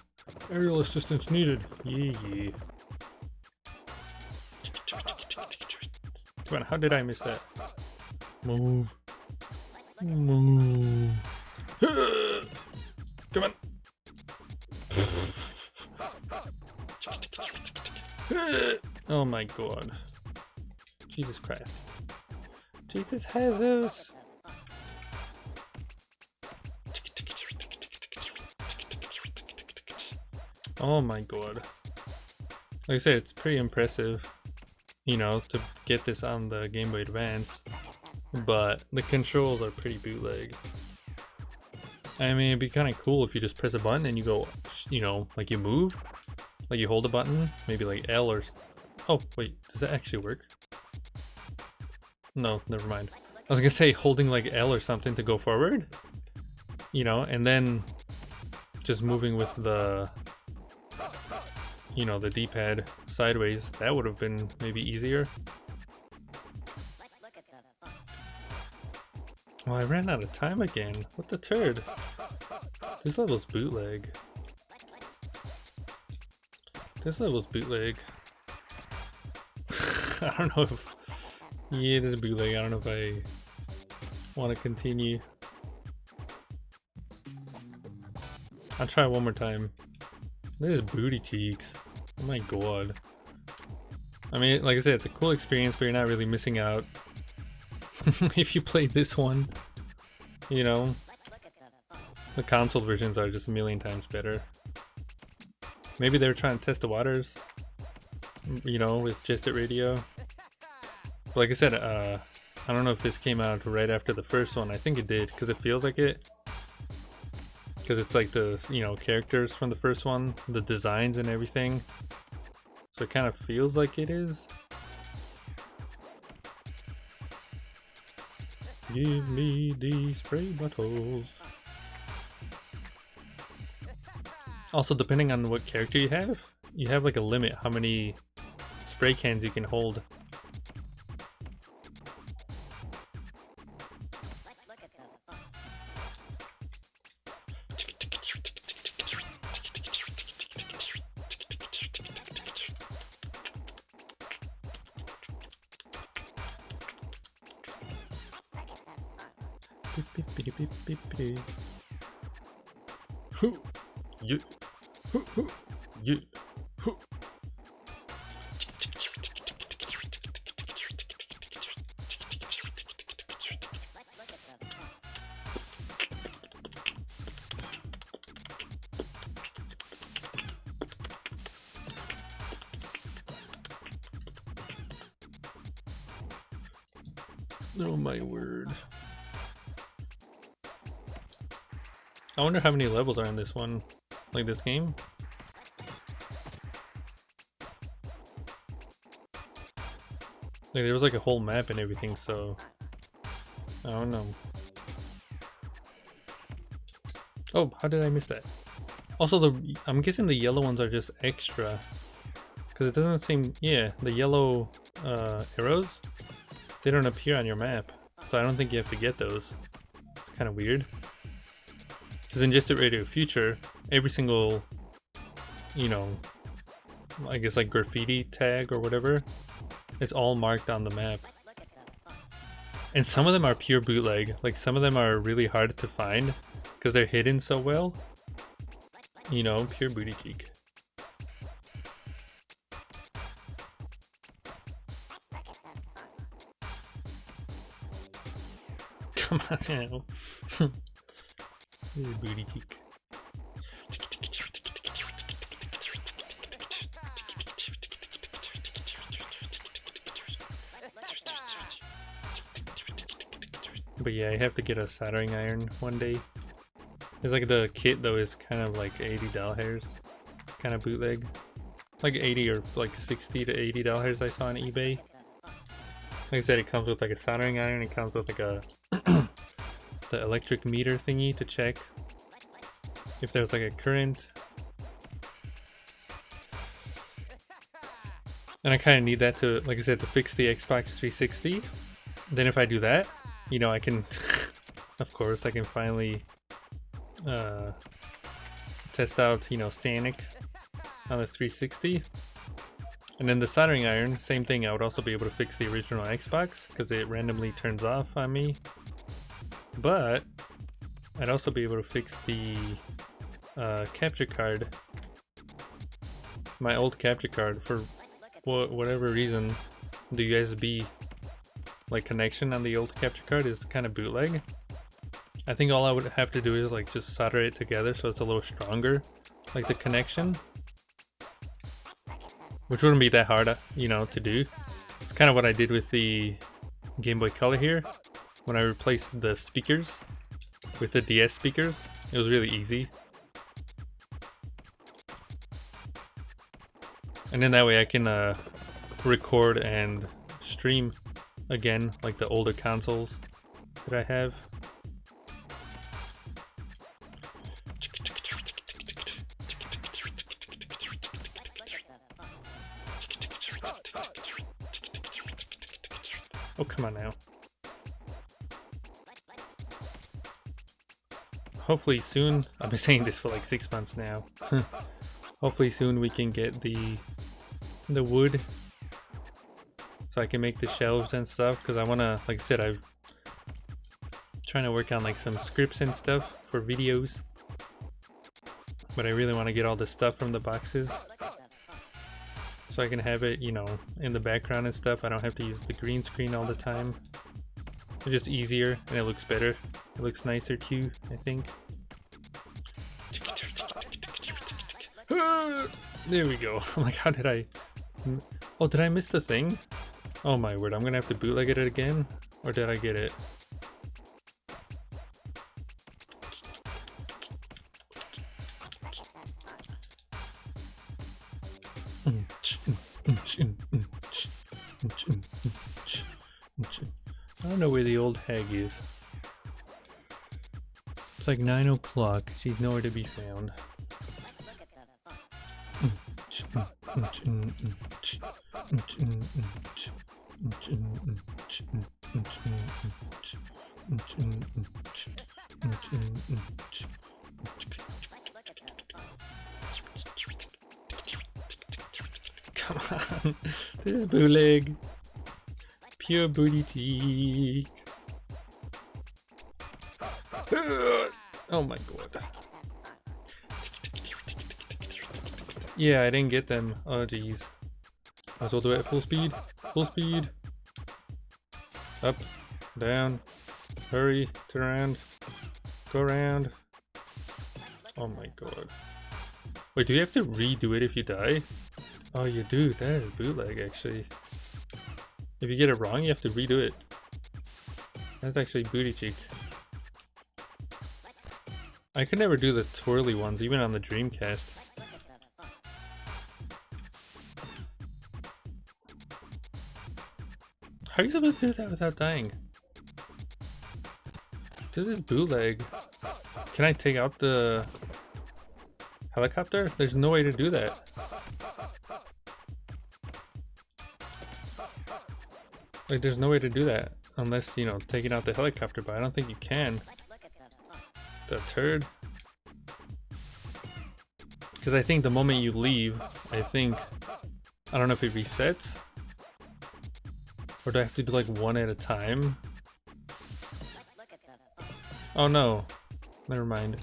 Aerial assistance needed. Yeah, yeah. Come on, how did I miss that? Move. Move. Come on. Oh my god. Jesus Christ. Jesus Jesus. Oh my god. Like I said, it's pretty impressive, you know, to get this on the Game Boy Advance, but the controls are pretty bootleg. I mean, it'd be kind of cool if you just press a button and you go, you know, like you move, like you hold a button, maybe like L or... Oh, wait, does that actually work? No, never mind. I was gonna say holding like L or something to go forward, you know, and then just moving with the, you know, the D-pad sideways. That would have been maybe easier. Well, I ran out of time again. What the turd? This level's bootleg. This level's bootleg. I don't know if... Yeah, this is bootleg. I don't know if I want to continue. I'll try one more time. Look at his booty cheeks. Oh my god. I mean, like I said, it's a cool experience, but you're not really missing out. If you play this one, you know, the console versions are just a million times better. Maybe they were trying to test the waters, you know, with Just It Radio. But like I said, I don't know if this came out right after the first one. I think it did, because it feels like it. Because it's like the, you know, characters from the first one, the designs and everything. So it kind of feels like it is. Give me the spray bottles. Also, depending on what character you have like a limit how many spray cans you can hold. You, you, oh my word. I wonder how many levels are in this one, like this game. Like there was like a whole map and everything, so I don't know. Oh, how did I miss that? Also, I'm guessing the yellow ones are just extra, because it doesn't seem, yeah, the yellow arrows, they don't appear on your map, so I don't think you have to get those. It's kind of weird. Because in Just Radio Future, every single, you know, I guess like graffiti tag or whatever, it's all marked on the map. And some of them are pure bootleg. Like some of them are really hard to find because they're hidden so well. You know, pure booty cheek. Come on now. Booty cheek. But yeah, I have to get a soldering iron one day. It's like the kit though is kind of like $80, kind of bootleg. Like 80 or like 60 to $80 I saw on eBay. Like I said, it comes with like a soldering iron, it comes with like a the electric meter thingy to check if there's like a current. And I kind of need that to, like I said, to fix the Xbox 360. Then if I do that, you know, I can, of course, I can finally test out, you know, Sonic on the 360. And then the soldering iron, same thing, I would also be able to fix the original Xbox because it randomly turns off on me. But I'd also be able to fix the capture card, my old capture card, for whatever reason. The USB like connection on the old capture card is kind of bootleg. I think all I would have to do is like just solder it together so it's a little stronger, like the connection, which wouldn't be that hard, you know, to do. It's kind of what I did with the Game Boy Color here when I replaced the speakers with the DS speakers. It was really easy. And then that way I can record and stream again like the older consoles that I have. Oh, come on now. Hopefully soon, I've been saying this for like 6 months now. Hopefully soon we can get the wood so I can make the shelves and stuff, because I want to, like I said, I'm trying to work on like some scripts and stuff for videos, but I really want to get all the stuff from the boxes so I can have it, you know, in the background and stuff. I don't have to use the green screen all the time. It's just easier and it looks better. It looks nicer too, I think. There we go. I'm like, how did I... Oh, did I miss the thing? Oh my word, I'm gonna have to bootleg it again? Or did I get it? I don't know where the old hag is. It's like 9 o'clock. She's nowhere to be found. Come on, this is bootleg. Pure booty cheek. Oh my god. Yeah, I didn't get them. Oh jeez. Might as well do it at full speed. Full speed. Up, down, hurry, turn around, go around. Oh my god. Wait, do you have to redo it if you die? Oh, you do. That is bootleg, actually. If you get it wrong, you have to redo it. That's actually booty cheeks. I could never do the twirly ones, even on the Dreamcast. How are you supposed to do that without dying? This is bootleg. Can I take out the helicopter? There's no way to do that. Like, there's no way to do that unless, you know, taking out the helicopter, but I don't think you can. The turd. Because I think the moment you leave, I don't know if it resets. Or do I have to do like one at a time? Oh no. Never mind.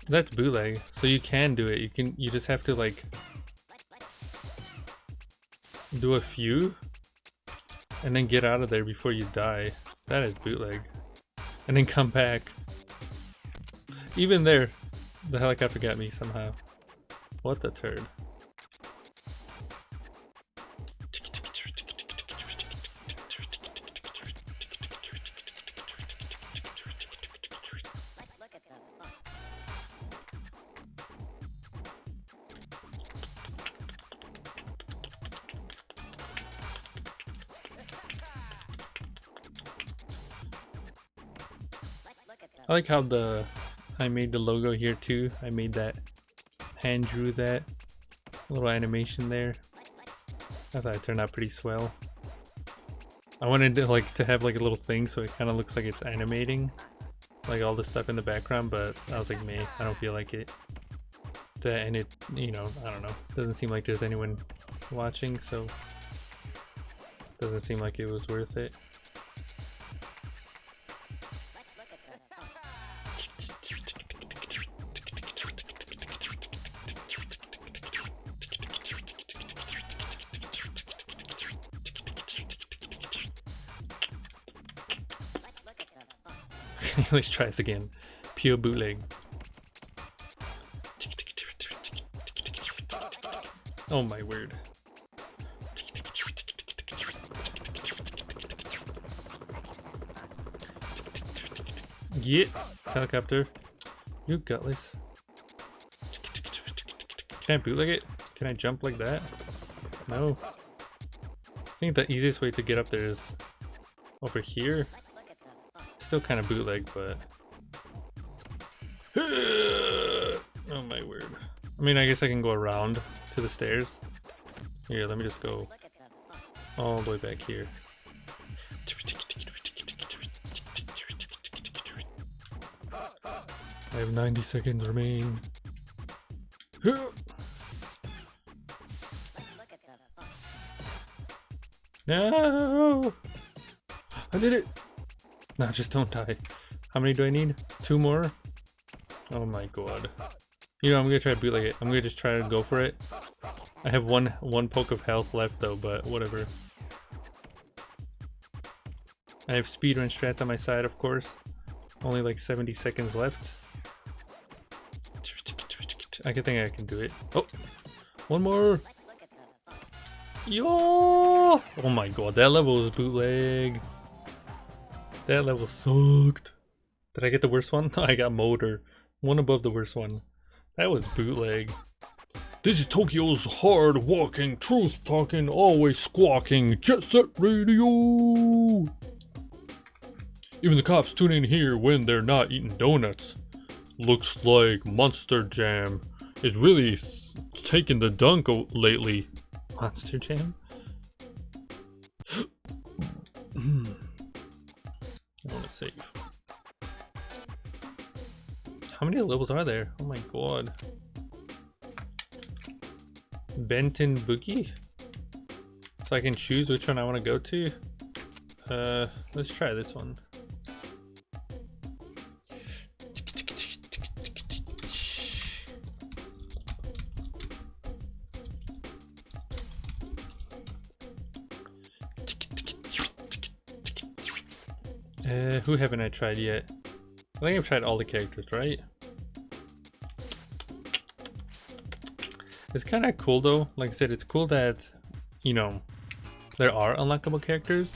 That's bootleg. So you can do it. You just have to like do a few and then get out of there before you die. That is bootleg. And then come back. Even there, the helicopter got me somehow. What the turd. I like how I made the logo here too. I made that, hand drew that little animation there. I thought it turned out pretty swell. I wanted to have like a little thing so it kind of looks like it's animating, like all the stuff in the background, but I was like, meh, I don't feel like it. And it, you know, I don't know, doesn't seem like there's anyone watching, so doesn't seem like it was worth it. Let's try this again. Pure bootleg. Oh my word. Get helicopter. You gutless. Can I bootleg it? Can I jump like that? No. I think the easiest way to get up there is over here. Still kind of bootleg, but oh my word. I mean, I guess I can go around to the stairs. Here, let me just go all the way back here. I have 90 seconds remain. No! I did it! No, just don't die. How many do I need? 2 more? Oh my god. You know, I'm gonna try to bootleg it. I'm gonna just try to go for it. I have one poke of health left though, but whatever. I have speedrun strats on my side, of course. Only like 70 seconds left. I think I can do it. Oh! One more! Yo! Oh my god, that level is bootleg. That level sucked. Did I get the worst one? I got motor. One above the worst one. That was bootleg. This is Tokyo's hard-walking, truth-talking, always squawking Jet Set Radio! Even the cops tune in here when they're not eating donuts. Looks like Monster Jam is really taking the dunk lately. Monster Jam? I want to save. How many levels are there? Oh my god. Benton Boogie? So I can choose which one I want to go to? Let's try this one. Who haven't I tried yet? I think I've tried all the characters, right? It's kind of cool though. Like I said, it's cool that, you know, there are unlockable characters.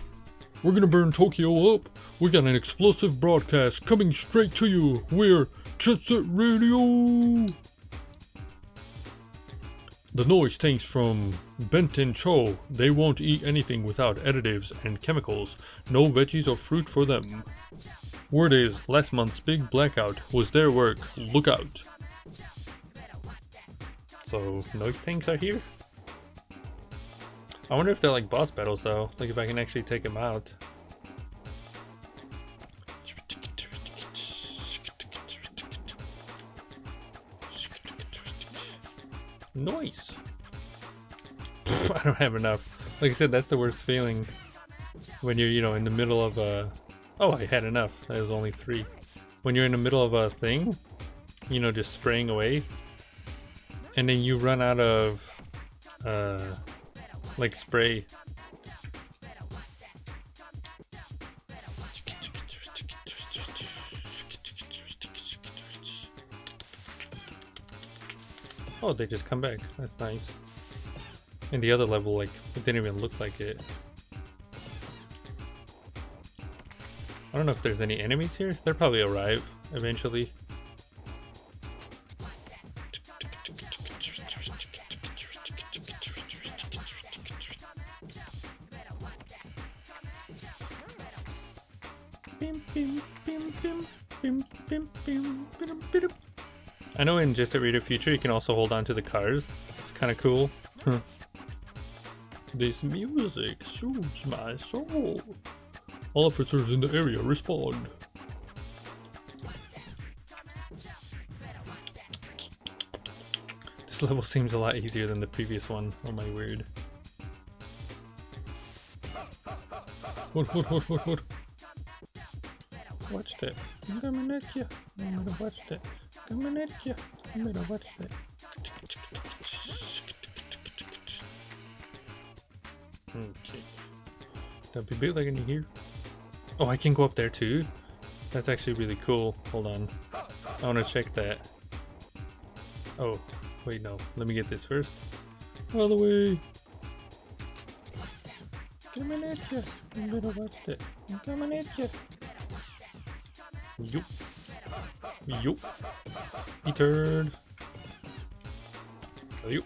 We're gonna burn Tokyo up. We got an explosive broadcast coming straight to you. We're Jet Set Radio. The noise tanks from Benton Cho. They won't eat anything without additives and chemicals. No veggies or fruit for them. Word is, last month's big blackout was their work. Look out. So, noise tanks are here? I wonder if they're like boss battles though. Like if I can actually take them out. Noise! I don't have enough. Like I said, that's the worst feeling. When you're, you know, in the middle of a... Oh, I had enough. That was only 3. When you're in the middle of a thing, you know, just spraying away. And then you run out of, like spray. Oh, they just come back. That's nice. And the other level, like, it didn't even look like it. I don't know if there's any enemies here. They'll probably arrive eventually. I know in Jet Set Radio Future you can also hold on to the cars. It's kind of cool. This music soothes my soul. All officers in the area respond. This level seems a lot easier than the previous one. Oh my word. What? Watch that. I'm coming at you. I'm gonna watch that. Coming at you. I'm gonna watch that. Okay. That'd be big like in here. Oh, I can go up there too? That's actually really cool. Hold on. I want to check that. Oh, wait, no. Let me get this first. All the way. Coming at you. I'm gonna watch that. I'm coming at you. Yup. Yup. He turned. Yup.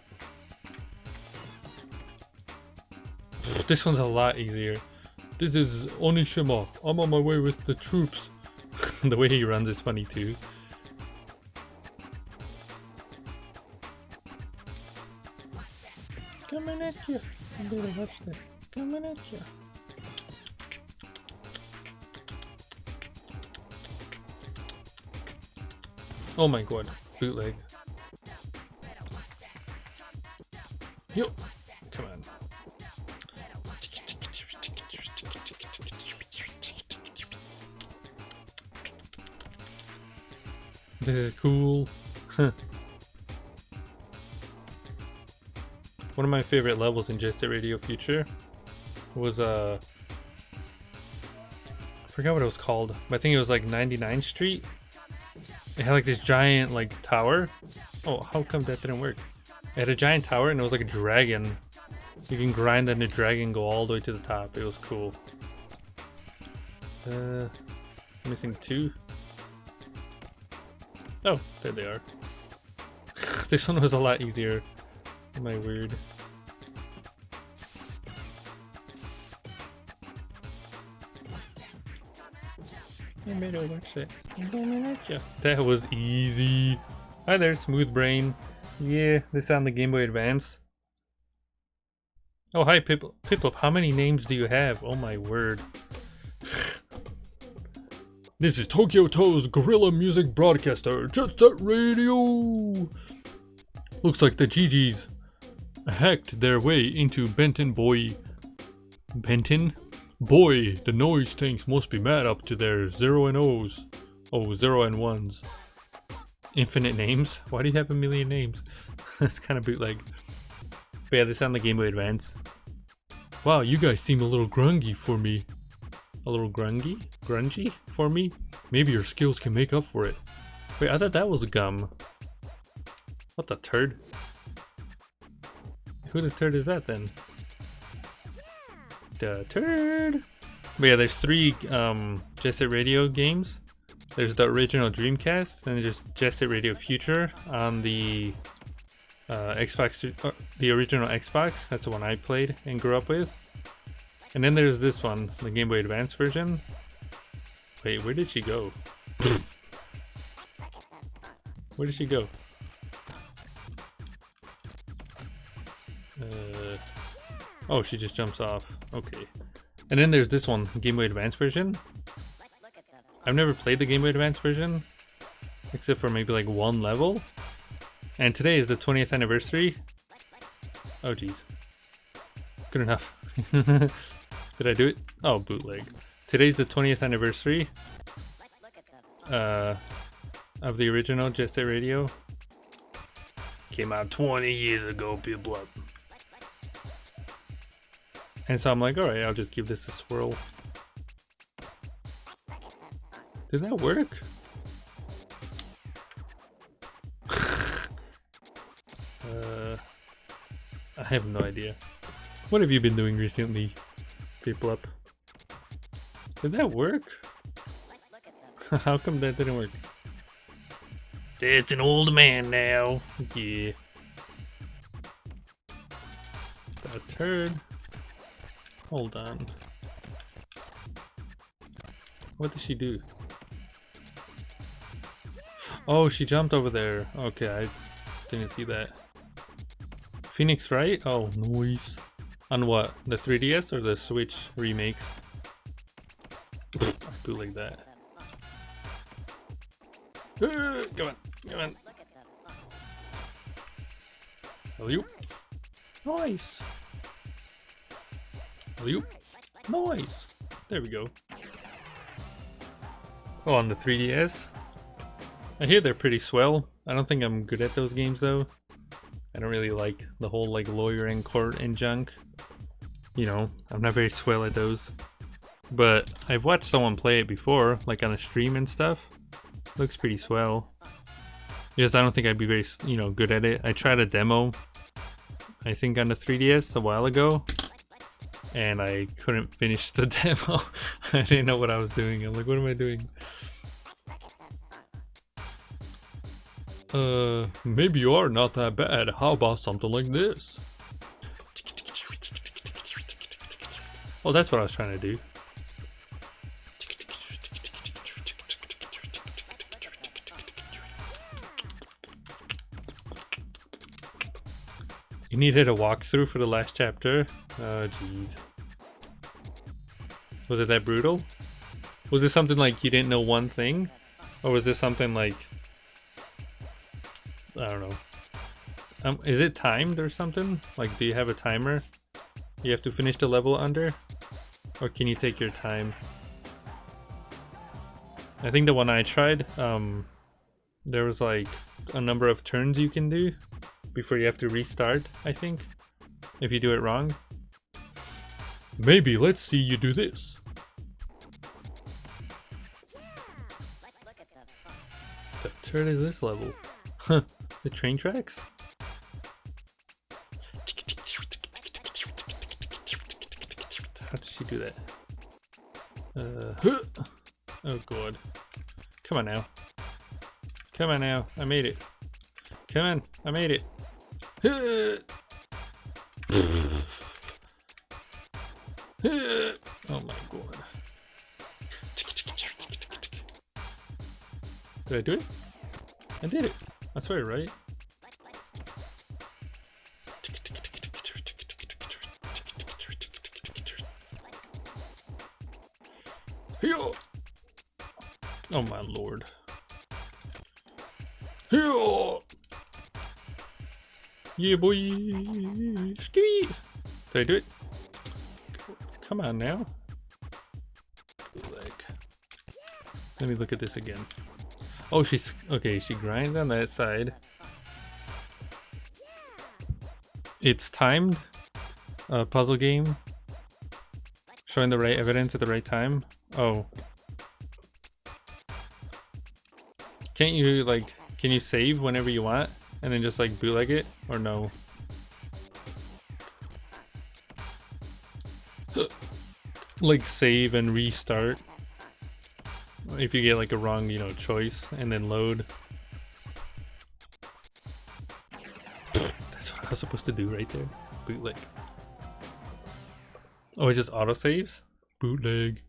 This one's a lot easier. This is Onishima. I'm on my way with the troops. The way he runs is funny too. Coming at you. I'm gonna watch that. Coming at you. Oh my god. Bootleg. Yo. Come on. This is cool. One of my favorite levels in Jet Set Radio Future was I forgot what it was called, but I think it was like 99th Street. It had like this giant like tower. Oh, how come that didn't work? It had a giant tower and it was like a dragon. You can grind and the dragon go all the way to the top. It was cool. Missing 2. Oh, there they are. This one was a lot easier. My word. That was easy. Hi there, Smooth Brain. Yeah, this is on the Game Boy Advance. Oh, hi, Piplup. How many names do you have? Oh my word. This is Tokyo Toe's Guerrilla Music Broadcaster, Jet Set Radio! Looks like the GGs hacked their way into Benton, boy. Benton? Boy, the noise tanks must be mad up to their 0 and O's. Oh, 0 and 1s. Infinite names? Why do you have a million names? That's kind of bootleg. But yeah, this is on the Game Boy Advance. Wow, you guys seem a little grungy for me. A little grungy? Grungy for me? Maybe your skills can make up for it. Wait, I thought that was gum. What the turd? Who the turd is that then? The turd! But yeah, there's 3 Jet Set Radio games. There's the original Dreamcast, and there's Jet Set Radio Future on the Xbox, the original Xbox. That's the one I played and grew up with. And then there's this one, the Game Boy Advance version. Wait, where did she go? Where did she go? Oh, she just jumps off. Okay. And then there's this one, Game Boy Advance version. I've never played the Game Boy Advance version, except for maybe like 1 level. And today is the 20th anniversary. Oh geez. Good enough. Did I do it? Oh, bootleg. Today's the 20th anniversary of the original Jet Set Radio. Came out 20 years ago, people. And so I'm like, alright, I'll just give this a swirl. Did that work? I have no idea. What have you been doing recently, people up? Did that work? How come that didn't work? It's an old man now. Yeah. That turd. Hold on. What did she do? Oh, she jumped over there. Okay, I didn't see that. Phoenix Wright? Oh, nice. On what? The 3DS or the Switch remakes? I do like that. Come on, come on. Alley-oop. Nice. Alley-oop. Nice. There we go. Oh, on the 3DS? I hear they're pretty swell. I don't think I'm good at those games though. I don't really like the whole like lawyer and court and junk. You know, I'm not very swell at those. But I've watched someone play it before, like on a stream and stuff. Looks pretty swell. Just I don't think I'd be very, you know, good at it. I tried a demo, I think on the 3DS a while ago, and I couldn't finish the demo. I didn't know what I was doing. I'm like, what am I doing? Maybe you are not that bad. How about something like this? Oh, that's what I was trying to do. You needed a walkthrough for the last chapter? Oh, jeez. Was it that brutal? Was it something like you didn't know one thing? Or was this something like... I don't know. Is it timed or something? Like, do you have a timer you have to finish the level under? Or can you take your time? I think the one I tried, there was like a number of turns you can do before you have to restart, I think, if you do it wrong. Maybe let's see you do this. The turn is this level. Huh, the train tracks? How did she do that? Oh god. Come on now. Come on now, I made it. Come on, I made it. Oh my god. Did I do it? I did it. I swear, right? Oh my lord. Yeah, boy. Ski. Did I do it? Come on now. Let me look at this again. Oh, she's okay. She grinds on that side. It's timed. Puzzle game. Showing the right evidence at the right time. Oh. Can't you like? Can you save whenever you want and then just like bootleg it, or no? Like save and restart if you get like a wrong, choice, and then load. That's what I was supposed to do right there. Bootleg. Oh, it just autosaves? Bootleg.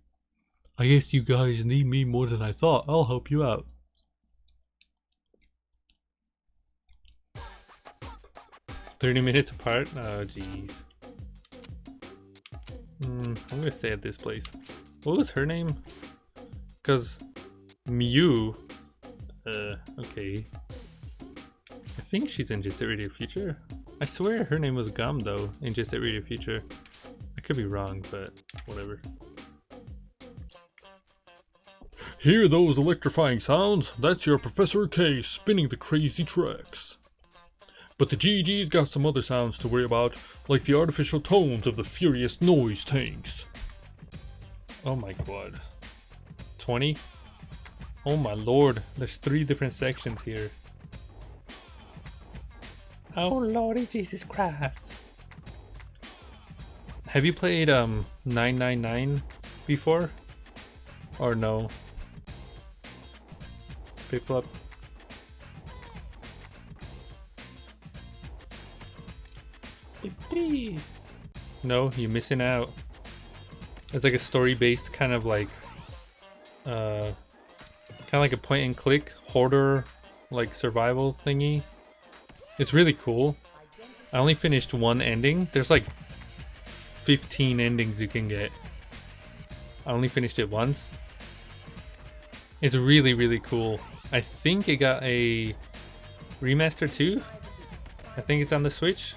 I guess you guys need me more than I thought. I'll help you out. "30 minutes apart? Oh, jeez. I'm gonna stay at this place. What was her name? Because Mew. Okay. I think she's in Jet Set Radio Future. I swear her name was Gum though in Jet Set Radio Future. I could be wrong, but whatever. Hear those electrifying sounds? That's your Professor K spinning the crazy tracks. But the GG's got some other sounds to worry about, like the artificial tones of the furious noise tanks. Oh my god. 20? Oh my lord, there's 3 different sections here. Oh lordy Jesus Christ. Have you played 999 before? Or no? Piplup? No, you're missing out. It's like a story-based kind of like a point and click hoarder like survival thingy. It's really cool. I only finished 1 ending. There's like 15 endings you can get. I only finished it once. It's really, really cool. I think it got a remaster too. I think it's on the Switch.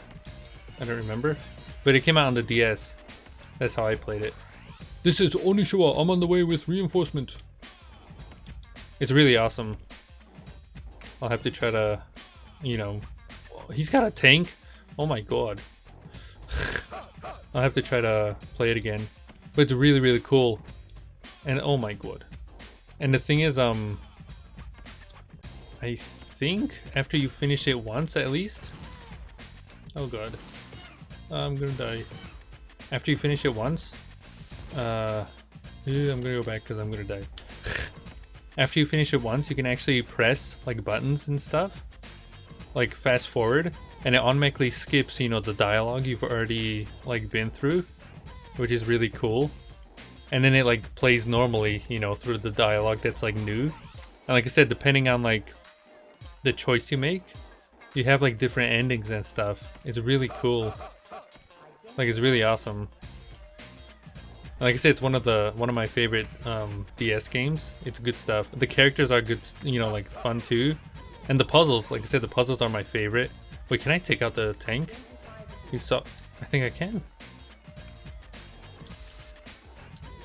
I don't remember. But it came out on the DS. That's how I played it. This is Onishiwa. I'm on the way with reinforcement. It's really awesome. I'll have to try to, he's got a tank. Oh my god. I'll have to try to play it again. But it's really, really cool. And oh my god. And the thing is, I think after you finish it once at least. Oh god. I'm gonna die. After you finish it once, I'm gonna go back because I'm gonna die. After you finish it once, you can actually press like buttons and stuff, like fast forward, and it automatically skips, the dialogue you've already like been through, which is really cool. And then it like plays normally, through the dialogue that's like new. And like I said, depending on like the choice you make, you have like different endings and stuff. It's really cool. Like it's really awesome. Like I said, it's one of my favorite DS games. It's good stuff. The characters are good, like fun too. And the puzzles, like I said, the puzzles are my favorite. Wait, can I take out the tank? You saw? I think I can.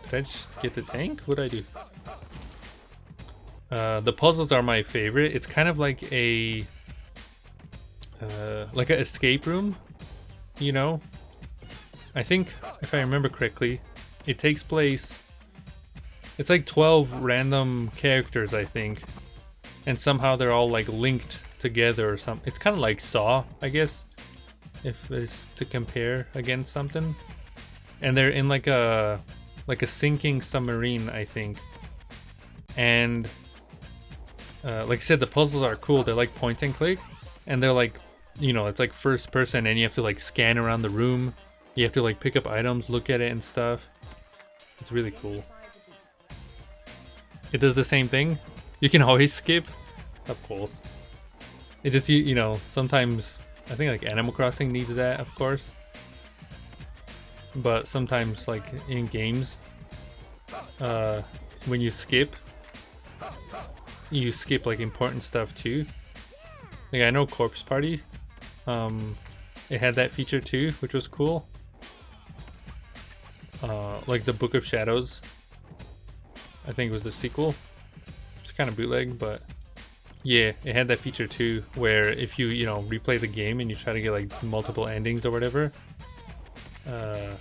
Did I just get the tank? What did I do? The puzzles are my favorite. It's kind of like an escape room, I think, if I remember correctly, it takes place, it's like 12 random characters, I think, and somehow they're all like linked together or something. It's kind of like Saw, I guess, if it's to compare against something. And they're in like a sinking submarine, I think. And like I said, the puzzles are cool. They're like point and click, and they're like you know, it's like first person and you have to like scan around the room. You have to like pick up items, look at it and stuff. It's really cool. It does the same thing. You can always skip, of course. It just, you know, sometimes I think like Animal Crossing needs that, of course. But sometimes like in games, when you skip like important stuff too. Like I know Corpse Party, it had that feature too, which was cool. Like the Book of Shadows, I think it was the sequel. It's kind of bootleg, but yeah, it had that feature too, where if you know, replay the game and you try to get like multiple endings or whatever, or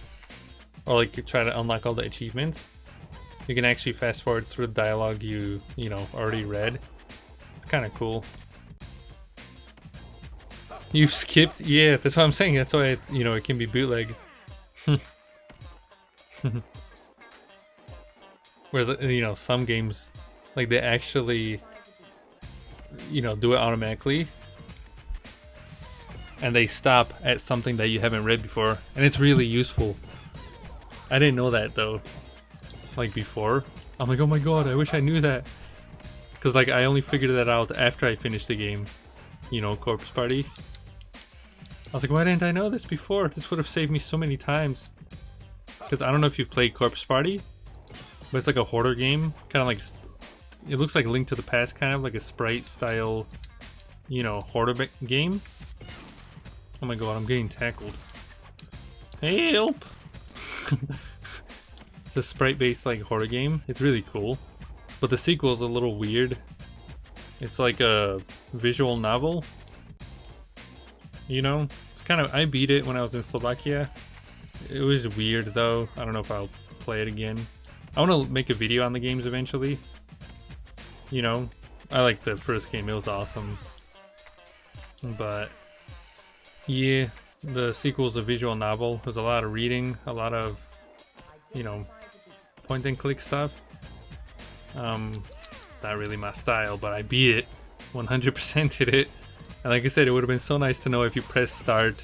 like you try to unlock all the achievements, you can actually fast forward through the dialogue you know, already read. It's kind of cool. You've skipped? Yeah, that's what I'm saying. That's why you know, it can be bootleg. Whereas, you know, some games, like they actually, you know, do it automatically, and they stop at something that you haven't read before, and it's really useful. I didn't know that though. Like before, I'm like, oh my god, I wish I knew that, because like I only figured that out after I finished the game. You know, Corpse Party. I was like, why didn't I know this before? This would have saved me so many times. Because I don't know if you've played Corpse Party, but it's like a hoarder game, kind of like, it looks like Link to the Past, kind of like a sprite style, you know, hoarder game. Oh my god, I'm getting tackled. Help! The sprite based like hoarder game. It's really cool, but the sequel is a little weird. It's like a visual novel, you know. It's kind of, I beat it when I was in Slovakia. It was weird though. I don't know if I'll play it again. I want to make a video on the games eventually, you know. I like the first game, it was awesome, but yeah, the sequel is a visual novel. There's a lot of reading, a lot of, you know, point and click stuff. Not really my style, but I beat it, 100%ed it. And like I said, it would have been so nice to know if you press start,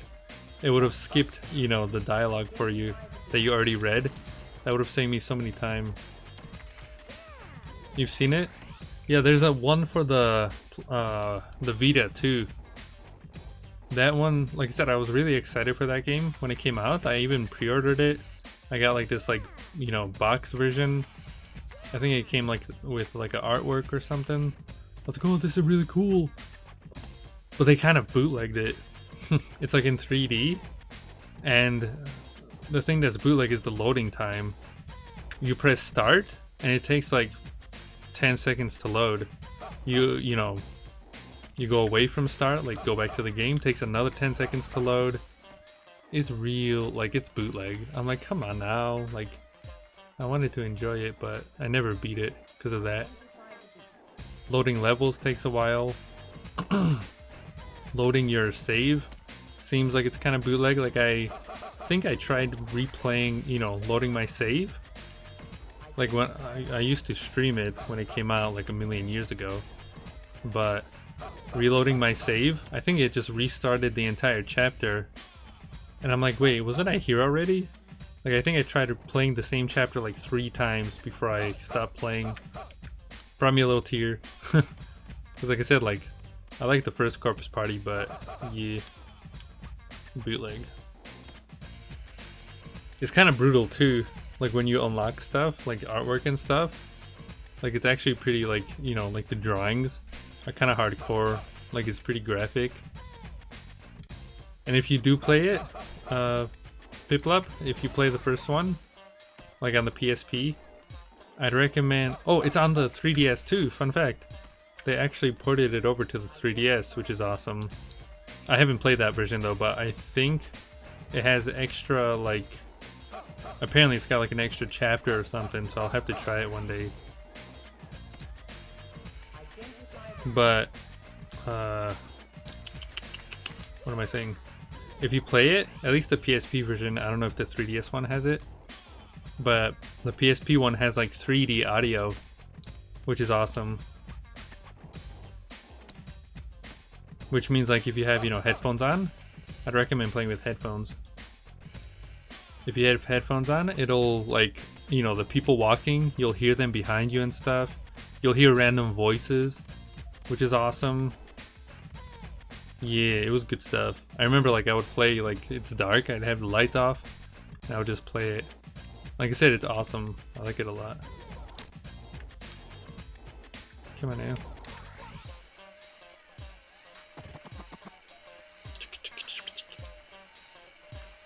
it would have skipped, you know, the dialogue for you that you already read. That would have saved me so many time. You've seen it? Yeah, there's a one for the Vita too. That one, like I said, I was really excited for that game when it came out. I even pre-ordered it. I got like this, like, you know, box version. I think it came like with like an artwork or something. I was like, oh, this is really cool. But they kind of bootlegged it. It's like in 3D, and the thing that's bootleg is the loading time. You press start and it takes like 10 seconds to load. You know, you go away from start, like go back to the game, takes another 10 seconds to load. It's real, like it's bootleg. I'm like, come on now, like I wanted to enjoy it, but I never beat it because of that. Loading levels takes a while. Loading your save seems like it's kind of bootleg. Like I think I tried replaying, you know, loading my save. Like when I used to stream it when it came out like a million years ago, but reloading my save, I think it just restarted the entire chapter. And I'm like, wait, wasn't I here already? Like I think I tried playing the same chapter like 3 times before I stopped playing. Brought me a little tear. Because like I said, like I like the first Corpse Party, but yeah, bootleg. It's kind of brutal too, like when you unlock stuff, like artwork and stuff. Like it's actually pretty, like, you know, like the drawings are kind of hardcore, like it's pretty graphic. And if you do play it, Piplup, if you play the first one, like on the PSP, I'd recommend, oh, it's on the 3DS too, fun fact. They actually ported it over to the 3DS, which is awesome. I haven't played that version though, but I think it has extra, like, apparently it's got like an extra chapter or something, so I'll have to try it one day. But, what am I saying? If you play it, at least the PSP version, I don't know if the 3DS one has it, but the PSP one has like 3D audio, which is awesome. which means like if you have, you know, headphones on, I'd recommend playing with headphones. If you have headphones on, it'll like, you know, the people walking, you'll hear them behind you and stuff. You'll hear random voices, which is awesome. Yeah, it was good stuff. I remember like I would play, like it's dark, I'd have the lights off, and I would just play it. Like I said, it's awesome. I like it a lot. Come on now.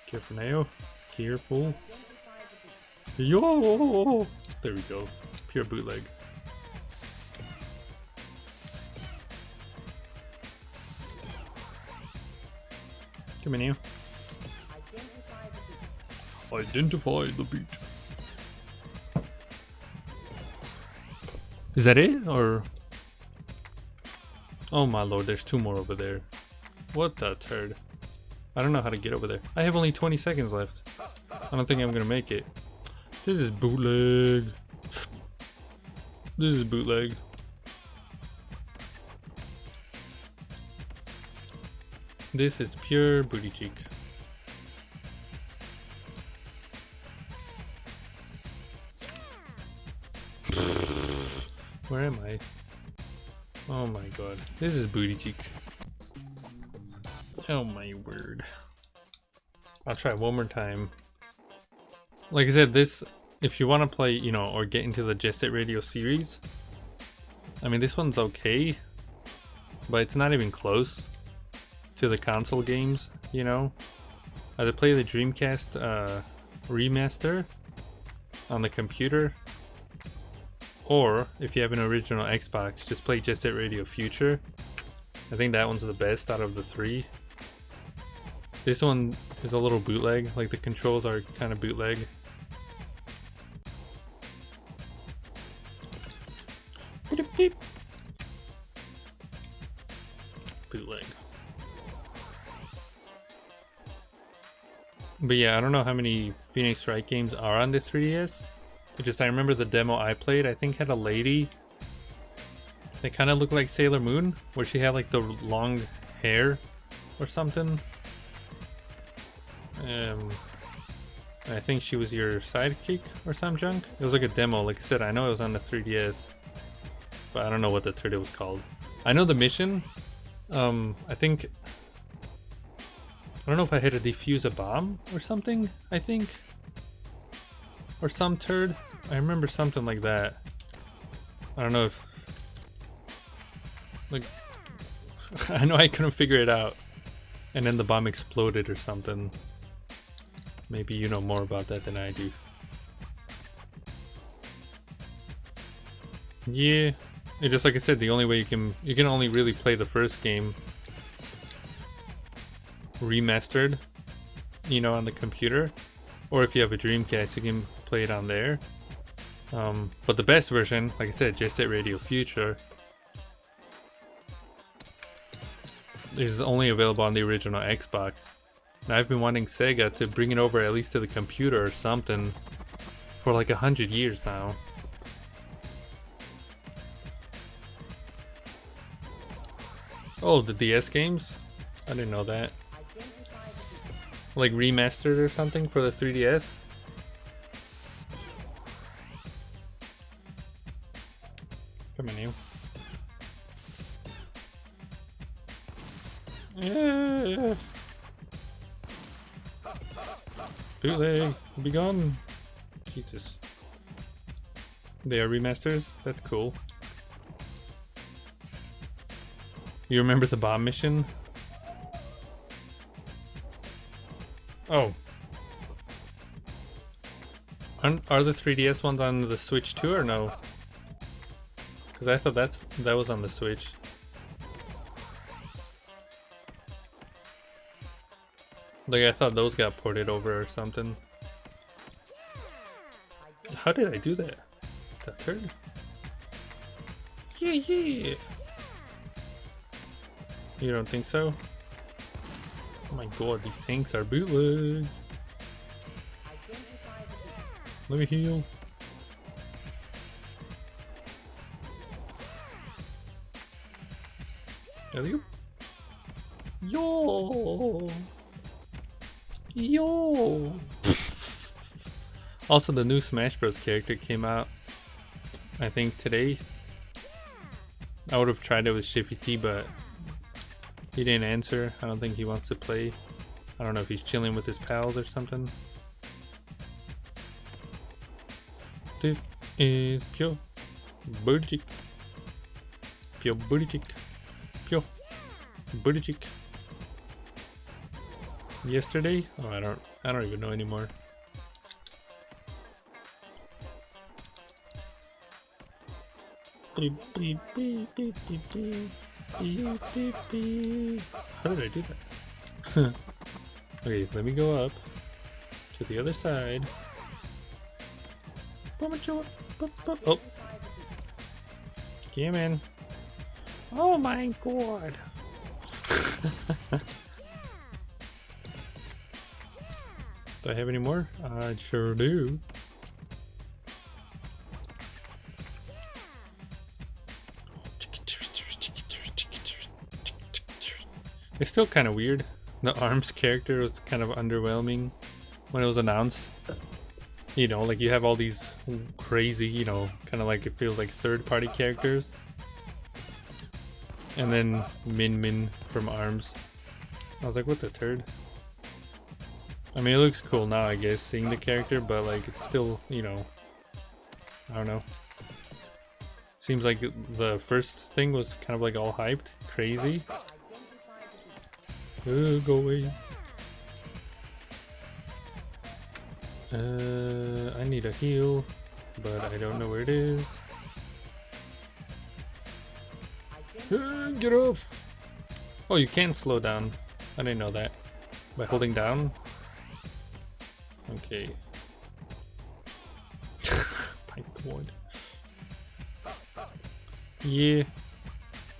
Careful now. Careful. Yo! There we go. Pure bootleg. Come in here. Identify the beat. Is that it, or? Oh my lord, there's two more over there. What the turd? I don't know how to get over there. I have only 20 seconds left. I don't think I'm gonna make it. This is bootleg. This is bootleg. This is pure booty cheek. Where am I? Oh my god. This is booty cheek. Oh my word. I'll try one more time. Like I said, this, if you want to play, you know, or get into the Jet Set Radio series, I mean, this one's okay, but it's not even close to the console games, you know? Either play the Dreamcast remaster on the computer, or if you have an original Xbox, just play Jet Set Radio Future. I think that one's the best out of the three. This one is a little bootleg, like the controls are kind of bootleg. Bootleg. But yeah, I don't know how many Phoenix Wright games are on the 3DS. I remember the demo I played, I think had a lady that kind of looked like Sailor Moon, where she had like the long hair or something. I think she was your sidekick or some junk. It was like a demo. Like I said, I know it was on the 3DS, but I don't know what the third was called. I know the mission. I think, I don't know if I had to defuse a bomb or something, I think. Or some turd. I remember something like that. I don't know if, like, I know I couldn't figure it out. And then the bomb exploded or something. Maybe you know more about that than I do. Yeah, and just like I said, the only way you can only really play the first game remastered, you know, on the computer, or if you have a Dreamcast, you can play it on there. But the best version, like I said, Jet Set Radio Future, is only available on the original Xbox. And I've been wanting Sega to bring it over at least to the computer or something for like 100 years now. Oh, the DS games? I didn't know that. Like remastered or something for the 3DS? Come on, you. Yeah. Bootleg, be gone. Jesus. They are remasters? That's cool. You remember the bomb mission? Oh. Are the 3DS ones on the Switch too or no? Because I thought that was on the Switch. Like I thought those got ported over or something. How did I do that? That turd? Yeah, yeah. You don't think so? Oh my god, these tanks are bootleg. Let me heal. There we go. Yo! Yo! Also, the new Smash Bros. Character came out, I think, today. I would have tried it with Shiffy T, but he didn't answer. I don't think he wants to play. I don't know if he's chilling with his pals or something. This is Pure Booty Chick. Pure Booty Chick. Pure Booty Chick. Yesterday? Oh, I don't even know anymore. How did I do that? Okay, let me go up to the other side. Oh, come in. Oh my god. Do I have any more? I sure do. It's still kind of weird. The ARMS character was kind of underwhelming when it was announced. You know, like you have all these crazy, you know, kind of like it feels like third-party characters. And then Min from ARMS. I was like, what the turd? I mean, it looks cool now, I guess, seeing the character, but like it's still, you know, I don't know. Seems like the first thing was kind of like all hyped, crazy. Go away. I need a heal, but I don't know where it is. Get off! Oh, you can slow down. I didn't know that. By holding down? Okay. Pipe wood. Yeah.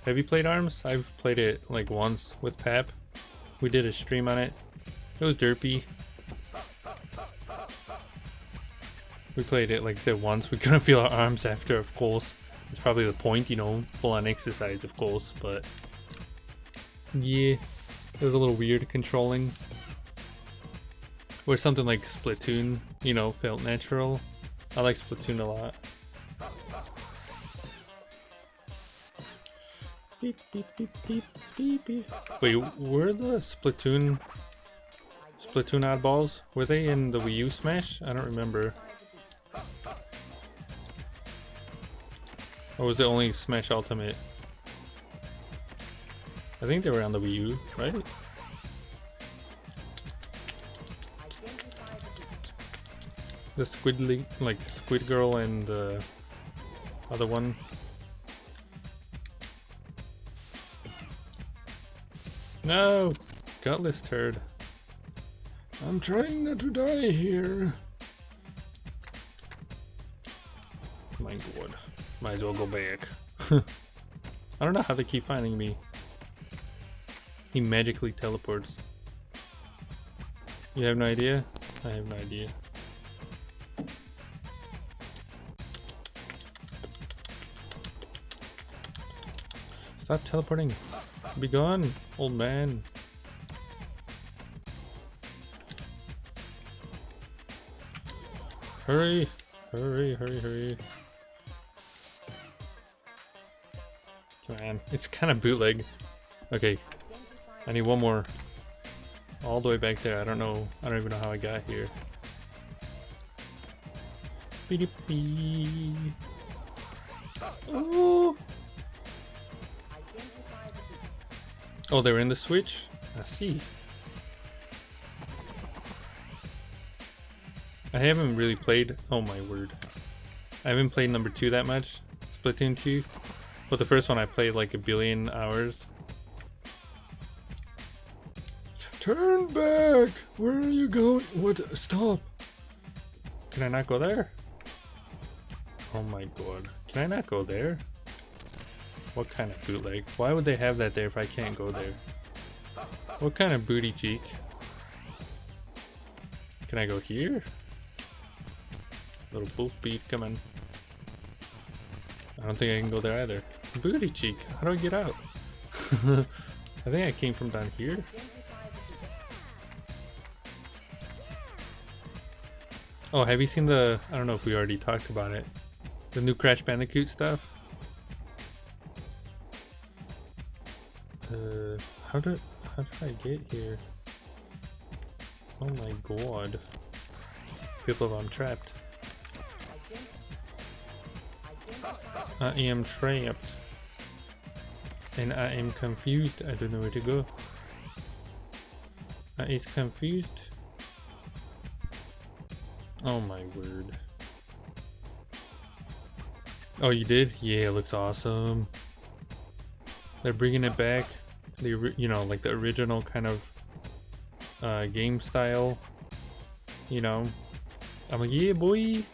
Have you played ARMS? I've played it like once with Pap. We did a stream on it. It was derpy. We played it, like I said, once. We couldn't feel our arms after, of course. It's probably the point, you know, full on exercise, of course, but yeah, it was a little weird controlling. Where something like Splatoon, you know, felt natural. I like Splatoon a lot. Beep, beep, beep, beep, beep, beep. Wait, were the Splatoon oddballs? Were they in the Wii U Smash? I don't remember. Or was it only Smash Ultimate? I think they were on the Wii U, right? The Squid Girl and the other one. No! Gutless turd. I'm trying not to die here. My god. Might as well go back. I don't know how they keep finding me. He magically teleports. You have no idea? I have no idea. Stop teleporting. Be gone, old man. Hurry! Hurry, hurry, hurry. Man, it's kind of bootleg. Okay, I need one more. All the way back there. I don't even know how I got here. Beep-beep. Oh! Oh, they were in the Switch? I see. I haven't really played, oh my word. I haven't played number 2 that much, Splatoon 2. But the first one I played like a billion hours. Turn back! Where are you going? What? Stop! Can I not go there? Oh my god. Can I not go there? What kind of bootleg? Why would they have that there if I can't go there? What kind of booty cheek? Can I go here? Little full speed, come on. I don't think I can go there either. Booty cheek, how do I get out? I I think I came from down here. Oh, have you seen the, I don't know if we already talked about it, the new Crash Bandicoot stuff? How did I get here? Oh my god. People, I'm trapped. I am trapped. And I am confused. I don't know where to go. I is confused. Oh my word. Oh, you did? Yeah, it looks awesome. They're bringing it back. You know, like the original kind of game style. You know, I'm like, yeah, boy.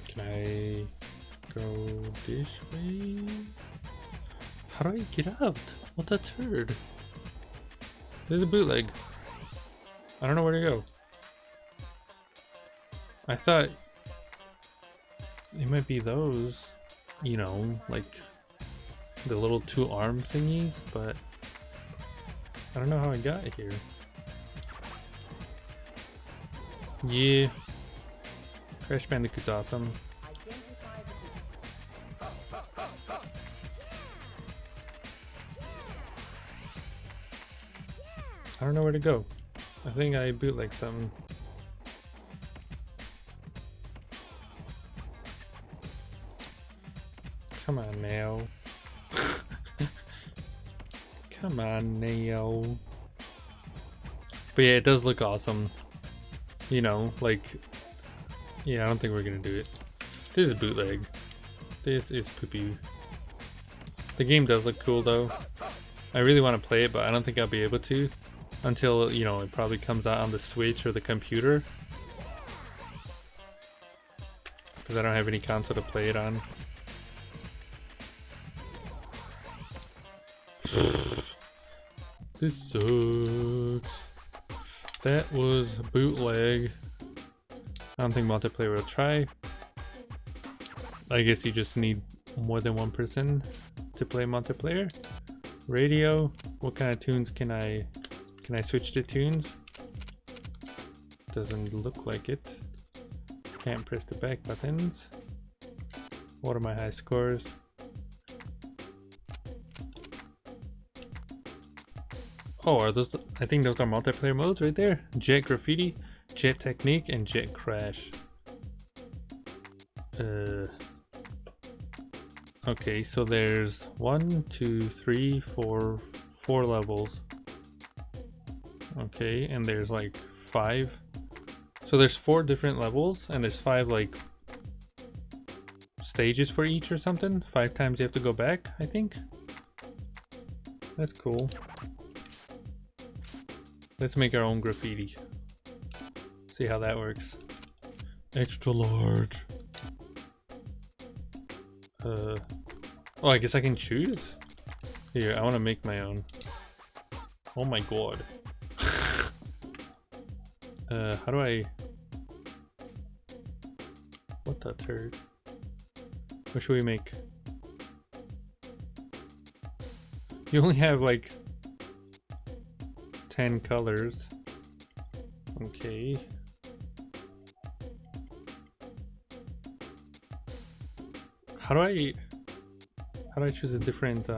Can I go this way? How do I get out? What a turd. There's a bootleg. I don't know where to go. I thought it might be those, you know, like the little two arm thingies, but I don't know how I got here. Yeah. Crash Bandicoot's awesome. I don't know where to go. I think I bootleg something. Come on now. Come on now. But yeah, it does look awesome. You know, like, yeah, I don't think we're gonna do it. This is bootleg. This is poopy. The game does look cool though. I really want to play it, but I don't think I'll be able to until, you know, it probably comes out on the Switch or the computer. Because I don't have any console to play it on. This sucks. That was bootleg. I don't think multiplayer will try. I guess you just need more than one person to play multiplayer. Radio. What kind of tunes can I switch to tunes? Doesn't look like it. Can't press the back buttons. What are my high scores? Oh, are those? I think those are multiplayer modes right there. Jet Graffiti, Jet Technique, and Jet Crash. Okay, so there's 1, 2, 3, 4 levels. Okay, and there's like 5. So there's 4 different levels, and there's 5 like stages for each or something. 5 times you have to go back, I think. That's cool. Let's make our own graffiti. See how that works. Extra large. Oh, I guess I can choose? Here, I want to make my own. Oh my god. How do I... What the turd? What should we make? You only have like 10 colors. Okay. How do I choose a different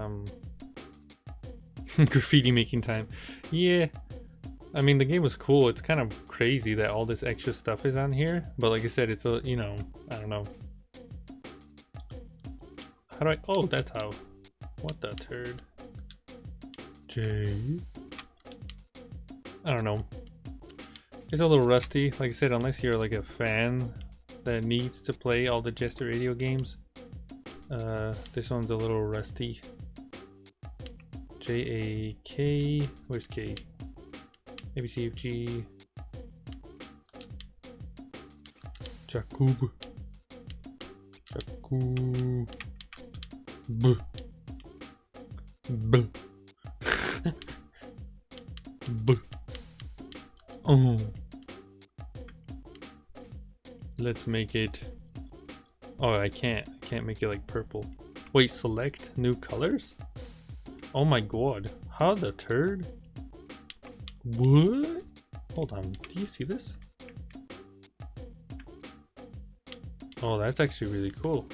graffiti making time? Yeah, I mean the game was cool. It's kind of crazy that all this extra stuff is on here, but like I said, it's a, you know, I don't know. How do I, oh, that's how. What the turd? J. I don't know. It's a little rusty. Like I said, unless you're like a fan that needs to play all the Jester Radio games. This one's a little rusty. J-A-K, where's K? A-B-C-F-G. Jakub. Jakub. B. B. B. Oh. Let's make it. Oh, I can't. can't make it like purple. Wait, select new colors? Oh my god. How the turd? What? Hold on, do you see this? Oh, that's actually really cool.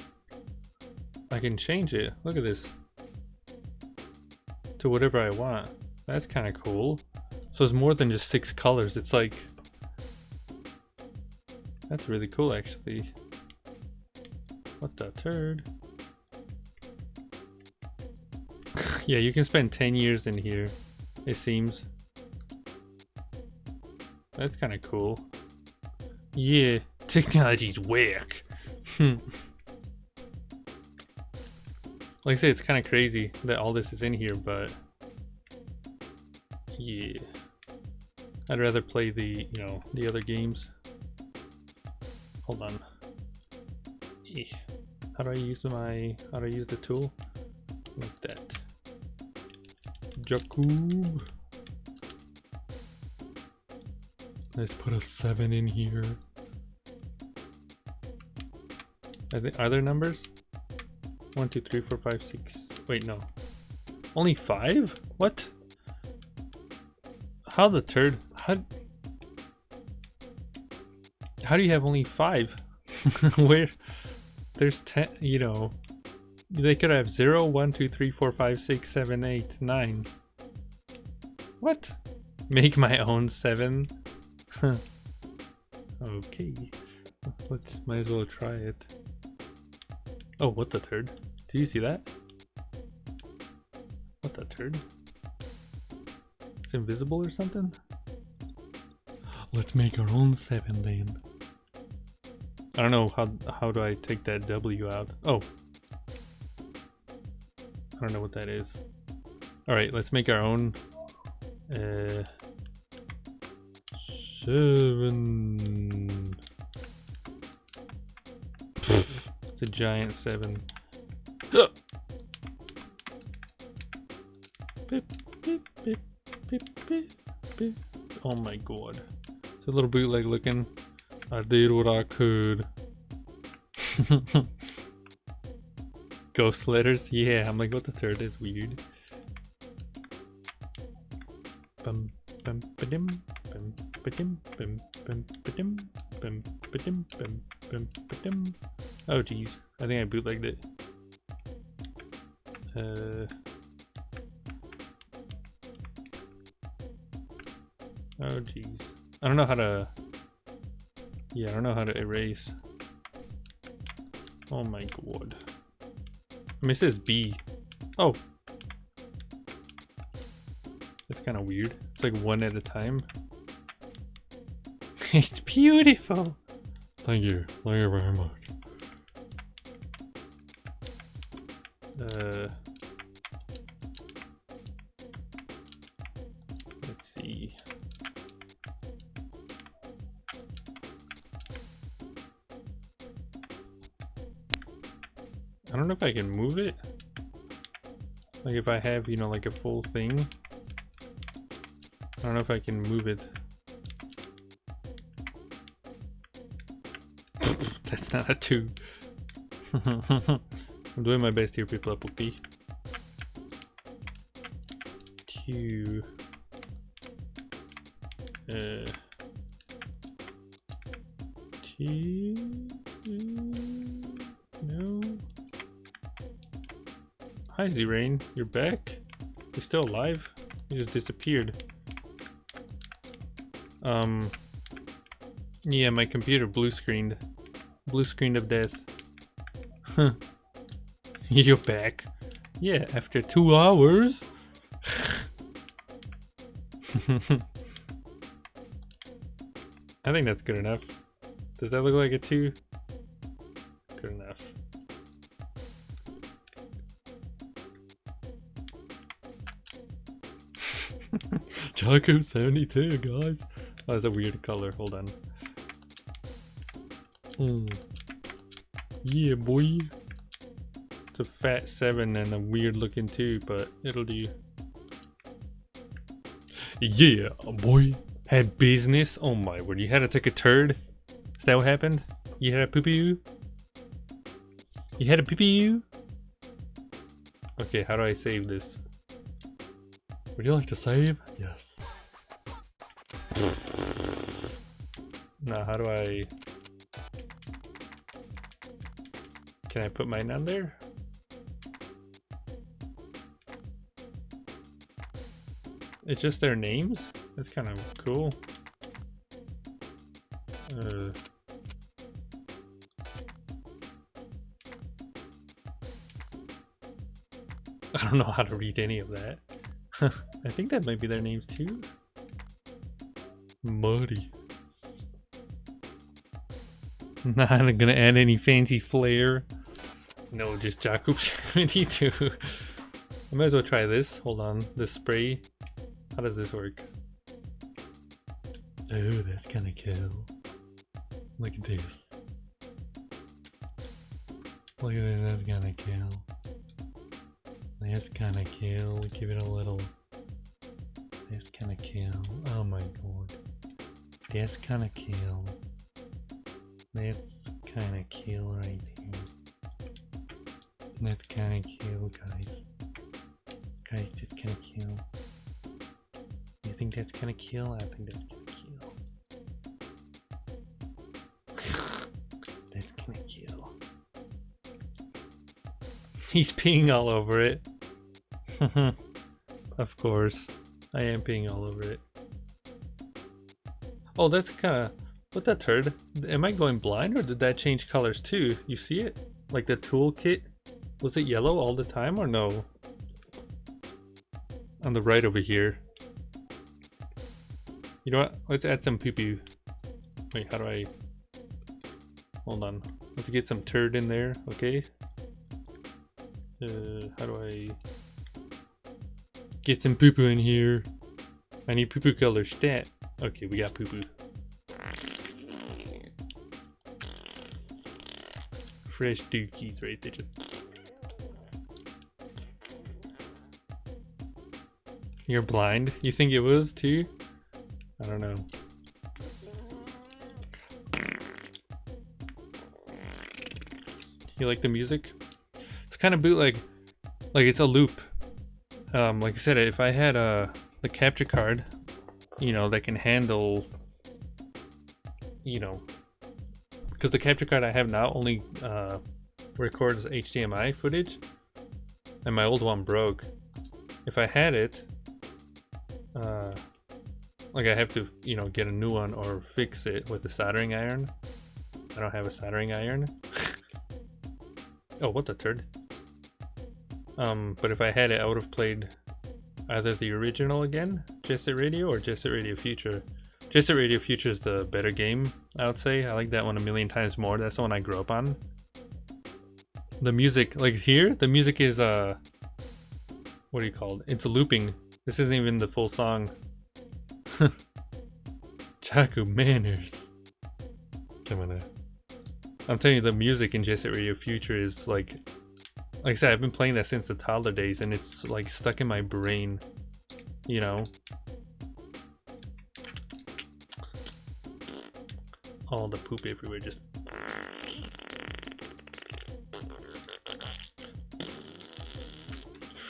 I can change it. Look at this. To whatever I want. That's kind of cool. So it's more than just 6 colors. It's like... That's really cool, actually. What the turd? Yeah, you can spend 10 years in here, it seems. That's kind of cool. Yeah, technology's whack. Like I say, it's kind of crazy that all this is in here, but yeah, I'd rather play the, you know, the other games. Hold on. How do I use the tool? Like that. Jakub. Let's put a 7 in here. Are there numbers? 1, 2, 3, 4, 5, 6. Wait, no. Only 5? What? How the turd? How do you have only 5? Where? There's 10, you know. They could have 0, 1, 2, 3, 4, 5, 6, 7, 8, 9. What? Make my own 7? Huh. Okay. Might as well try it. Oh, what the turd? Do you see that? What the turd? It's invisible or something? Let's make our own 7 then. I don't know, how do I take that W out? Oh. I don't know what that is. Alright, let's make our own 7. It's a giant 7. Oh my god. It's a little bootleg looking. I did what I could. Ghost letters? Yeah, I'm like, what the third is weird. Bum bum ba-dim, bum ba-dim, bum bum ba-dim, bum ba-dim, bum bum ba-dim. Oh geez, I think I bootlegged it. Oh geez. I don't know how to... Yeah, I don't know how to erase. Oh my god. I mean, it says B. Oh! That's kind of weird. It's like one at a time. It's beautiful! Thank you. Thank you very much. Let's see. I don't know if I can move it. Like if I have, you know, like a full thing. I don't know if I can move it. That's not a 2. I'm doing my best here, people. Okay. 2. 2. No. Hi, Z-Rain. You're back? You're still alive? You just disappeared. Yeah, my computer blue screened. Blue screened of death. Huh. You're back. Yeah, after 2 hours. I think that's good enough. Does that look like a 2? Good enough. Choco 72, guys. Oh, that's a weird color. Hold on. Yeah, boy. It's a fat 7 and a weird looking 2, but it'll do. Yeah, boy. Had business. Oh my word. You had to take a turd? Is that what happened? You had a poo-poo? You had a pee-pee? Okay, how do I save this? Would you like to save? Yes. Now, how do I... Can I put mine on there? It's just their names? That's kind of cool. I don't know how to read any of that. I think that might be their names too. Muddy. Not gonna add any fancy flair. No, just Jakub 72. I might as well try this. Hold on. The spray. How does this work? Oh, that's kinda cool. Look at this. Look at this, that's kinda cool. That's kinda cool. Give it a little. That's kinda cool. Oh my god. That's kinda cool. That's kinda cool right there. That's kinda cool, guys. Guys, that's kinda cool. You think that's kinda cool? I think that's kinda cool. That's kinda cool. He's peeing all over it. Of course. I am peeing all over it. Oh, that's kinda... What that turd? Am I going blind or did that change colors too? You see it? Like the toolkit? Was it yellow all the time or no? On the right over here. You know what? Let's add some poo-poo. Wait, how do I... Hold on. Let's get some turd in there, okay? How do I... Get some poo-poo in here. I need poo-poo color stat. Okay, we got poo-poo. Fresh dookies right there. You're blind? You think it was too? I don't know. You like the music? It's kind of bootleg. Like it's a loop. Like I said, if I had the capture card, you know, that can handle, you know, because the capture card I have now only records HDMI footage, and my old one broke. If I had it, like I have to, you know, get a new one or fix it with a soldering iron. I don't have a soldering iron. Oh, what the turd. But if I had it, I would have played either the original again, Jet Set Radio, or Jet Set Radio Future. Jet Set Radio Future is the better game, I would say. I like that one a million times more. That's the one I grew up on. The music, like here, the music is, what do you call it? It's looping. This isn't even the full song. Chaku manners. Come on now. I'm telling you, the music in Jet Set Radio Future is like I said, I've been playing that since the toddler days, and it's like stuck in my brain, you know. All the poop everywhere, just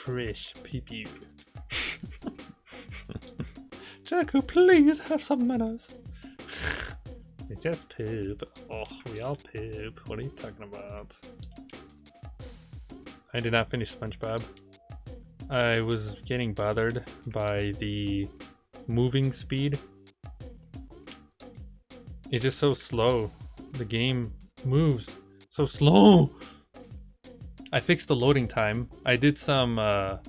fresh pee-pee. Jaco, please have some manners. It's just poop. Oh, we all poop. What are you talking about? I did not finish SpongeBob. I was getting bothered by the moving speed. It's just so slow. The game moves so slow. I fixed the loading time. I did some, I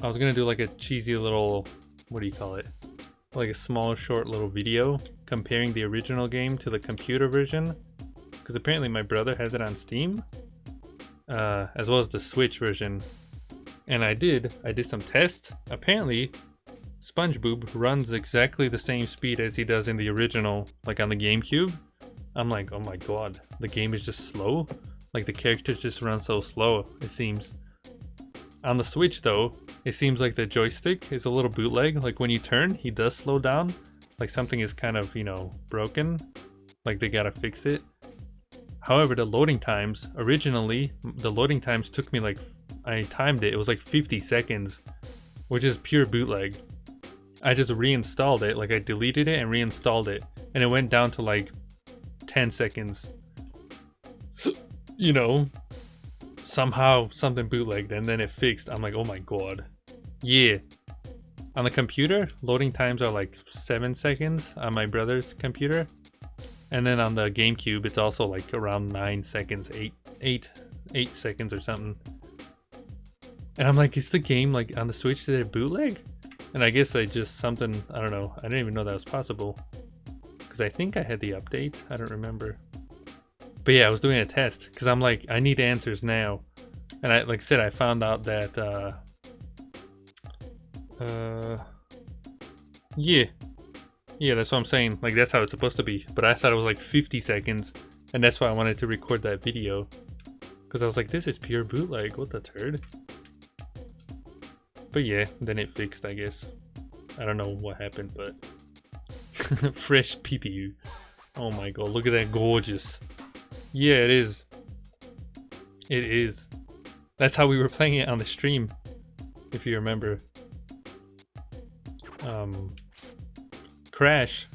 was gonna do like a cheesy little, what do you call it? Like a small short little video comparing the original game to the computer version. Because apparently my brother has it on Steam. As well as the Switch version. And I did some tests. Apparently, SpongeBob runs exactly the same speed as he does in the original, like on the GameCube. I'm like, oh my god, the game is just slow? Like the characters just run so slow, it seems. On the Switch though, it seems like the joystick is a little bootleg. Like when you turn, he does slow down. Like something is kind of, you know, broken. Like they gotta fix it. However, the loading times, originally, the loading times took me like, I timed it, it was like 50 seconds, which is pure bootleg. I just reinstalled it, like I deleted it and reinstalled it, and it went down to like 10 seconds. You know, somehow something bootlegged and then it fixed. I'm like, oh my god. Yeah. On the computer, loading times are like 7 seconds on my brother's computer. And then on the GameCube, it's also like around 9 seconds, 8 seconds or something. And I'm like, is the game like on the Switch, did it bootleg? And I guess I just something, I don't know. I didn't even know that was possible. Because I think I had the update. I don't remember. But yeah, I was doing a test because I'm like, I need answers now. And I, like I said, I found out that, yeah, that's what I'm saying. Like, that's how it's supposed to be. But I thought it was like 50 seconds. And that's why I wanted to record that video. Because I was like, this is pure bootleg. What the turd? But yeah, then it fixed, I guess. I don't know what happened, but... Fresh PPU. Oh my god, look at that gorgeous. Yeah, it is. It is. That's how we were playing it on the stream, if you remember. Crash,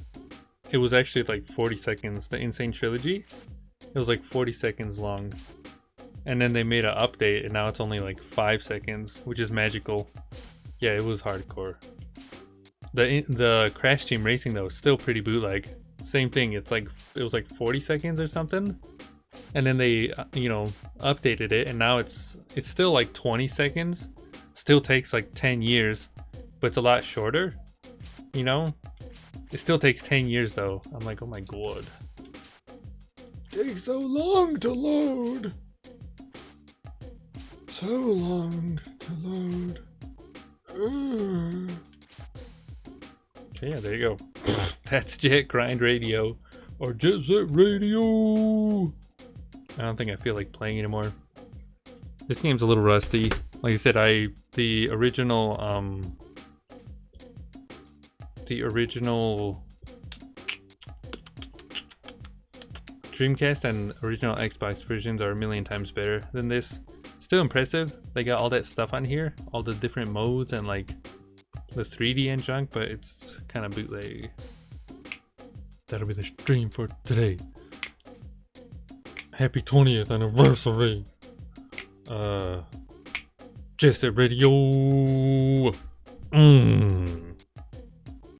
it was actually like 40 seconds. The Insane Trilogy, it was like 40 seconds long. And then they made an update and now it's only like 5 seconds, which is magical. Yeah, it was hardcore. The Crash Team Racing though is still pretty bootleg. Same thing, it's like, it was like 40 seconds or something. And then they, you know, updated it and now it's still like 20 seconds. Still takes like 10 years, but it's a lot shorter, you know? It still takes 10 years though. I'm like, oh my god. Takes so long to load. So long to load. Okay, yeah, there you go. That's Jet Grind Radio. Or Jet Set Radio. I don't think I feel like playing anymore. This game's a little rusty. Like I said, the original Dreamcast and original Xbox versions are a million times better than this. Still impressive. They got all that stuff on here, all the different modes and like the 3D and junk, but it's kind of bootleg. That'll be the stream for today. Happy 20th anniversary. Jet Set Radio.